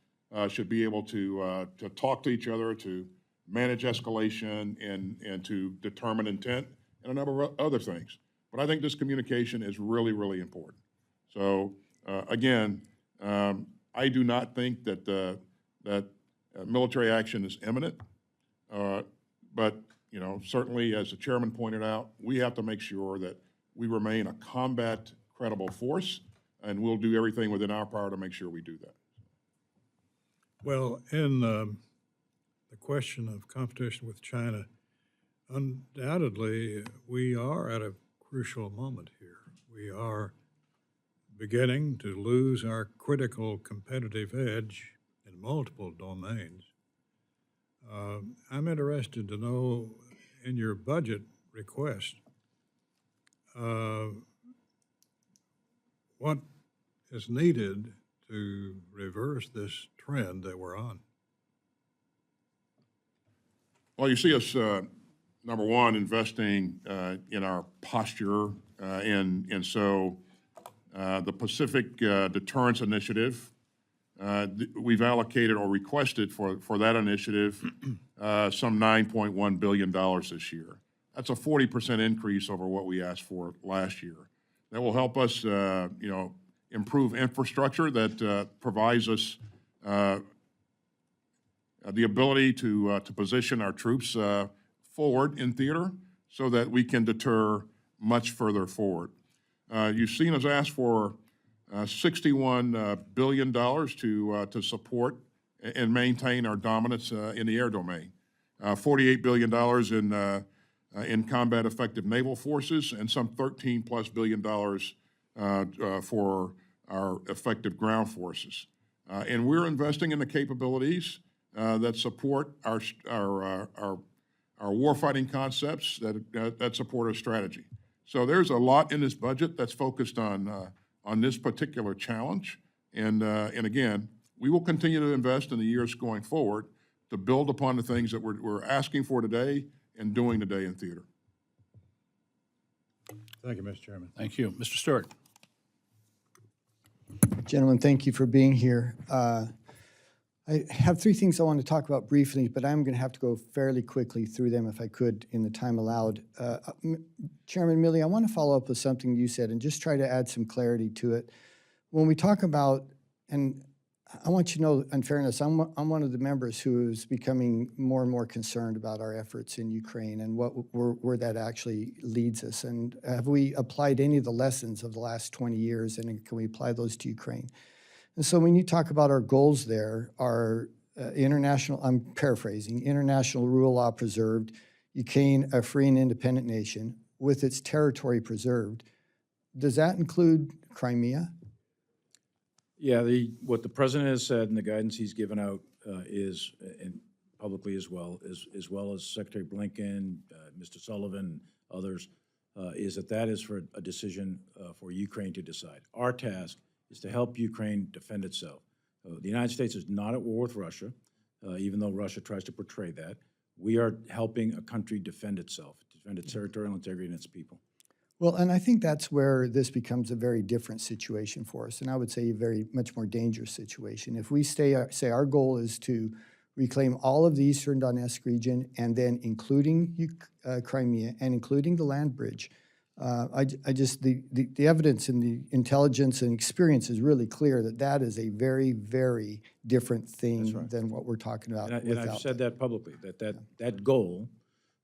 should be able to talk to each other, to manage escalation, and to determine intent, and a number of other things. But I think this communication is really, really important. So again, I do not think that military action is imminent, but certainly, as the chairman pointed out, we have to make sure that we remain a combat credible force, and we'll do everything within our power to make sure we do that. Well, in the question of competition with China, undoubtedly, we are at a crucial moment here. We are beginning to lose our critical competitive edge in multiple domains. I'm interested to know, in your budget request, what is needed to reverse this trend that we're on? Well, you see us, number one, investing in our posture, and so the Pacific Deterrence Initiative, we've allocated or requested for that initiative some $9.1 billion this year. That's a 40% increase over what we asked for last year. That will help us, improve infrastructure that provides us the ability to position our troops forward in theater so that we can deter much further forward. You've seen us ask for $61 billion to support and maintain our dominance in the air domain, $48 billion in combat effective naval forces, and some $13+ billion for our effective ground forces. And we're investing in the capabilities that support our warfighting concepts that support our strategy. So there's a lot in this budget that's focused on this particular challenge. And again, we will continue to invest in the years going forward to build upon the things that we're asking for today and doing today in theater. Thank you, Mr. Chairman. Thank you. Mr. Stewart. Gentlemen, thank you for being here. I have three things I want to talk about briefly, but I'm going to have to go fairly quickly through them if I could in the time allowed. Chairman Milley, I want to follow up with something you said and just try to add some clarity to it. When we talk about, and I want you to know, in fairness, I'm one of the members who is becoming more and more concerned about our efforts in Ukraine and where that actually leads us. And have we applied any of the lessons of the last 20 years, and can we apply those to Ukraine? And so when you talk about our goals there, our international, I'm paraphrasing, international rule of law preserved, Ukraine a free and independent nation with its territory preserved, does that include Crimea? Yeah, what the president has said and the guidance he's given out is, and publicly as well as Secretary Blinken, Mr. Sullivan, others, is that is for a decision for Ukraine to decide. Our task is to help Ukraine defend itself. The United States is not at war with Russia, even though Russia tries to portray that. We are helping a country defend itself, defend its territorial integrity and its people. Well, and I think that's where this becomes a very different situation for us, and I would say a very much more dangerous situation. If we say our goal is to reclaim all of the Eastern Donetsk region, and then including Crimea and including the land bridge, the evidence and the intelligence and experience is really clear that is a very, very different thing than what we're talking about. And I've said that publicly, that goal,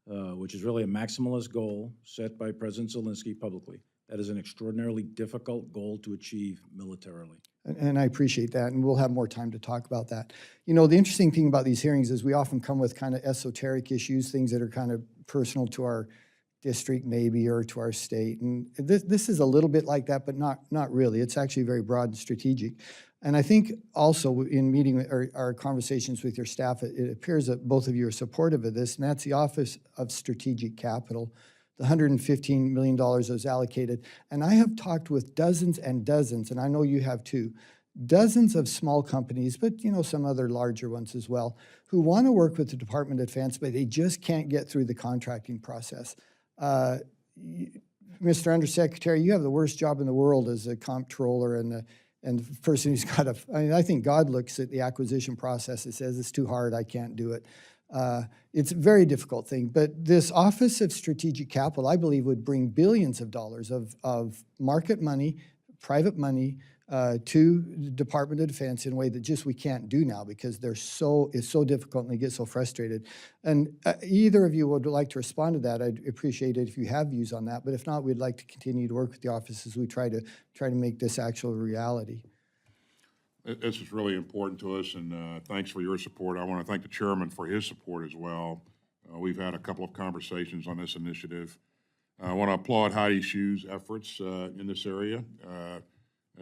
which is really a maximalist goal set by President Zelensky publicly, that is an extraordinarily difficult goal to achieve militarily. And I appreciate that, and we'll have more time to talk about that. You know, the interesting thing about these hearings is we often come with kind of esoteric issues, things that are kind of personal to our district maybe, or to our state. And this is a little bit like that, but not really. It's actually very broad and strategic. And I think also in meeting our conversations with your staff, it appears that both of you are supportive of this, and that's the Office of Strategic Capital, the $115 million that was allocated. And I have talked with dozens and dozens, and I know you have too, dozens of small companies, but you know, some other larger ones as well, who want to work with the Department of Defense, but they just can't get through the contracting process. Mr. Undersecretary, you have the worst job in the world as a comptroller and the person who's got I think God looks at the acquisition process and says, it's too hard, I can't do it. It's a very difficult thing, but this Office of Strategic Capital, I believe, would bring billions of dollars of market money, private money, to the Department of Defense in a way that just we can't do now because it's so difficult and they get so frustrated. And either of you would like to respond to that, I'd appreciate it if you have views on that. But if not, we'd like to continue to work with the office as we try to make this actual reality. This is really important to us, and thanks for your support. I want to thank the chairman for his support as well. We've had a couple of conversations on this initiative. I want to applaud Heidi Shu's efforts in this area.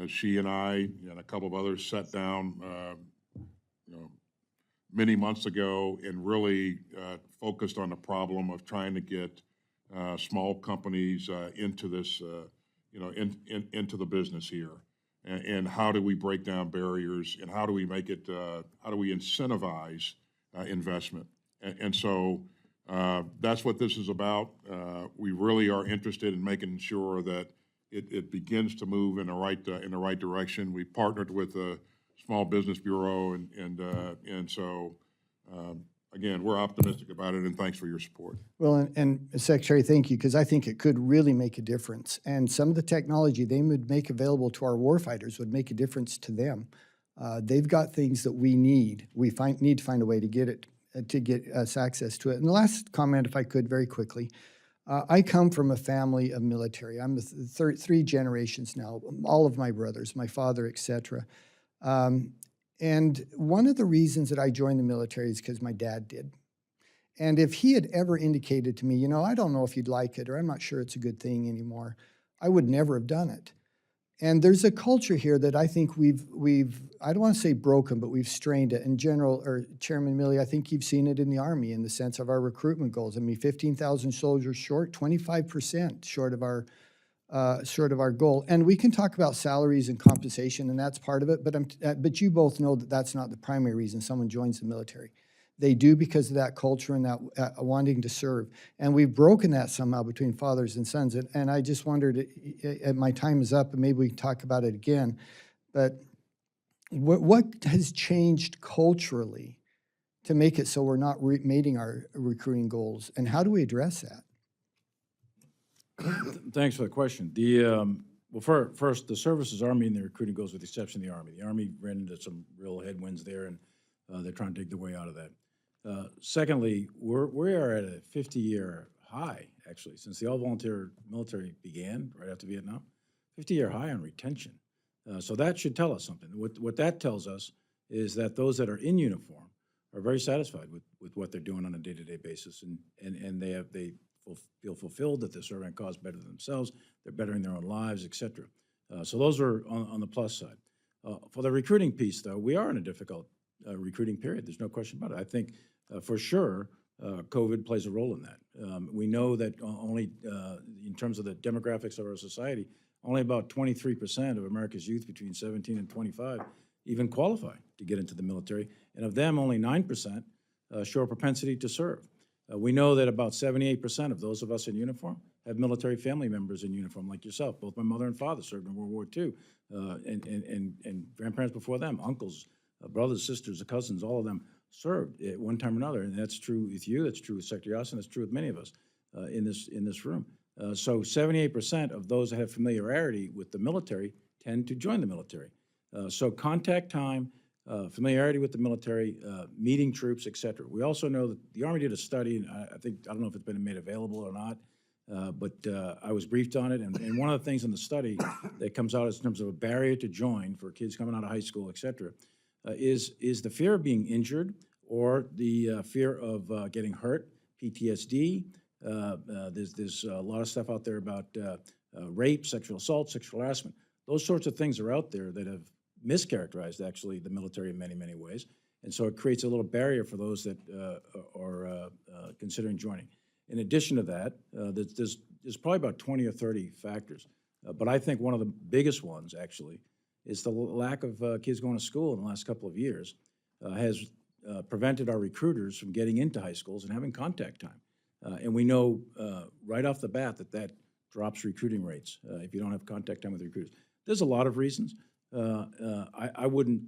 She and I and a couple of others sat down, many months ago and really focused on the problem of trying to get small companies into this, into the business here. And how do we break down barriers, and how do we make it, how do we incentivize investment? And so that's what this is about. We really are interested in making sure that it begins to move in the right direction. We partnered with the Small Business Bureau, and so again, we're optimistic about it, and thanks for your support. Well, and Secretary, thank you, because I think it could really make a difference. And some of the technology they would make available to our warfighters would make a difference to them. They've got things that we need. We need to find a way to get us access to it. And the last comment, if I could, very quickly. I come from a family of military. I'm three generations now, all of my brothers, my father, et cetera. And one of the reasons that I joined the military is because my dad did. And if he had ever indicated to me, I don't know if you'd like it, or I'm not sure it's a good thing anymore, I would never have done it. And there's a culture here that I think we've I don't want to say broken, but we've strained it. And Chairman Milley, I think you've seen it in the Army in the sense of our recruitment goals. I mean, 15,000 soldiers short, 25% short of our goal. And we can talk about salaries and compensation, and that's part of it. But you both know that that's not the primary reason someone joins the military. They do because of that culture and that wanting to serve. And we've broken that somehow between fathers and sons. And I just wondered, my time is up, and maybe we can talk about it again. But what has changed culturally to make it so we're not meeting our recruiting goals? And how do we address that? Thanks for the question. The Well, first, the services are meeting the recruiting goals with the exception of the Army. The Army ran into some real headwinds there, and they're trying to dig their way out of that. Secondly, we are at a 50-year high, actually, since the all-volunteer military began right after Vietnam. 50-year high on retention. So that should tell us something. What that tells us is that those that are in uniform are very satisfied with what they're doing on a day-to-day basis, and they feel fulfilled that they're serving a cause better than themselves, they're bettering their own lives, et cetera. So those are on the plus side. For the recruiting piece, though, we are in a difficult recruiting period. There's no question about it. I think for sure COVID plays a role in that. We know that only in terms of the demographics of our society, only about 23% of America's youth between 17 and 25 even qualify to get into the military, and of them, only 9% show a propensity to serve. We know that about 78% of those of us in uniform have military family members in uniform, like yourself. Both my mother and father served in World War II, and grandparents before them, uncles, brothers, sisters, cousins, all of them served at one time or another. And that's true with you, that's true with Secretary Austin, that's true with many of us in this room. So 78% of those that have familiarity with the military tend to join the military. So contact time, familiarity with the military, meeting troops, et cetera. We also know that the Army did a study, and I don't know if it's been made available or not, but I was briefed on it, and one of the things in the study that comes out in terms of a barrier to join for kids coming out of high school, et cetera, is the fear of being injured or the fear of getting hurt, PTSD. There's a lot of stuff out there about rape, sexual assault, sexual harassment. Those sorts of things are out there that have mischaracterized, actually, the military in many, many ways. And so it creates a little barrier for those that are considering joining. In addition to that, there's probably about 20 or 30 factors. But I think one of the biggest ones, actually, is the lack of kids going to school in the last couple of years has prevented our recruiters from getting into high schools and having contact time. And we know right off the bat that drops recruiting rates if you don't have contact time with recruiters. There's a lot of reasons. I wouldn't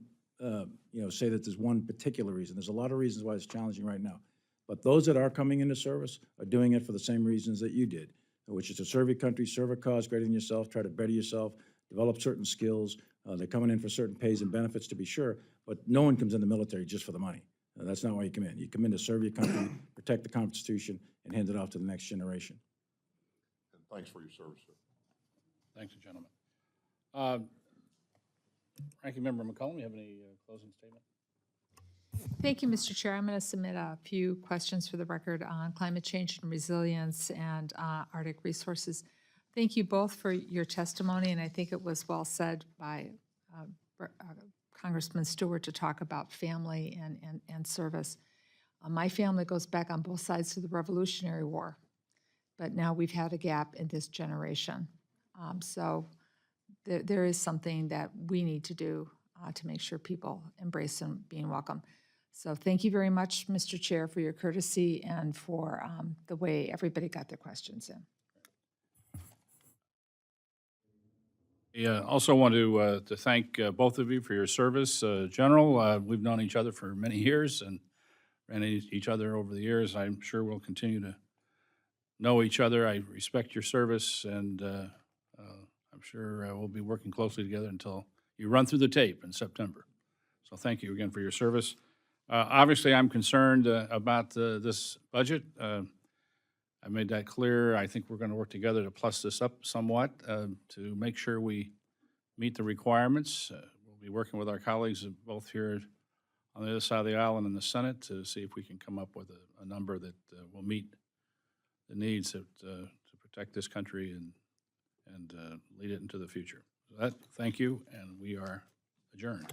say that there's one particular reason. There's a lot of reasons why it's challenging right now. But those that are coming into service are doing it for the same reasons that you did, which is to serve your country, serve a cause greater than yourself, try to better yourself, develop certain skills. They're coming in for certain pays and benefits, to be sure, but no one comes in the military just for the money. That's not why you come in. You come in to serve your country, protect the Constitution, and hand it off to the next generation. And thanks for your service, sir. Thanks, gentlemen. Ranking Member McCollum, you have any closing statement? Thank you, Mr. Chair. I'm going to submit a few questions for the record on climate change and resilience and Arctic resources. Thank you both for your testimony, and I think it was well said by Congressman Stewart to talk about family and service. My family goes back on both sides to the Revolutionary War, but now we've had a gap in this generation. So there is something that we need to do to make sure people embrace and being welcome. So thank you very much, Mr. Chair, for your courtesy and for the way everybody got their questions in. Yeah, also want to thank both of you for your service. General, we've known each other for many years and ran each other over the years. I'm sure we'll continue to know each other. I respect your service, and I'm sure we'll be working closely together until you run through the tape in September. So thank you again for your service. Obviously, I'm concerned about this budget. I made that clear. I think we're going to work together to plus this up somewhat to make sure we meet the requirements. We'll be working with our colleagues both here on the other side of the aisle and in the Senate to see if we can come up with a number that will meet the needs to protect this country and lead it into the future. So thank you, and we are adjourned.